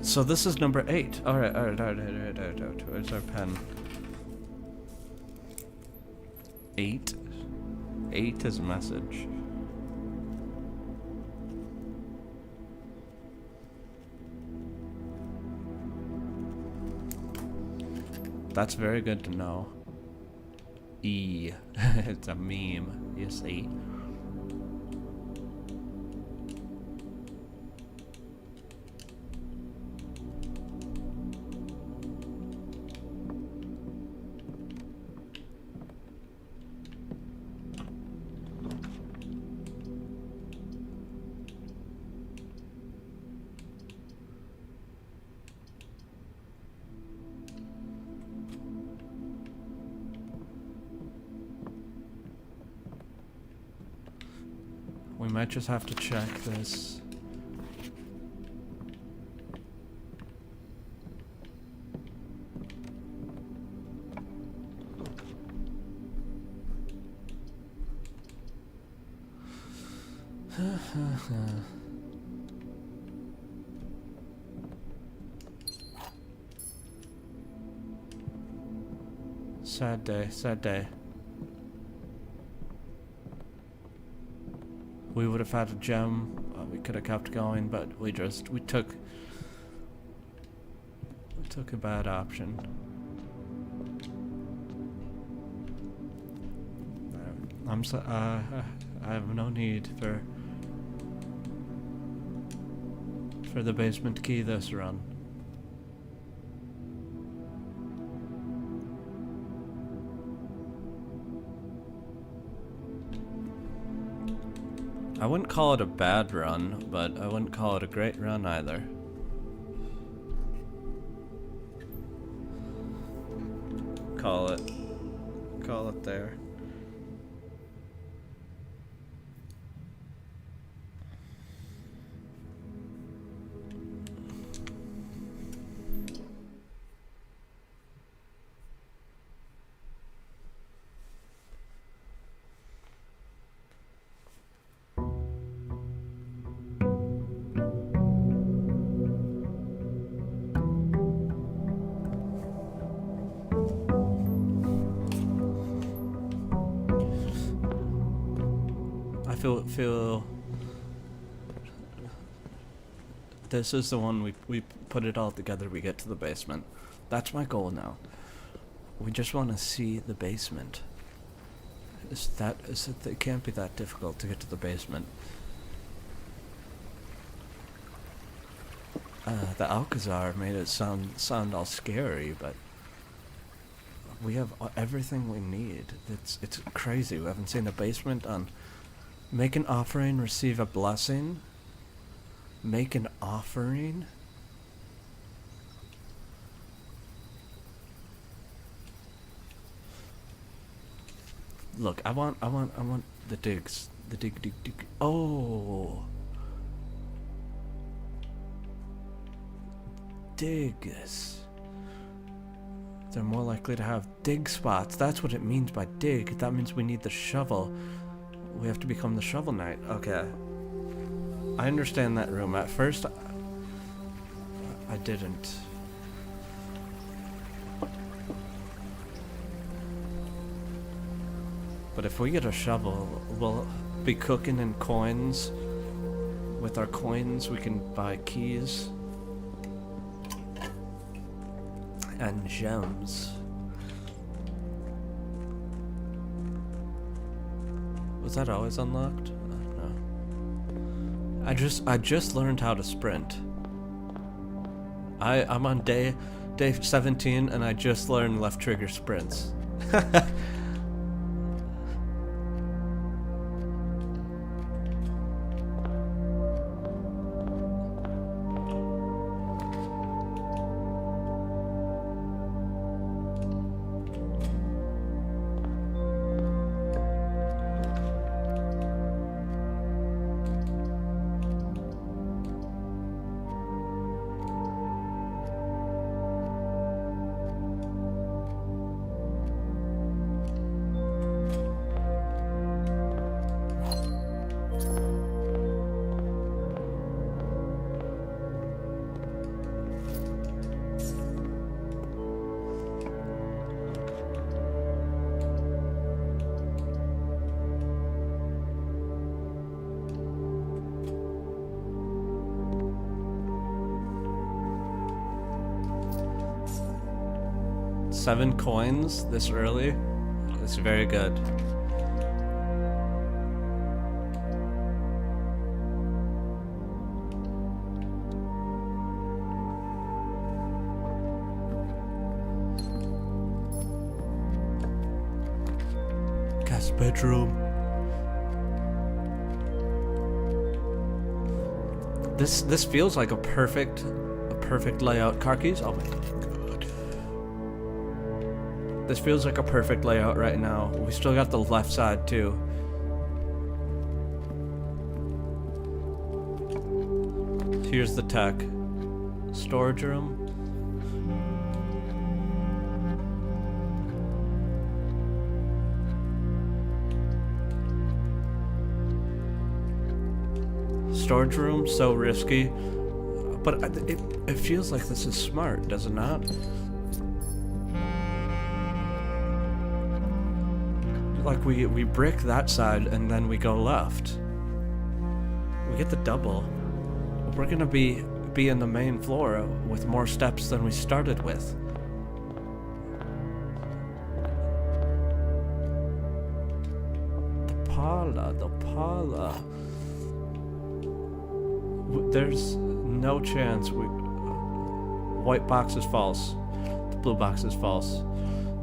[SPEAKER 1] So this is number 8. Alright. Where's our pen? 8? 8 is a message. That's very good to know. E. It's a meme, you see. We might just have to check this. Sad day, sad day. We would have had a gem, we could have kept going, but we took a bad option. I have no need for the basement key this run. I wouldn't call it a bad run, but I wouldn't call it a great run either. Call it there. Feel this is the one we put it all together, we get to the basement. That's my goal now. We just want to see the basement. It can't be that difficult to get to the basement. The Alcazar made it sound all scary, but we have everything we need. It's crazy. We haven't seen a basement on Make an offering, receive a blessing. Make an offering? Look, I want the digs. The dig. Oh. Digs. They're more likely to have dig spots. That's what it means by dig. That means we need the shovel. We have to become the shovel knight. Okay. I understand that room. At first, I didn't. But if we get a shovel, we'll be cooking in coins. With our coins, we can buy keys. And gems. Was that always unlocked? No. I just learned how to sprint. I'm on day 17 and I just learned left trigger sprints. Seven coins this early? That's very good. Guest bedroom. This feels like a perfect layout. Car keys? Oh my god. This feels like a perfect layout right now. We still got the left side too. Here's the tech. Storage room. Storage room, so risky. But it feels like this is smart, does it not? Like we brick that side and then we go left. We get the double. We're gonna be in the main floor with more steps than we started with. The parlor. There's no chance white box is false. The blue box is false.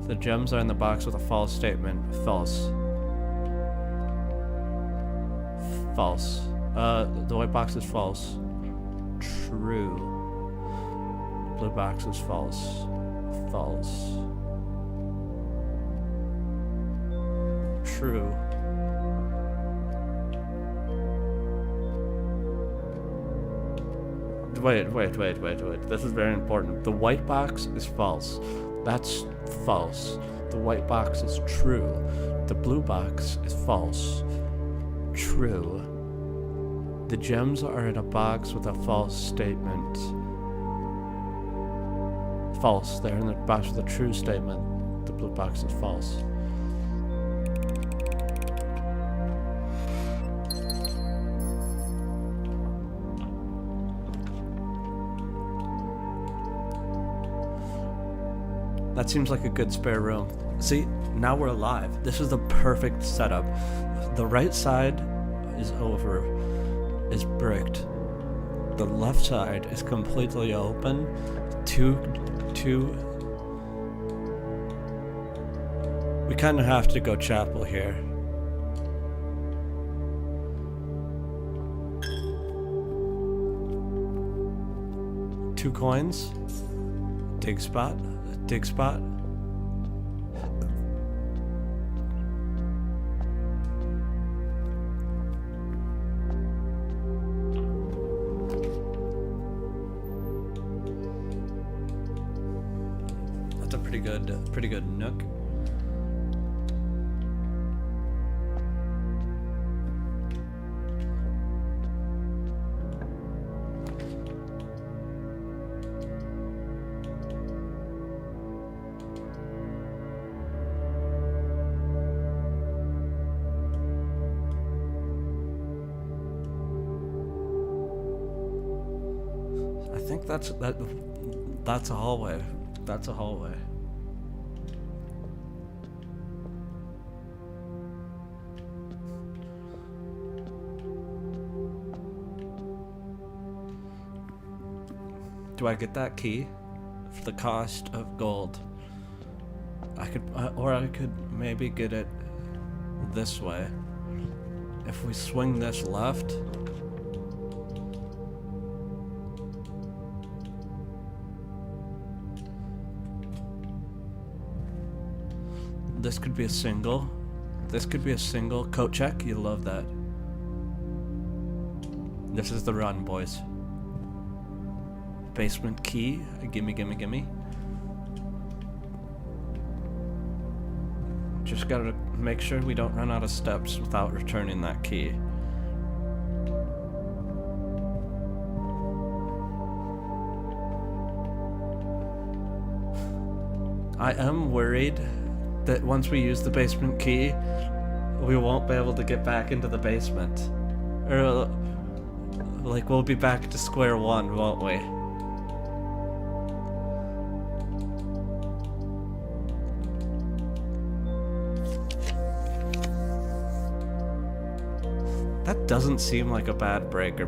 [SPEAKER 1] The gems are in the box with a false statement. False. False. The white box is false. True. Blue box is false. False. True. Wait. This is very important. The white box is false. That's false. The white box is true. The blue box is false. True. The gems are in a box with a false statement. False. They're in the box with a true statement. The blue box is false. That seems like a good spare room. See, now we're alive. This is the perfect setup. The right side is bricked. The left side is completely open. We kind of have to go chapel here. 2 coins. Dig spot. Dig spot. That's a pretty good nook. I think that's a hallway. That's a hallway. Do I get that key for the cost of gold? I could, or I could maybe get it this way. If we swing this left. This could be a single. This could be a single. Coat check. You love that. This is the run, boys. Basement key. Gimme, gimme, gimme. Just gotta make sure we don't run out of steps without returning that key. I am worried that once we use the basement key, we won't be able to get back into the basement. Or, like, we'll be back to square one, won't we? That doesn't seem like a bad breaker.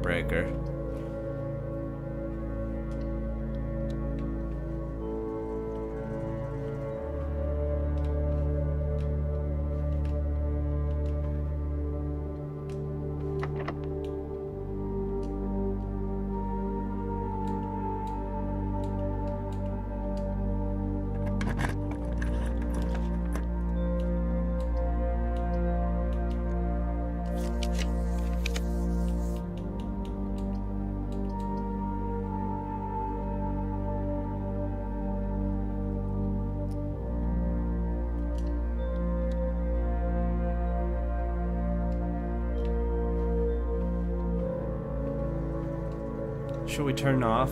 [SPEAKER 1] Should we turn off?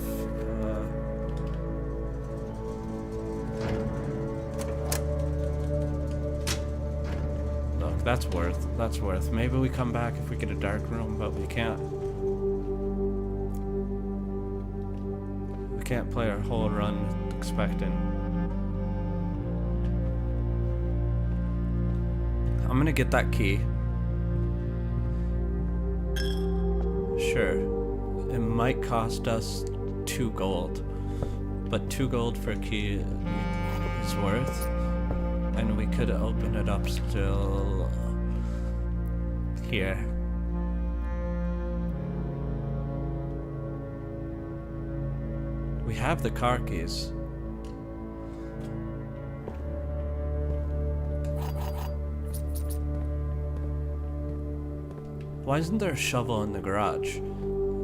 [SPEAKER 1] Look, that's worth. Maybe we come back if we get a dark room, but we can't. We can't play our whole run expecting. I'm gonna get that key. Sure. It might cost us 2 gold, but 2 gold for a key is worth, and we could open it up still here. We have the car keys. Why isn't there a shovel in the garage?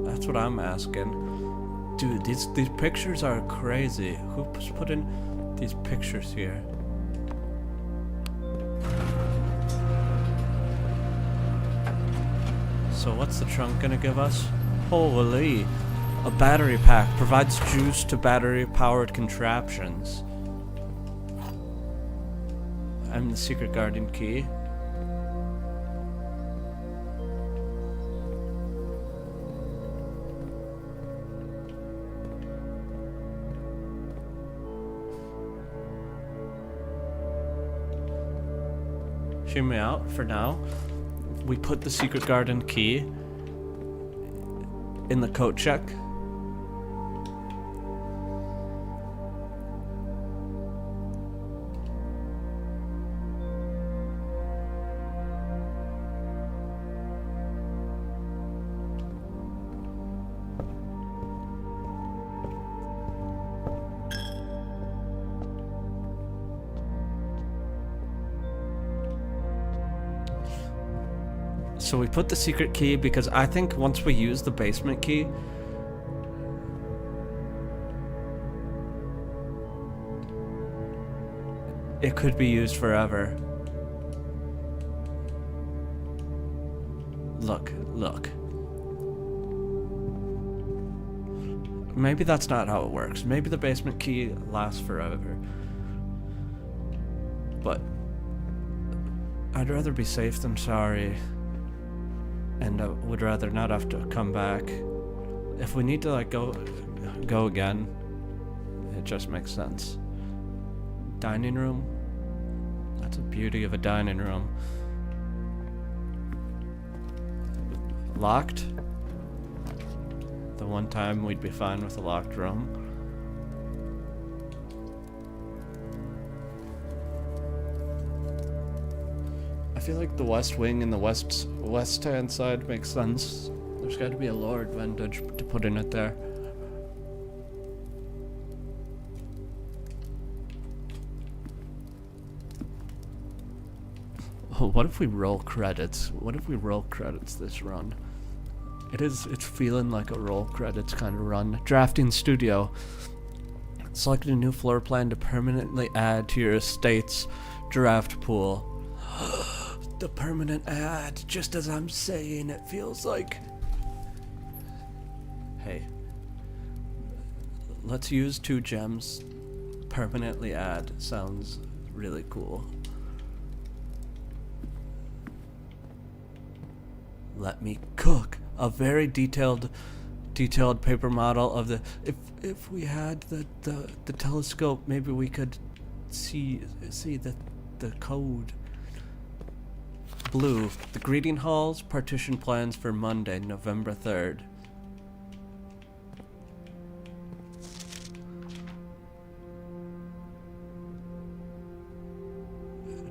[SPEAKER 1] That's what I'm asking. Dude, these pictures are crazy. Who's put in these pictures here? So what's the trunk gonna give us? Holy! A battery pack provides juice to battery-powered contraptions. And the secret garden key. Hear me out for now. We put the secret garden key in the coat check. So we put the secret key because I think once we use the basement key, it could be used forever. Look. Maybe that's not how it works. Maybe the basement key lasts forever. But I'd rather be safe than sorry. And I would rather not have to come back. If we need to like go again, it just makes sense. Dining room? That's the beauty of a dining room. Locked? The one time we'd be fine with a locked room. I feel like the west wing and the west hand side makes sense. There's got to be a lower advantage to put in it there. Oh, what if we roll credits? What if we roll credits this run? It's feeling like a roll credits kind of run. Drafting studio. Select a new floor plan to permanently add to your estate's draft pool. The permanent add, just as I'm saying, it feels like... Hey. Let's use 2 gems. Permanently add sounds really cool. Let me cook. A very detailed paper model of the... If we had the telescope, maybe we could see the code. Blue. The greeting halls, partition plans for Monday, November 3rd.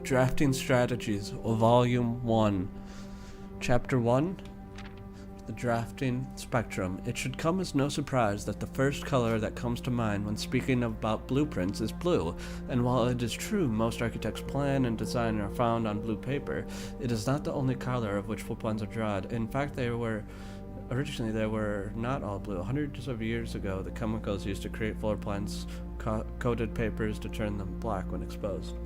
[SPEAKER 1] Drafting strategies, volume 1. Chapter 1. The drafting spectrum. It should come as no surprise that the first color that comes to mind when speaking about blueprints is blue, and while it is true most architects' plan and design are found on blue paper, it is not the only color of which floor plans are drawn. In fact, originally they were not all blue. Hundreds of years ago, the chemicals used to create floor plans coated papers to turn them black when exposed.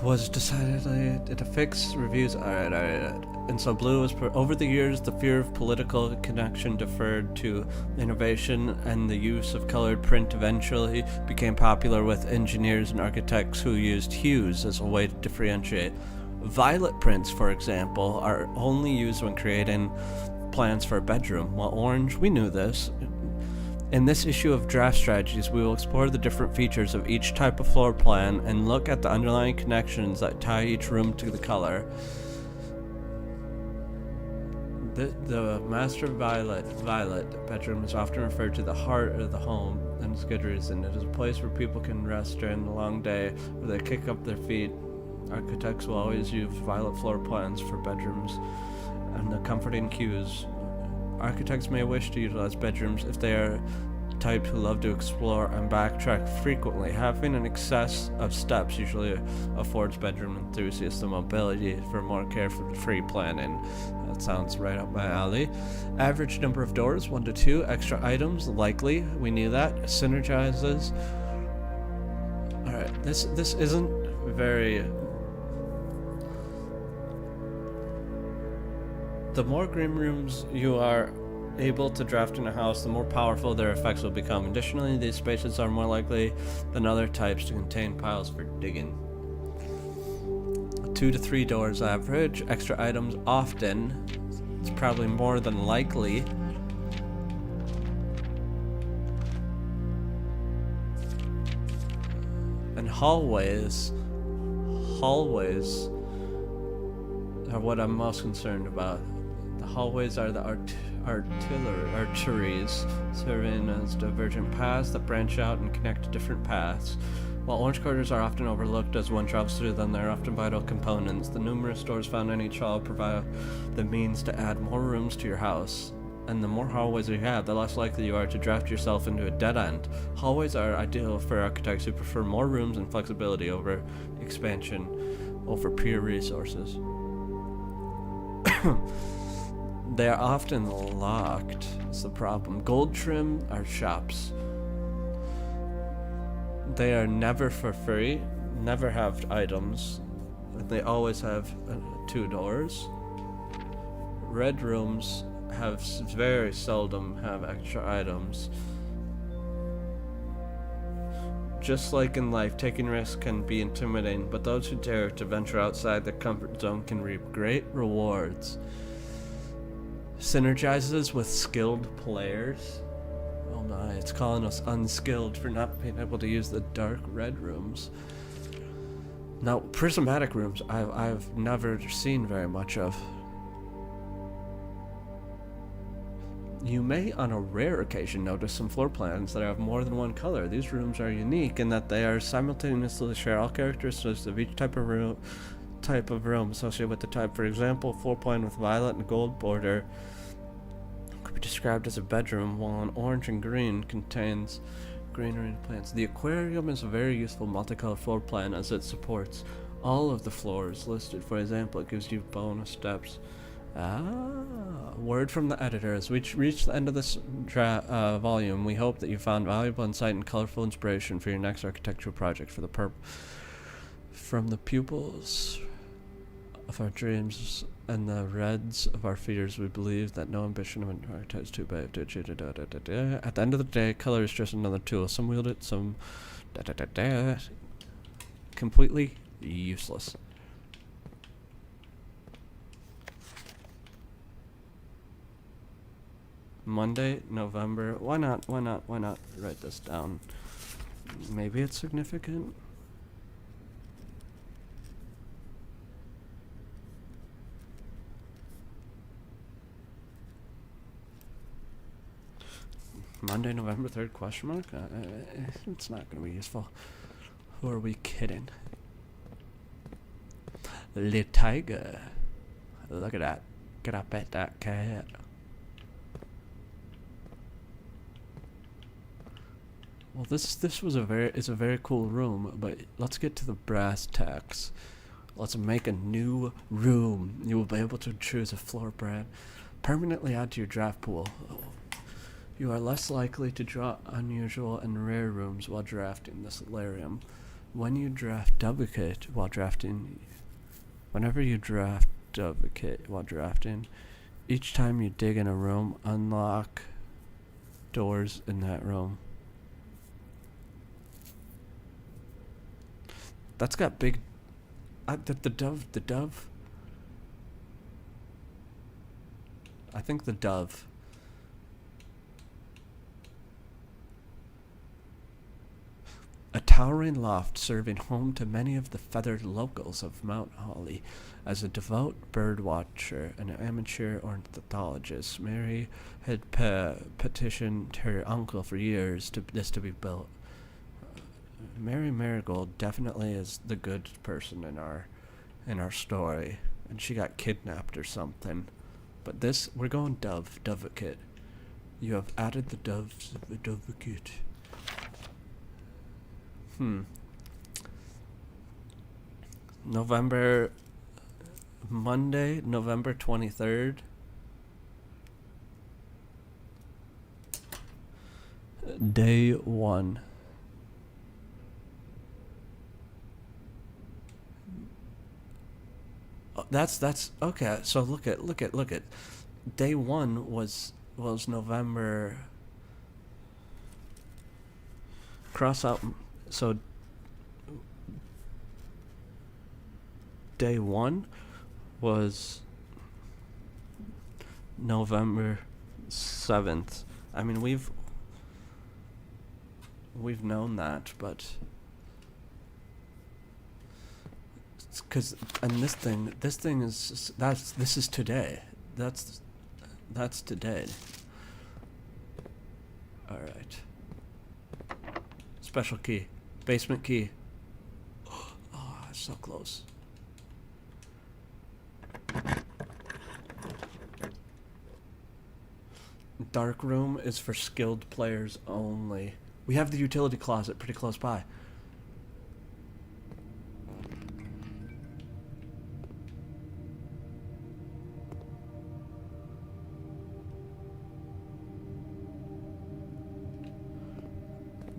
[SPEAKER 1] Was decidedly to fix reviews. Alright. And so blue was over the years, the fear of political connection deferred to innovation, and the use of colored print eventually became popular with engineers and architects who used hues as a way to differentiate. Violet prints, for example, are only used when creating plans for a bedroom, while orange, we knew this. In this issue of Draft Strategies, we will explore the different features of each type of floor plan and look at the underlying connections that tie each room to the color. The master violet bedroom is often referred to the heart of the home, and it's good reason. It is a place where people can rest during the long day, where they kick up their feet. Architects will always use violet floor plans for bedrooms and the comforting cues. Architects may wish to utilize bedrooms if they are the type who love to explore and backtrack frequently. Having an excess of steps usually affords bedroom enthusiasts the mobility for more carefree planning. That sounds right up my alley. Average number of doors, 1 to 2. Extra items, likely. We knew that. Synergizes. Alright, this isn't very... The more green rooms you are able to draft in a house, the more powerful their effects will become. Additionally, these spaces are more likely than other types to contain piles for digging. 2 to 3 doors average. Extra items often. It's probably more than likely. And hallways are what I'm most concerned about. The hallways are the arteries, serving as divergent paths that branch out and connect to different paths. While orange quarters are often overlooked as one travels through them, they are often vital components. The numerous stores found in each hall provide the means to add more rooms to your house. And the more hallways you have, the less likely you are to draft yourself into a dead end. Hallways are ideal for architects who prefer more rooms and flexibility over expansion over pure resources. They are often locked. That's the problem. Gold trim are shops. They are never for free, never have items. They always have 2 doors. Red rooms have very seldom have extra items. Just like in life, taking risks can be intimidating, but those who dare to venture outside their comfort zone can reap great rewards. Synergizes with skilled players. Oh my, it's calling us unskilled for not being able to use the dark red rooms. Now, prismatic rooms I've never seen very much of. You may, on a rare occasion, notice some floor plans that have more than one color. These rooms are unique in that they are simultaneously share all characteristics of each type of room associated with the type. For example, floor plan with violet and gold border could be described as a bedroom, while an orange and green contains greenery and plants. The aquarium is a very useful multicolored floor plan as it supports all of the floors listed. For example, it gives you bonus steps. Word from the editor. As we reach the end of this volume, we hope that you found valuable insight and colorful inspiration for your next architectural project. From the pupils of our dreams and the reds of our fears, we believe that no ambition of an architect is too big to achieve. At the end of the day, color is just another tool. Some wield it, some completely useless. Monday, November. Why not write this down? Maybe it's significant. Monday, November 3rd, question mark? It's not going to be useful. Who are we kidding? Le tiger. Look at that. Get up at that cat. Well, this was a very cool room, but let's get to the brass tacks. Let's make a new room. You will be able to choose a floor plan, permanently add to your draft pool. You are less likely to draw unusual and rare rooms while drafting the solarium. Whenever you draft duplicate while drafting, each time you dig in a room, unlock doors in that room. That's got big. The dove. I think the dove. A towering loft serving home to many of the feathered locals of Mount Holly. As a devout bird watcher and an amateur ornithologist, Mary had petitioned her uncle for years to be built. Mary Marigold definitely is the good person in our story, and she got kidnapped or something. But this, we're going dovecate. You have added the doves of the dovecate. Monday, November 23rd. Day 1. That's okay. So look at. Day 1 was November. Cross out. So day 1 was November 7th. I mean, we've known that, but because this thing is this is today. That's today. All right. Special key. Basement key. Oh, so close. Dark room is for skilled players only. We have the utility closet pretty close by.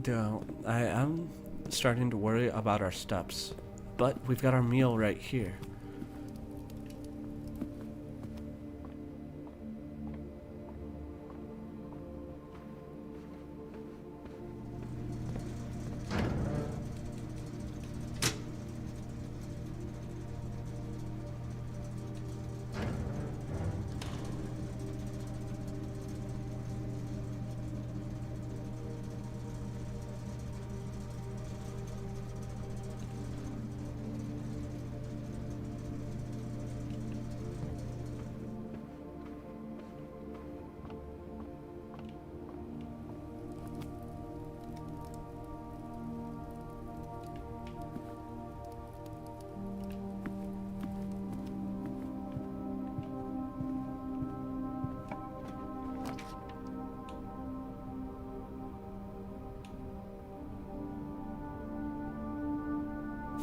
[SPEAKER 1] I'm starting to worry about our steps, but we've got our meal right here.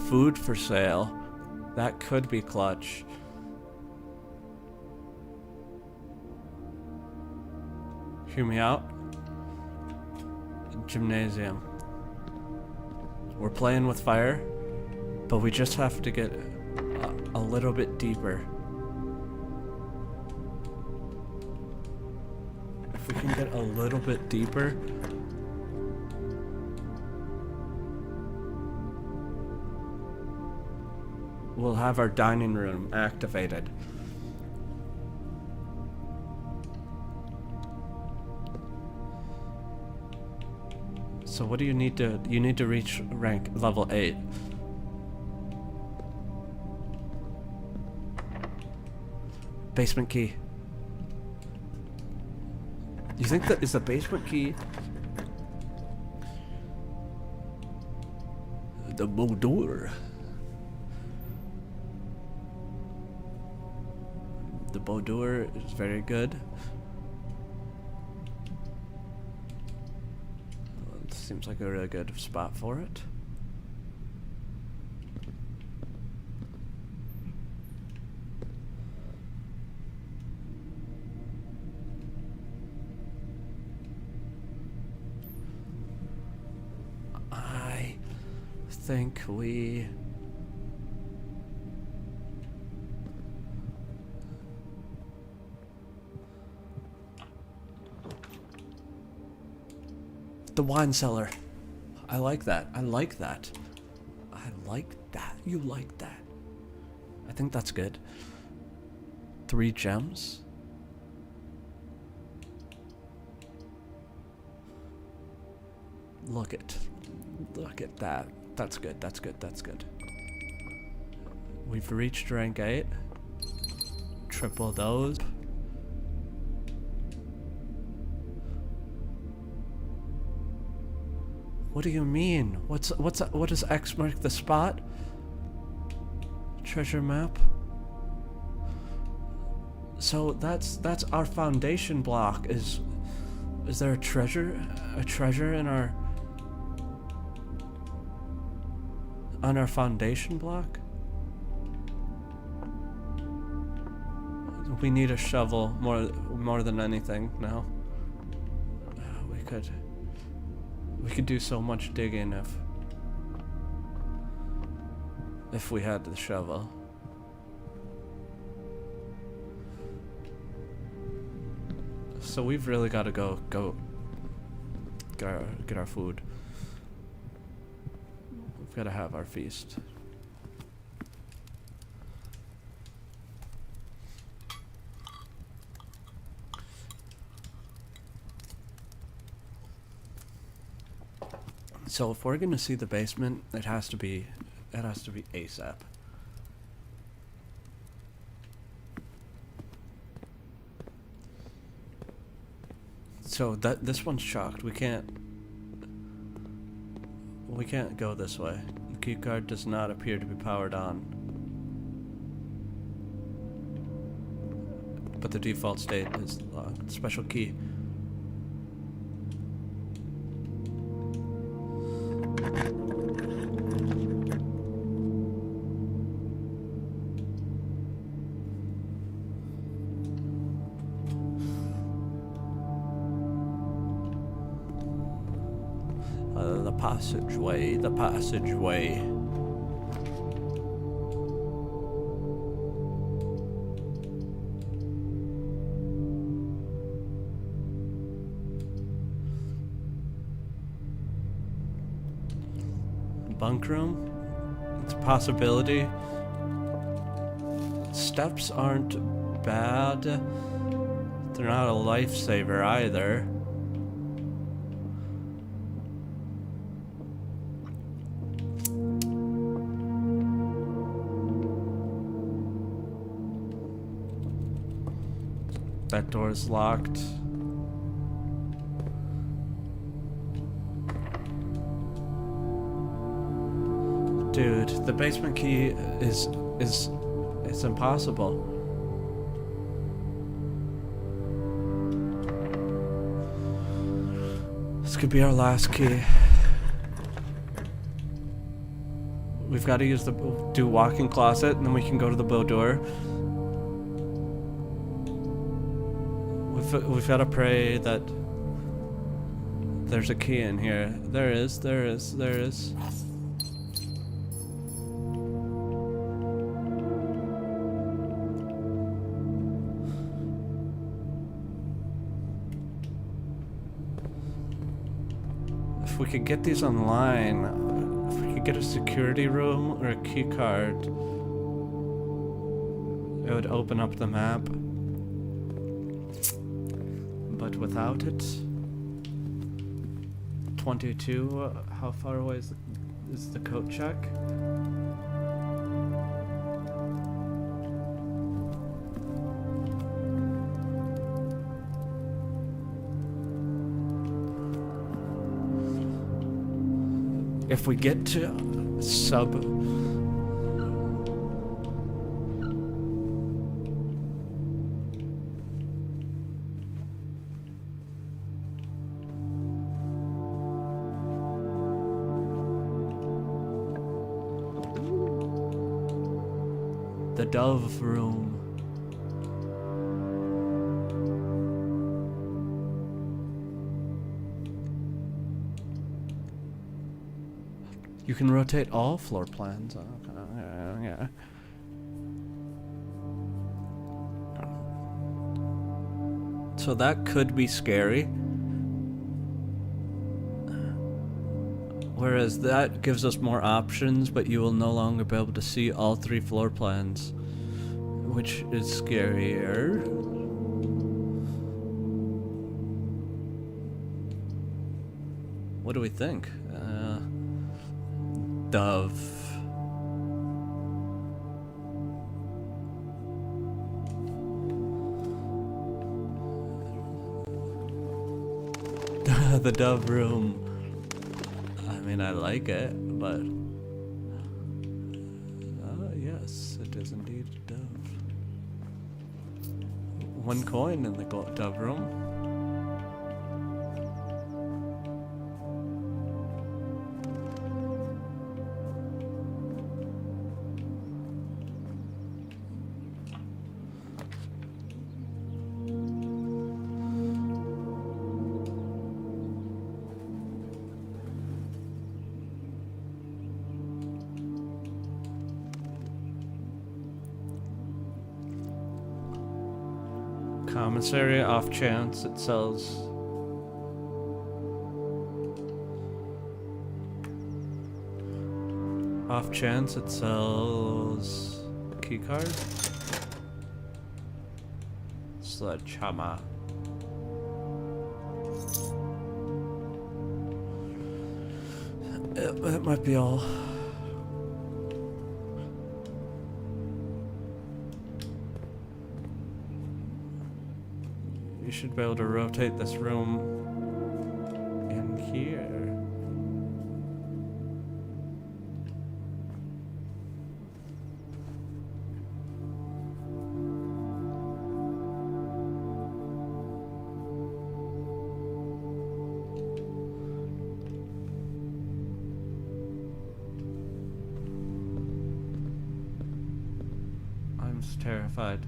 [SPEAKER 1] Food for sale. That could be clutch. Hear me out. Gymnasium. We're playing with fire, but we just have to get a little bit deeper. If we can get a little bit deeper, we'll have our dining room activated. So what do you need to... You need to reach rank level 8. Basement key. You think that is the basement key? The boudoir. The boudoir is very good. Seems like a really good spot for it. I think we... The wine cellar. I like that. I like that. I like that. You like that. I think that's good. 3 gems. Look at that. That's good. That's good. That's good. We've reached rank 8. Triple those. What do you mean? What does X mark the spot? Treasure map. So that's our foundation block. Is there a treasure? A treasure in our on our foundation block? We need a shovel more than anything now. We could do so much digging if we had the shovel. So we've really got to go get our food. We've got to have our feast. So if we're gonna see the basement, it has to be ASAP. So this one's shocked. We can't. We can't go this way. The key card does not appear to be powered on. But the default state is locked. Special key. The passageway, the passageway. Bunk room? It's a possibility. Steps aren't bad. They're not a lifesaver either. That door is locked. Dude, the basement key is impossible. This could be our last key. We've got to use do walk-in closet, and then we can go to the bow door. We've got to pray that there's a key in here. There is. If we could get these online, if we could get a security room or a key card, it would open up the map. But without it, 22. How far away is the coat check? If we get to sub the Dove room. You can rotate all floor plans. Yeah. So that could be scary. Whereas that gives us more options, but you will no longer be able to see all 3 floor plans, which is scarier. What do we think? Dove. The Dove room. I mean, I like it, but yes, it is indeed a dove. 1 coin in the Dove room. Commissary, off chance it sells. Off chance it sells key card. Sledgehammer. It might be all. You should be able to rotate this room in here. terrified.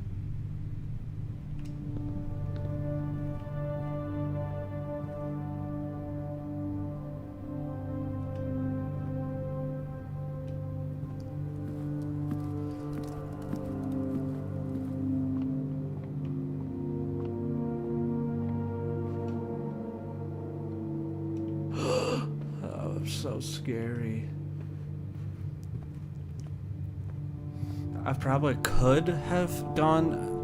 [SPEAKER 1] Oh, so scary. I probably could have gone.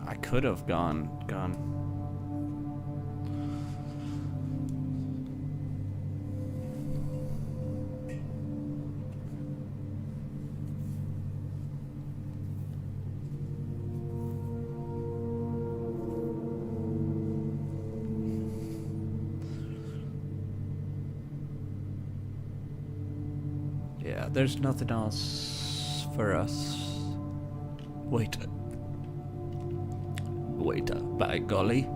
[SPEAKER 1] I could have gone. Yeah, there's nothing else for us. Wait, by golly.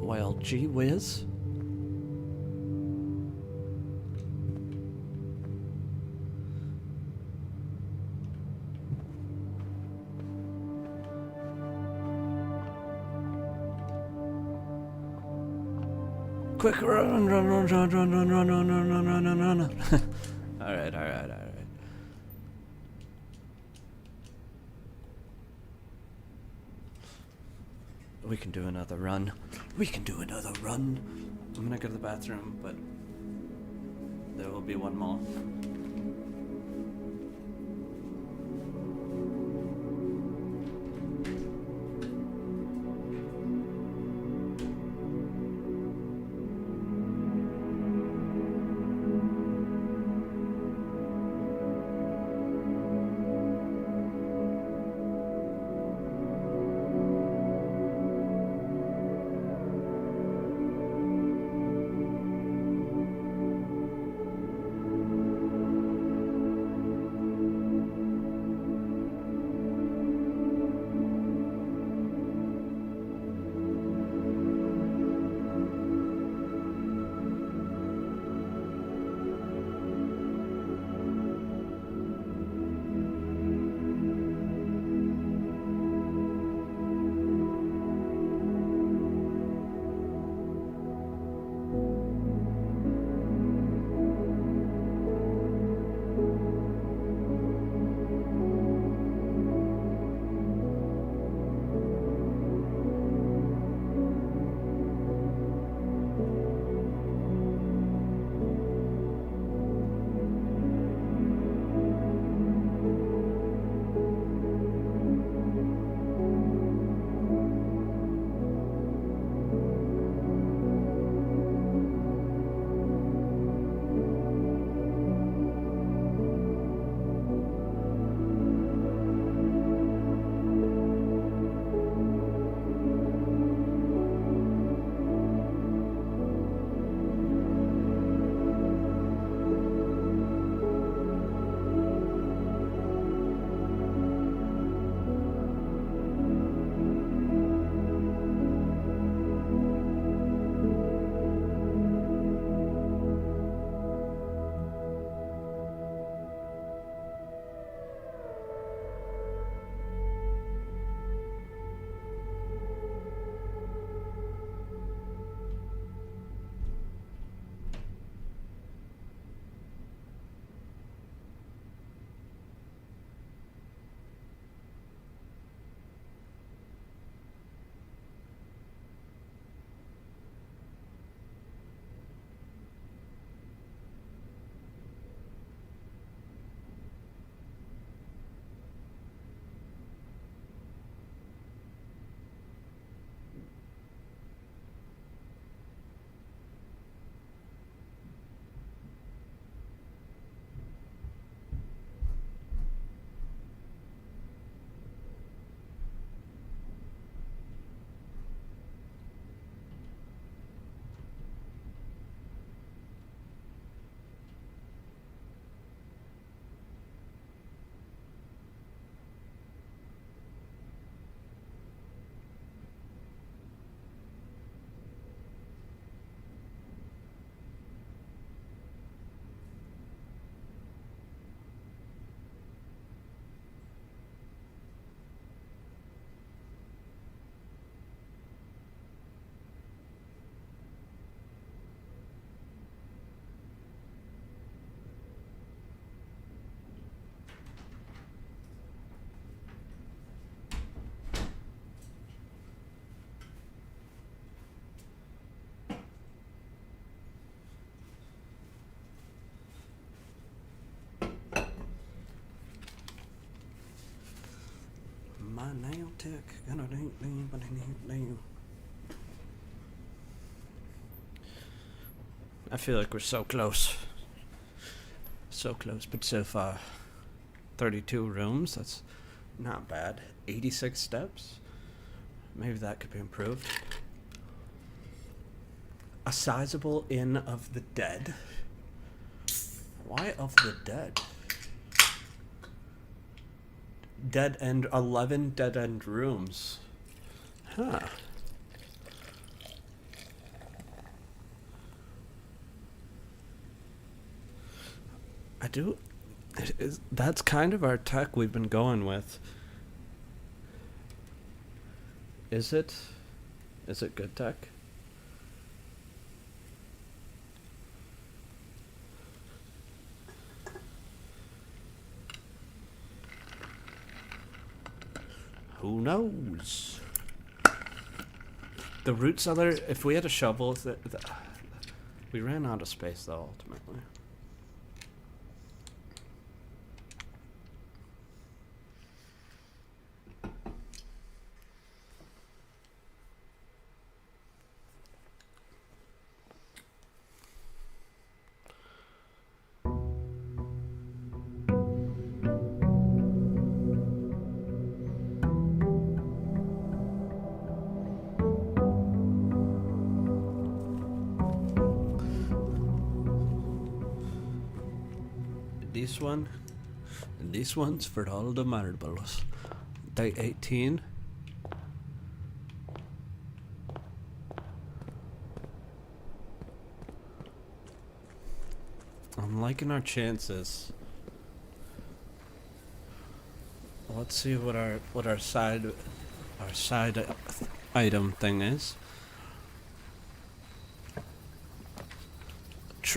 [SPEAKER 1] Well, gee whiz. Quick, run. Alright. We can do another run. I'm gonna go to the bathroom, but there will be one more. my nail tech. Gonna do. I feel like we're so close. So close, but so far. 32 rooms, that's not bad. 86 steps. Maybe that could be improved. A sizable Inn of the Dead. Why of the dead? Dead end, 11 dead end rooms. Huh. That's kind of our tech we've been going with. Is it? Is it good tech? Who knows? The root cellar, if we had a shovel, we ran out of space though, ultimately. This one's for all the marbles. Day 18. I'm liking our chances. Let's see what our side item thing is.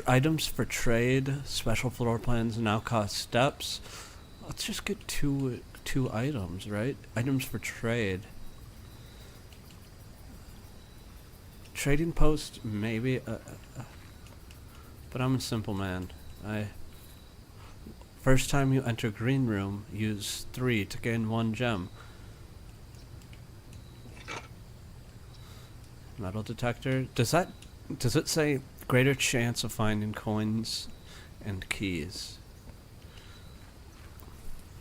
[SPEAKER 1] Items for trade, special floor plans now cost steps. Let's just get two items, right? Items for trade. Trading post, maybe. But I'm a simple man. First time you enter green room, use 3 to gain 1 gem. Metal detector. Does it say greater chance of finding coins and keys?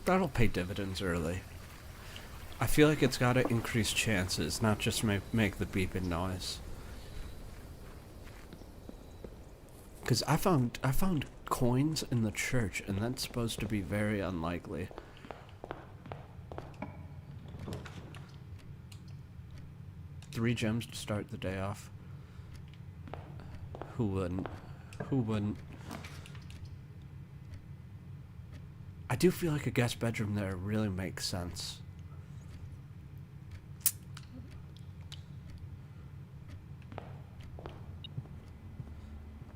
[SPEAKER 1] That'll pay dividends early. I feel like it's gotta increase chances, not just make the beeping noise. Cause I found coins in the church, and that's supposed to be very unlikely. Three gems to start the day off. Who wouldn't? Who wouldn't? I do feel like a guest bedroom there really makes sense.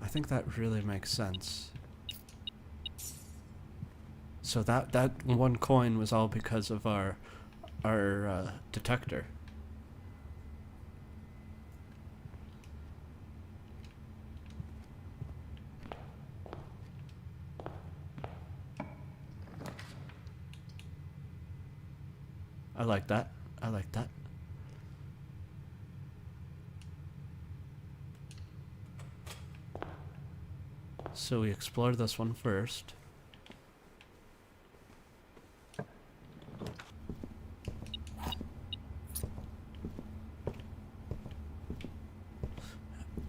[SPEAKER 1] I think that really makes sense. So that 1 coin was all because of our detector. I like that. I like that. So we explore this one first.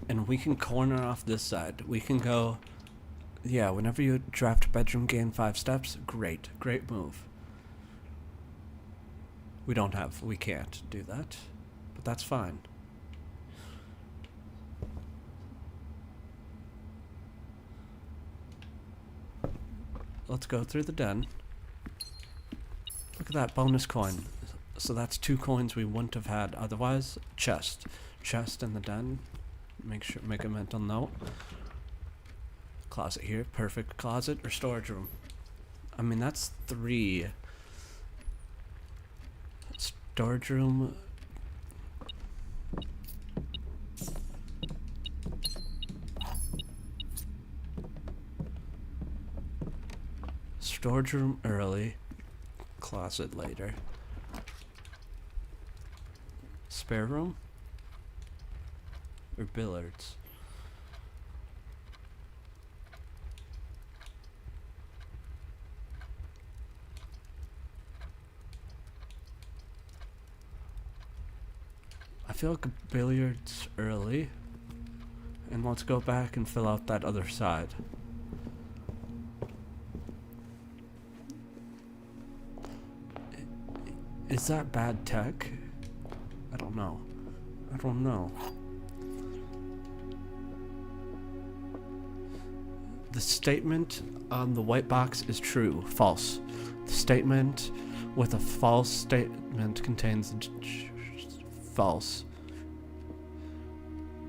[SPEAKER 1] And we can corner off this side. We can go, yeah, whenever you draft bedroom, gain 5 steps. Great, great move. We can't do that, but that's fine. Let's go through the den. Look at that bonus coin. So that's 2 coins we wouldn't have had otherwise. Chest in the den. Make a mental note. Closet here, perfect closet or storage room. I mean, that's 3. Storage room. Storage room early, closet later. spare room? Or billiards? I feel like billiards early. And let's go back and fill out that other side. Is that bad tech? I don't know. I don't know. The statement on the white box is true. False. The statement with a false statement contains false.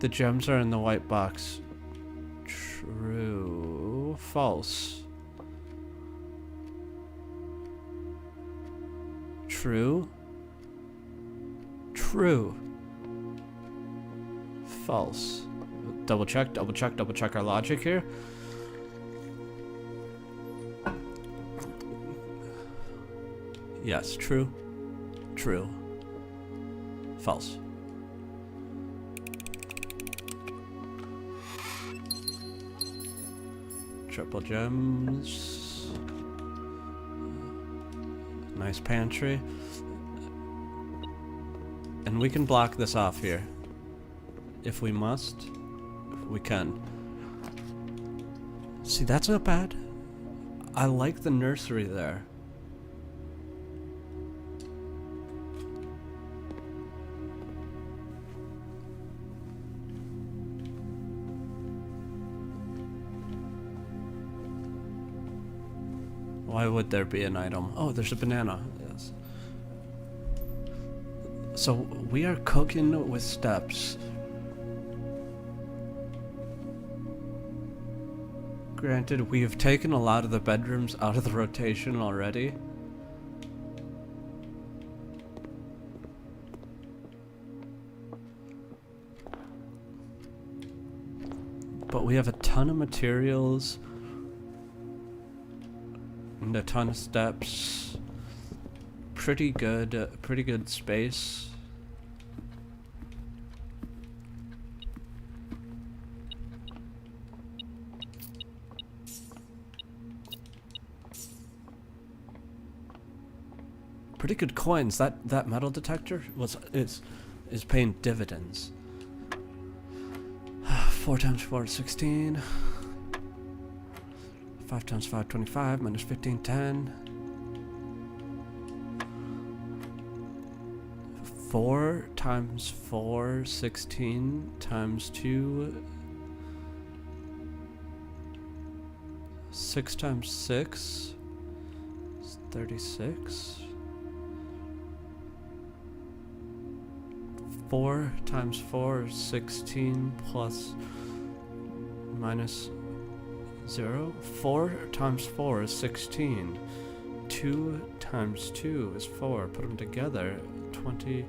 [SPEAKER 1] The gems are in the white box. True. False. True. True. False. Double check, double check, double check our logic here. Yes, true. True. False. Triple gems. Nice pantry. And we can block this off here. If we must, we can. See, that's not bad. I like the nursery there. Why would there be an item? Oh, there's a banana. Yes. So we are cooking with steps. Granted, we have taken a lot of the bedrooms out of the rotation already. But we have a ton of materials. And a ton of steps. Pretty good space. Pretty good coins. That metal detector is paying dividends. 4 times 4 is 16. 5 times 5, 25, minus 15, 10. 4 times 4, 16, times 2, 6 times 6, is 36. 4 times 4 is 16 plus minus 0. 4 times 4 is 16. 2 times 2 is 4. Put them together. 20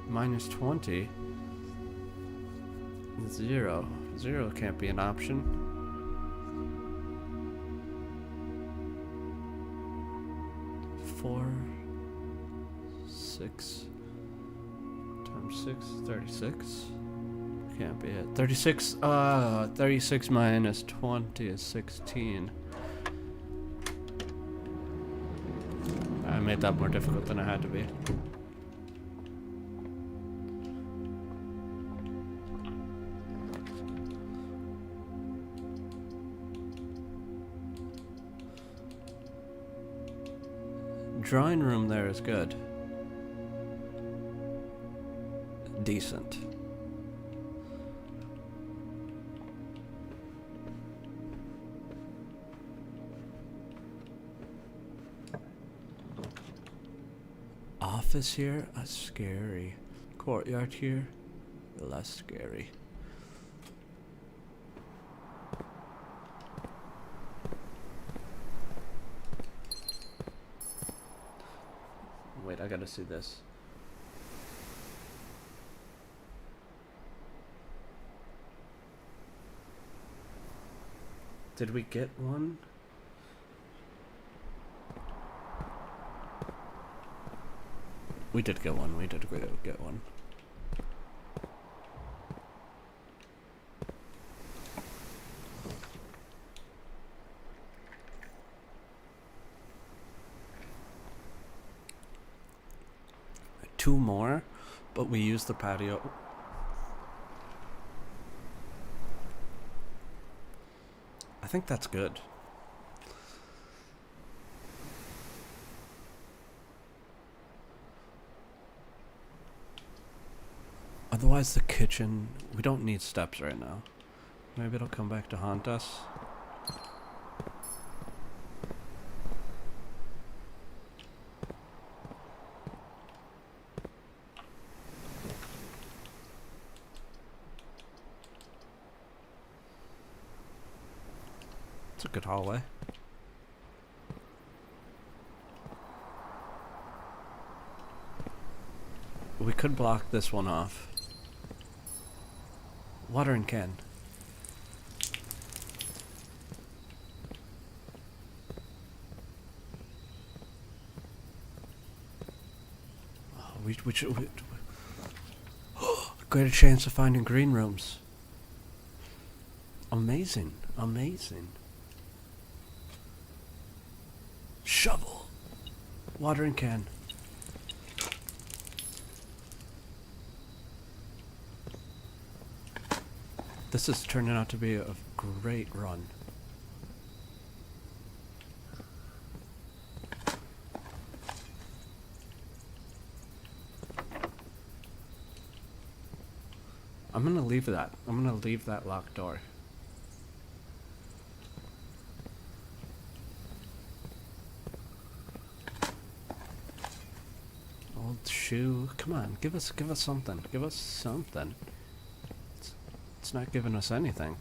[SPEAKER 1] minus 20. 0. 0 can't be an option. 4, 6 times 6, 36. Can't be it. 36, 36 minus 20 is 16. I made that more difficult than it had to be. Drawing room there is good. Decent. Office here, that's scary. Courtyard here, less scary. Wait, I gotta see this. Did we get one? We did get one. We did get one. Two more, but we used the patio. I think that's good. Otherwise, the kitchen, we don't need steps right now. Maybe it'll come back to haunt us. It's a good hallway. We could block this one off. Watering can. Oh, we should. Greater chance of finding green rooms. Amazing, amazing. Shovel. Watering can. This is turning out to be a great run. I'm gonna leave that. I'm gonna leave that locked door. Old shoe. Come on, give us something. Give us something. It's not giving us anything.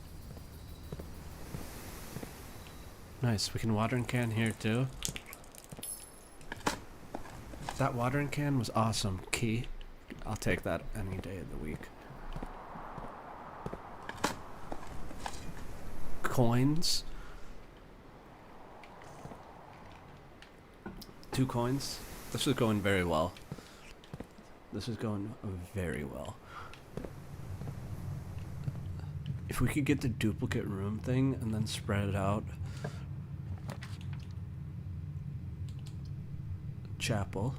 [SPEAKER 1] Nice, we can watering can here too. That watering can was awesome. Key. I'll take that any day of the week. Coins. 2 coins. This is going very well. This is going very well. If we could get the duplicate room thing and then spread it out. Chapel.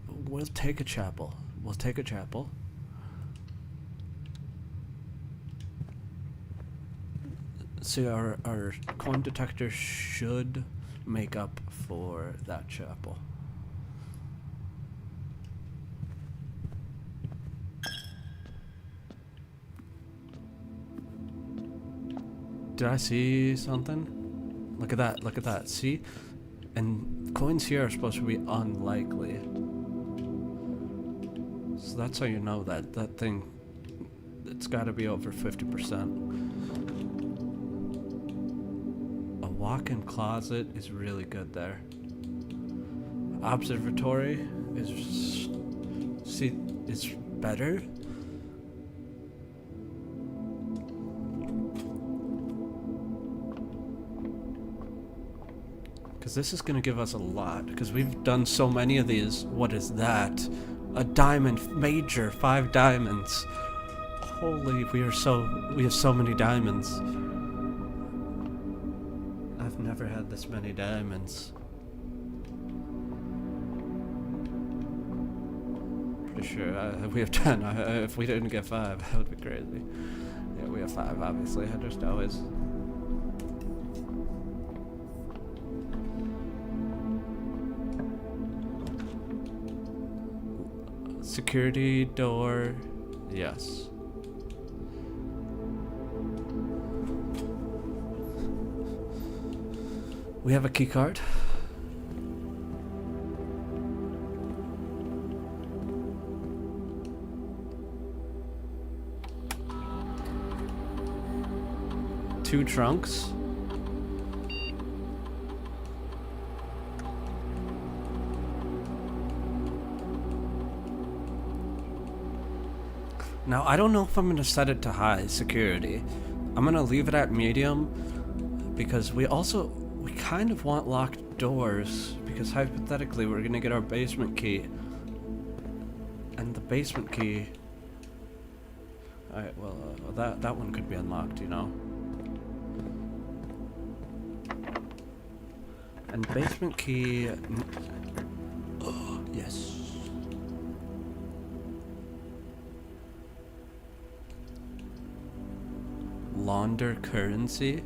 [SPEAKER 1] We'll take a chapel. We'll take a chapel. See, our coin detector should make up for that chapel. Did I see something? Look at that, look at that. See? And coins here are supposed to be unlikely. So that's how you know that that thing, it's got to be over 50%. A walk-in closet is really good there. Observatory is, see, it's better. Because this is going to give us a lot. Because we've done so many of these. What is that? A diamond. Major. 5 diamonds. Holy, we have so many diamonds. I've never had this many diamonds. Pretty sure we have 10. If we didn't get 5, that would be crazy. Yeah, we have 5, obviously. I just always... Security door, yes. We have a key card. Two trunks. Now, I don't know if I'm going to set it to high security. I'm going to leave it at medium because we kind of want locked doors Because hypothetically, we're gonna get our basement key. And the basement key... Alright, well, that one could be unlocked, you know? And basement key... Oh, yes. Launder currency?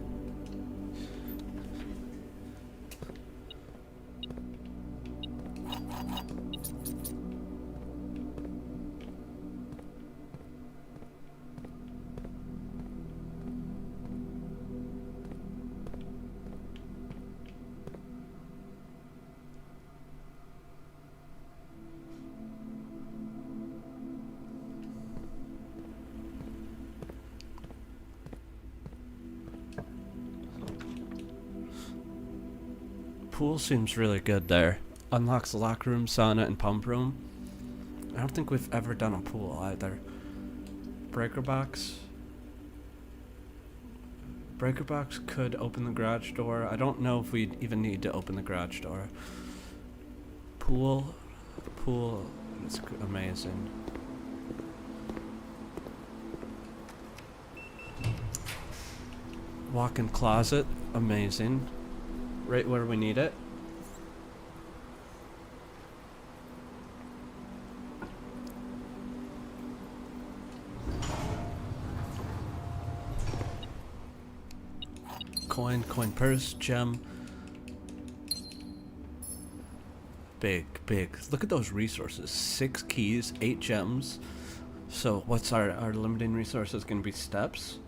[SPEAKER 1] Pool seems really good there. Unlocks the locker room, sauna, and pump room. I don't think we've ever done a pool either. Breaker box. Breaker box could open the garage door. I don't know if we even need to open the garage door. Pool. Pool is amazing. Walk-in closet. Amazing. Right where we need it. Coin purse, gem. Big. Look at those resources. 6 keys, 8 gems. So what's our limiting resources gonna be? Steps?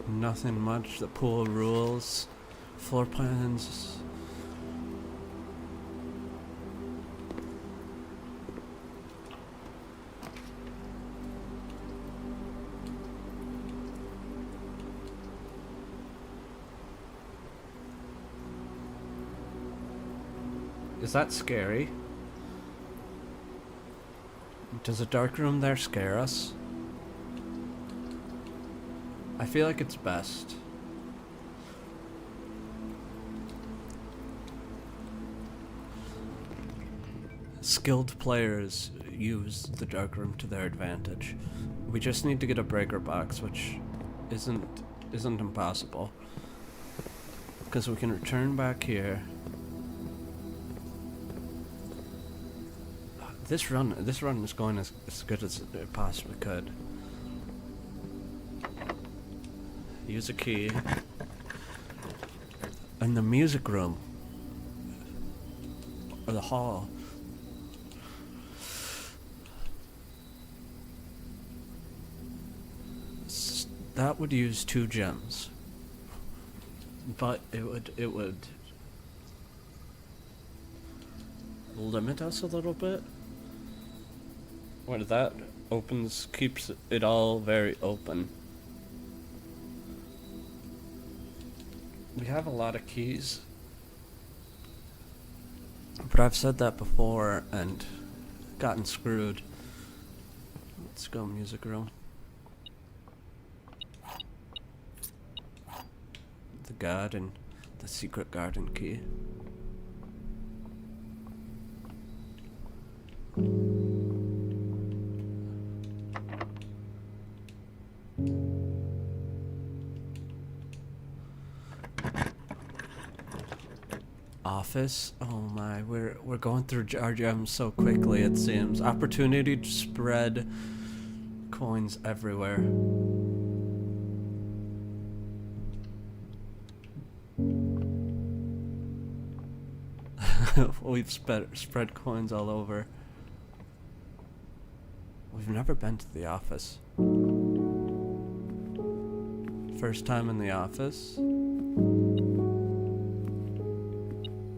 [SPEAKER 1] Nothing much. The pool rules. Floor plans. Is that scary? Does a dark room there scare us? I feel like it's best. Skilled players use the dark room to their advantage. We just need to get a breaker box, which isn't impossible. Because we can return back here. This run is going as good as it possibly could. Use a key. In the music room. Or the hall. That would use 2 gems. But it would limit us a little bit. Where that keeps it all very open. We have a lot of keys, but I've said that before and gotten screwed. Let's go music room. The garden, the secret garden key. Office. Oh my, we're going through our gems so quickly, it seems. Opportunity to spread coins everywhere. We've spread coins all over. We've never been to the office. First time in the office.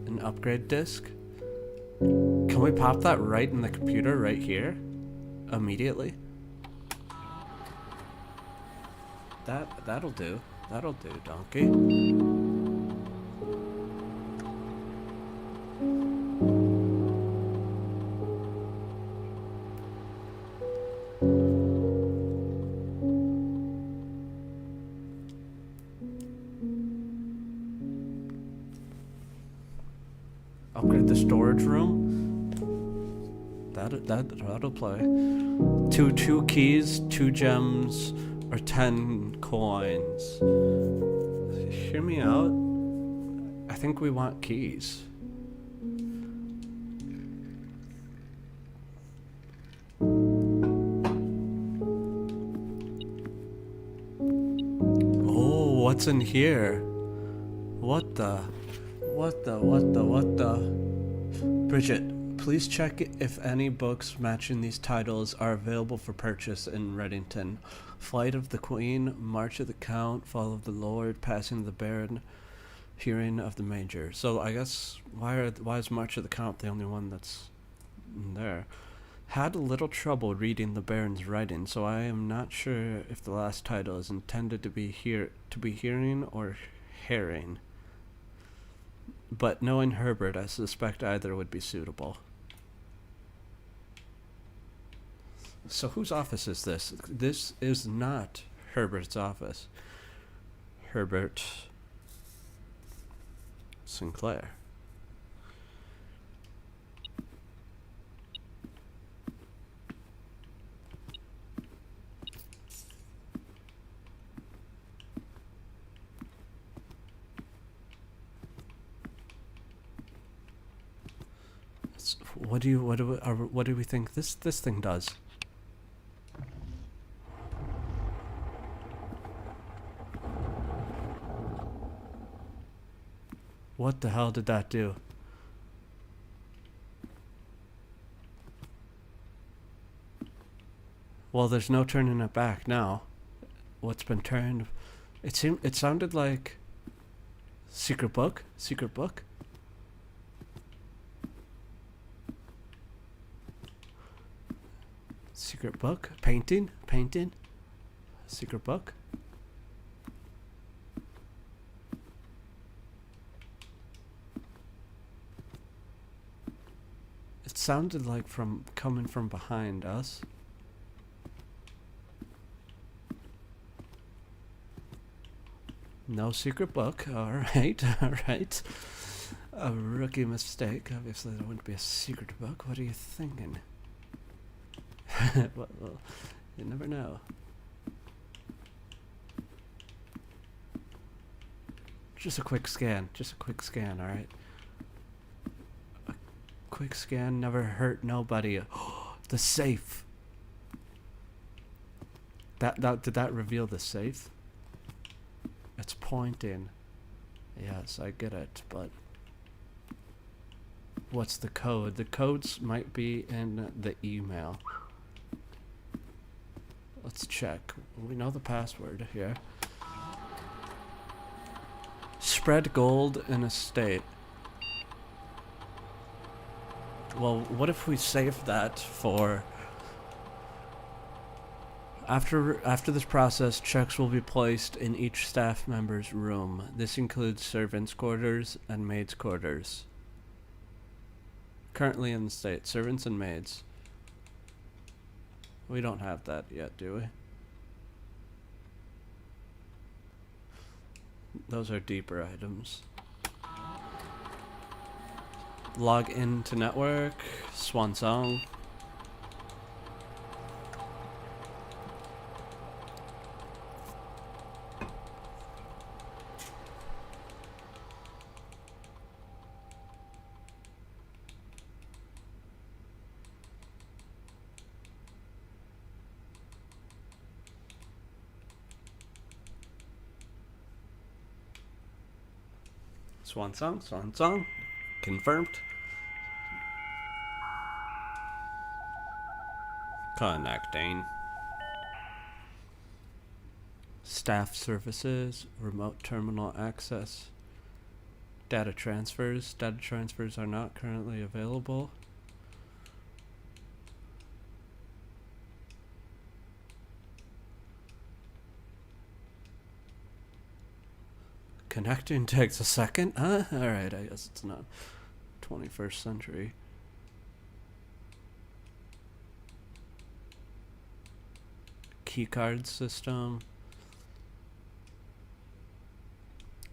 [SPEAKER 1] An upgrade disc. Can we pop that right in the computer right here? Immediately? That'll do. That'll do, donkey. Upgrade the storage room. That'll play. Two keys, 2 gems, or 10 coins. Hear me out. I think we want keys. Oh, what's in here? What the? Bridget, please check if any books matching these titles are available for purchase in Reddington. Flight of the Queen, March of the Count, Fall of the Lord, Passing the Baron, Hearing of the Major. So I guess why is March of the Count the only one that's there? Had a little trouble reading the Baron's writing, so I am not sure if the last title is intended to be hearing or herring. But knowing Herbert, I suspect either would be suitable. So whose office is this? This is not Herbert's office. Herbert Sinclair. What do we think this thing does? What the hell did that do? Well, there's no turning it back now. What's been turned? It sounded like secret book. Secret book. Secret book. Painting. Secret book. It sounded like coming from behind us. No secret book. Alright. A rookie mistake. Obviously there wouldn't be a secret book. What are you thinking? well, you never know. Just a quick scan, alright? A quick scan never hurt nobody. The safe. Did that reveal the safe? It's pointing. Yes, I get it, but what's the code? The codes might be in the email. Let's check. We know the password here. Spread gold in a state. Well, what if we save that for after this process, checks will be placed in each staff member's room. This includes servants' quarters and maids' quarters. Currently in the state, servants and maids. We don't have that yet, do we? Those are deeper items. Log into network, Swan Song. Swan Song, confirmed. Connecting. Staff services, remote terminal access. Data transfers are not currently available. Connecting takes a second? Alright, I guess it's not 21st century. Keycard system.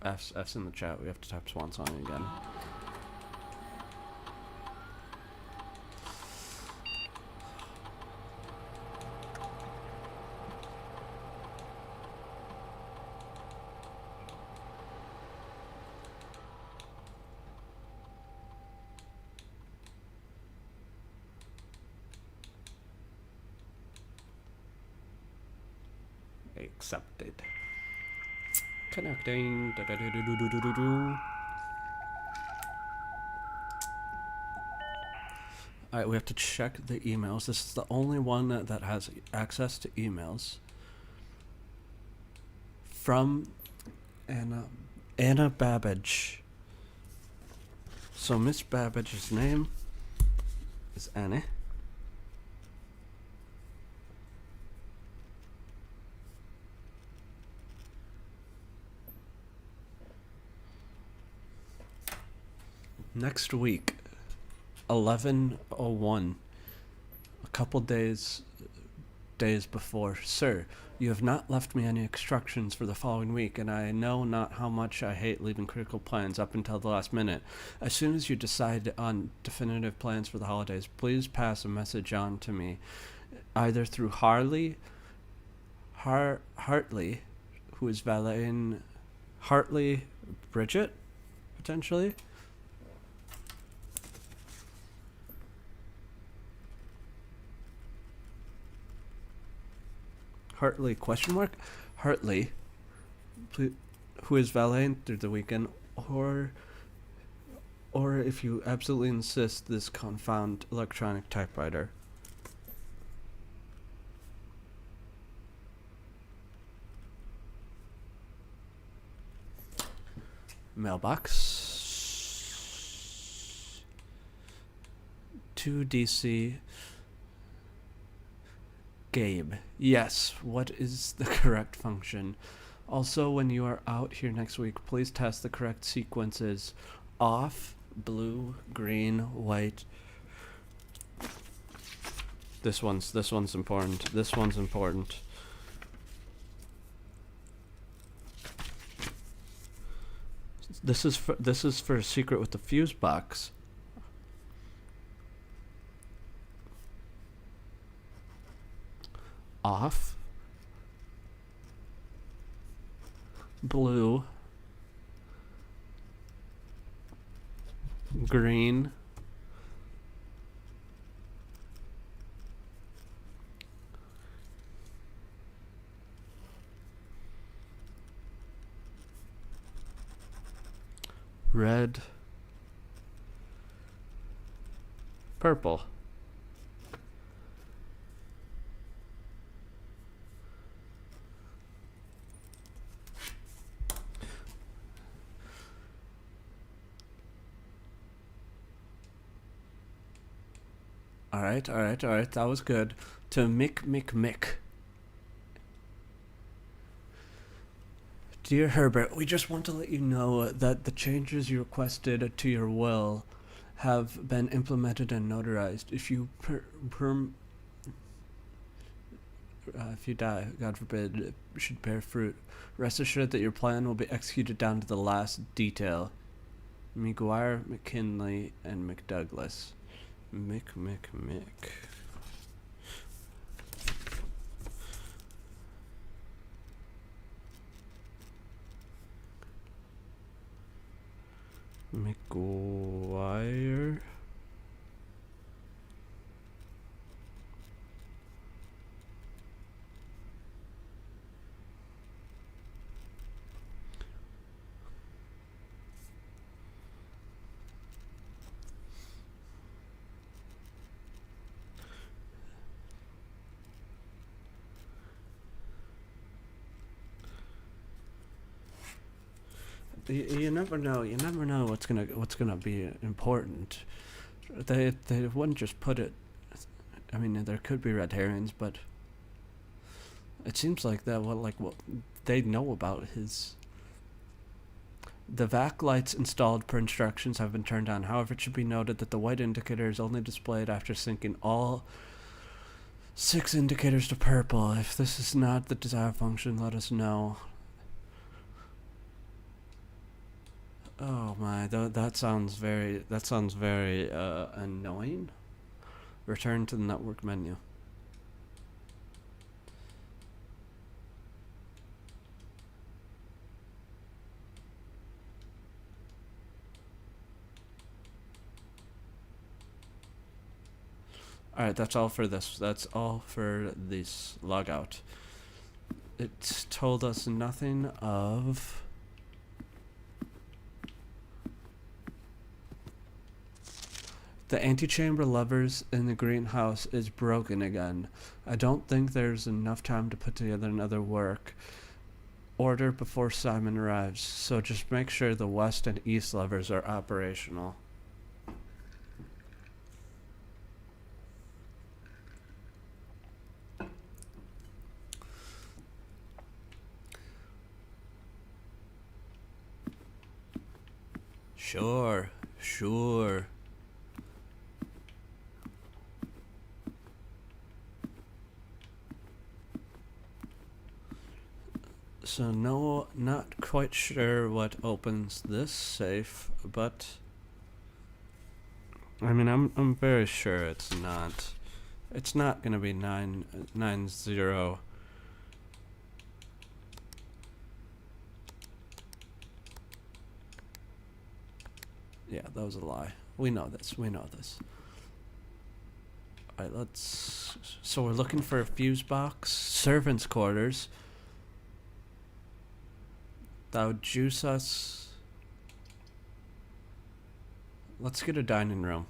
[SPEAKER 1] F's in the chat. We have to type Swan Song again. accepted. Connecting. Da-da-da-da-da-da-da-da. Alright, we have to check the emails. This is the only one that has access to emails. From Anna Babbage. So Miss Babbage's name is Annie. Next week, 11:01, a couple days before. Sir, you have not left me any instructions for the following week, and I know not how much I hate leaving critical plans up until the last minute. As soon as you decide on definitive plans for the holidays, please pass a message on to me, either through Hartley, who is valeting Hartley Bridget, potentially. Hartley question mark? Hartley, who is valeting through the weekend, or if you absolutely insist, this confound electronic typewriter. Mailbox 2DC Gabe. Yes, what is the correct function? Also, when you are out here next week, please test the correct sequences. Off, blue, green, white. This one's important. This one's important. This is for a secret with the fuse box. Off, blue, green, red, purple. All right. That was good. To Mick. Dear Herbert, we just want to let you know that the changes you requested to your will have been implemented and notarized. If you if you die, God forbid, it should bear fruit. Rest assured that your plan will be executed down to the last detail. McGuire, McKinley, and McDouglas. Mick. McGuire. You never know. You never know what's gonna be important. They wouldn't just put it. I mean, there could be red herrings, but it seems like that. What they know about his. The vac lights installed per instructions have been turned on. However, it should be noted that the white indicator is only displayed after syncing all 6 indicators to purple. If this is not the desired function, let us know. Oh my, that sounds very annoying. Return to the network menu. Alright, that's all for this. That's all for this logout. It's told us nothing of... The antechamber levers in the greenhouse is broken again. I don't think there's enough time to put together another work order before Simon arrives, so just make sure the west and east levers are operational. Sure, sure. So no, not quite sure what opens this safe, but I mean, I'm very sure it's not. It's not gonna be 990. Yeah, that was a lie. We know this. We know this. Alright, let's... So we're looking for a fuse box. Servants' quarters. That would juice us. Let's get a dining room.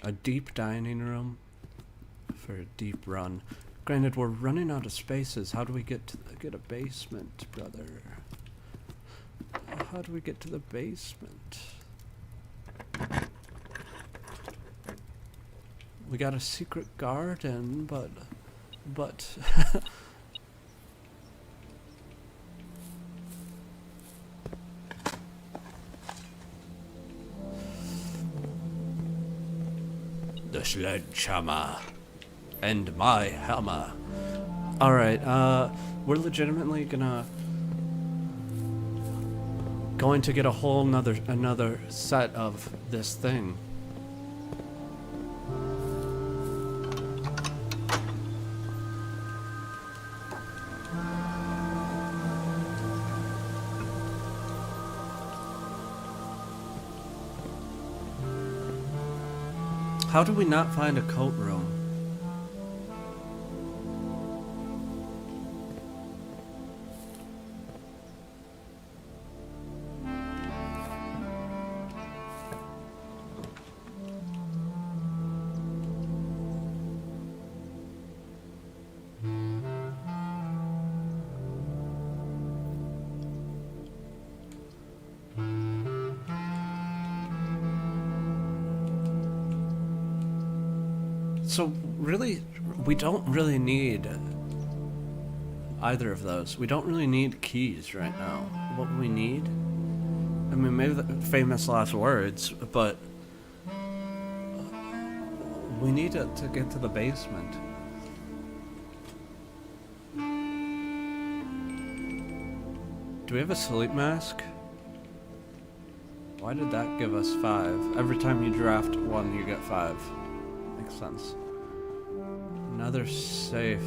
[SPEAKER 1] A deep dining room for a deep run. Granted, we're running out of spaces. How do we get a basement, brother? How do we get to the basement? We got a secret garden, but the sledgehammer and my hammer. All right, we're legitimately going to get a whole another set of this thing. How do we not find a coat room? So really, we don't really need either of those. We don't really need keys right now. What we need, I mean, maybe the famous last words, but we need to get to the basement. Do we have a sleep mask? Why did that give us 5? Every time you draft 1, you get 5. Makes sense. Another safe.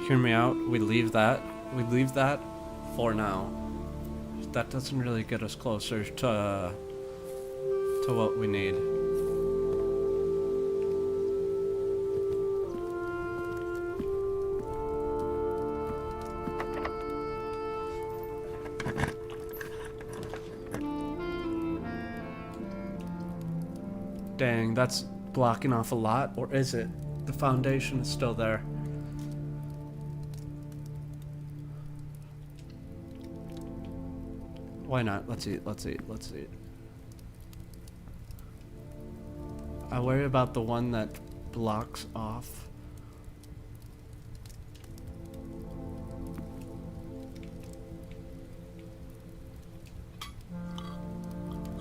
[SPEAKER 1] Hear me out. We leave that. We leave that for now. That doesn't really get us closer to what we need. Dang, that's blocking off a lot, or is it? The foundation is still there. Why not? Let's eat, let's eat, let's eat. I worry about the one that blocks off.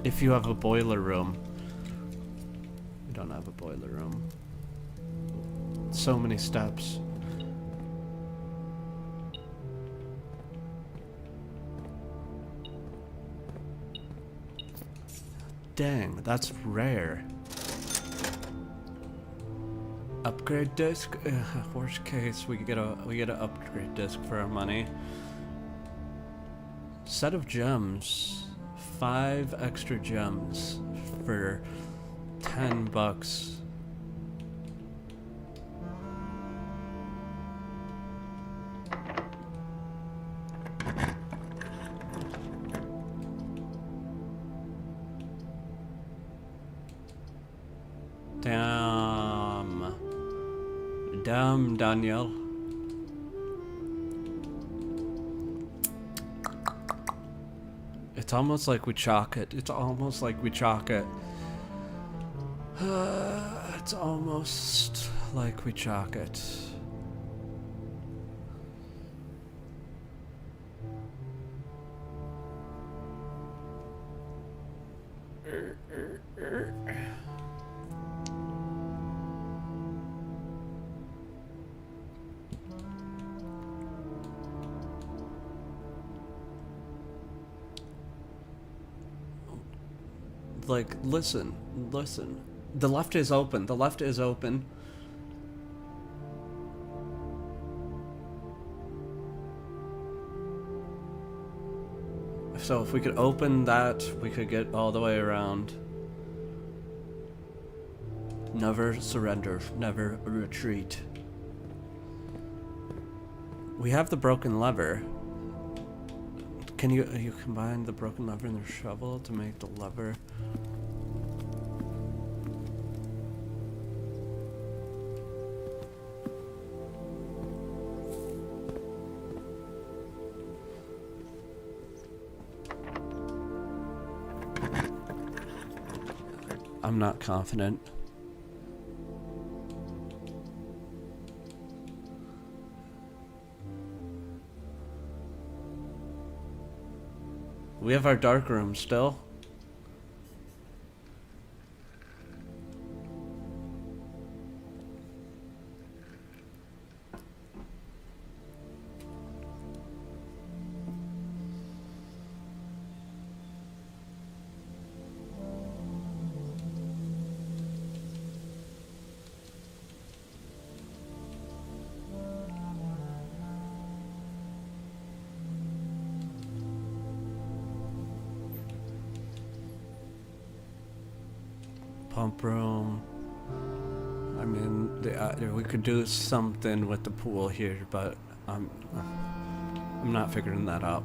[SPEAKER 1] If you have a boiler room. We don't have a boiler room. So many steps. Dang, that's rare. Upgrade disc? Worst case, we get an upgrade disc for our money. Set of gems. 5 extra gems for $10. Damn, Daniel. It's almost like we chalk it. It's almost like we chalk it. It's almost like we chalk it. Like, listen. The left is open. The left is open. So if we could open that, we could get all the way around. Never surrender. Never retreat. We have the broken lever. Can you combine the broken lever and the shovel to make the lever? I'm not confident. We have our dark room still. Pump room. I mean, we could do something with the pool here, but I'm not figuring that out.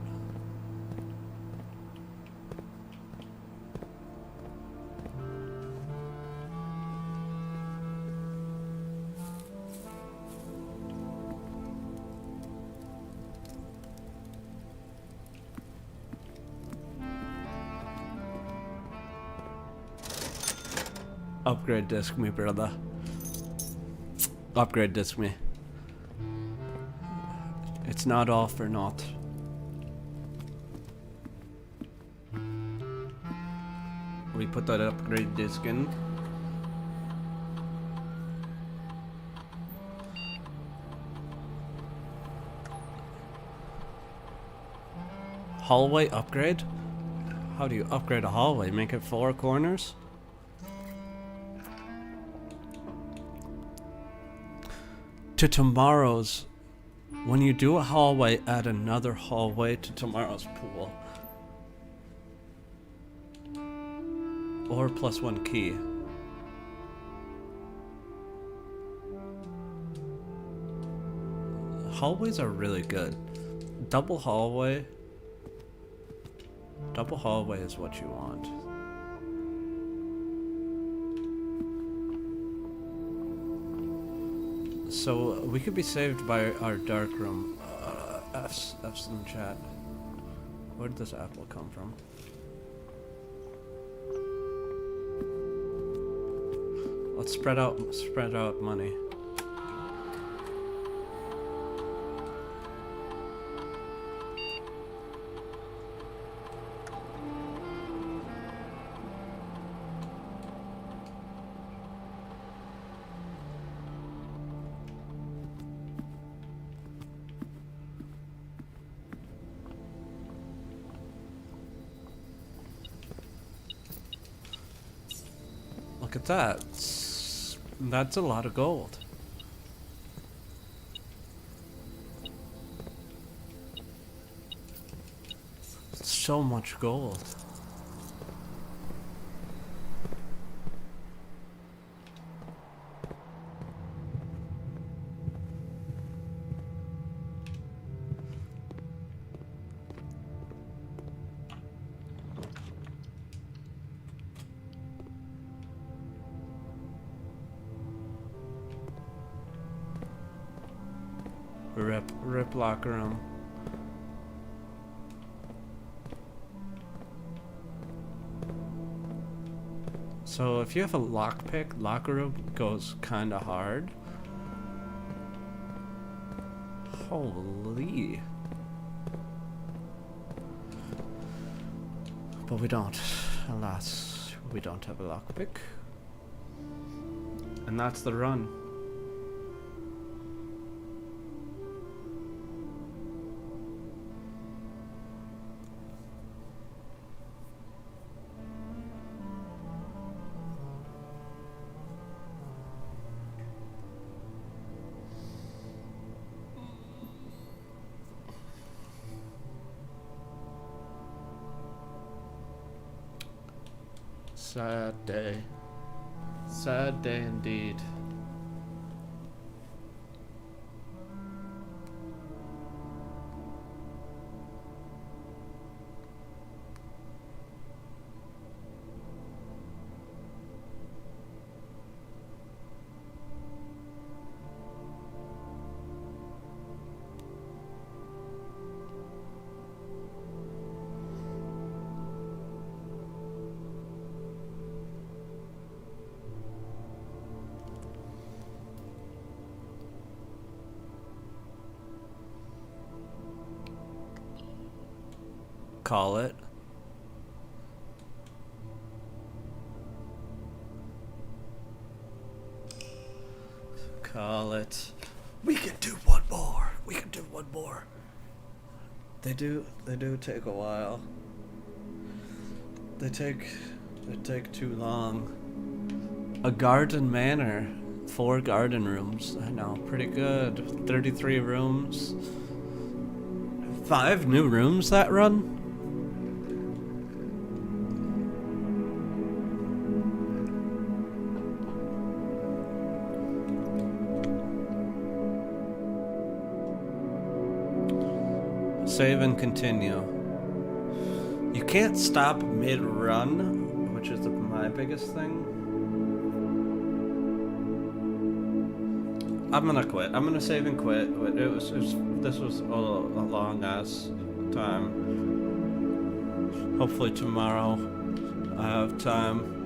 [SPEAKER 1] Upgrade disc me, brother. Upgrade disc me. It's not all for naught. We put that upgrade disc in. Hallway upgrade? How do you upgrade a hallway? Make it 4 corners? To tomorrow's. When you do a hallway, add another hallway to tomorrow's pool. Or +1 key. Hallways are really good. Double hallway. Double hallway is what you want. So we could be saved by our dark room. F's in the chat. Where did this apple come from? Let's spread out money. Look at that. That's a lot of gold. So much gold. Rip locker room. So if you have a lockpick, locker room goes kinda hard. Holy. But we don't. Alas, we don't have a lockpick. And that's the run. Sad day. Sad day indeed. Call it. Call it. We can do one more. We can do one more. They do take a while. They take too long. A garden manor. 4 garden rooms. I know, pretty good. 33 rooms. 5 new rooms that run? Save and continue. You can't stop mid-run, which is my biggest thing. I'm gonna quit. I'm gonna save and quit. This was a long ass time. Hopefully tomorrow I have time.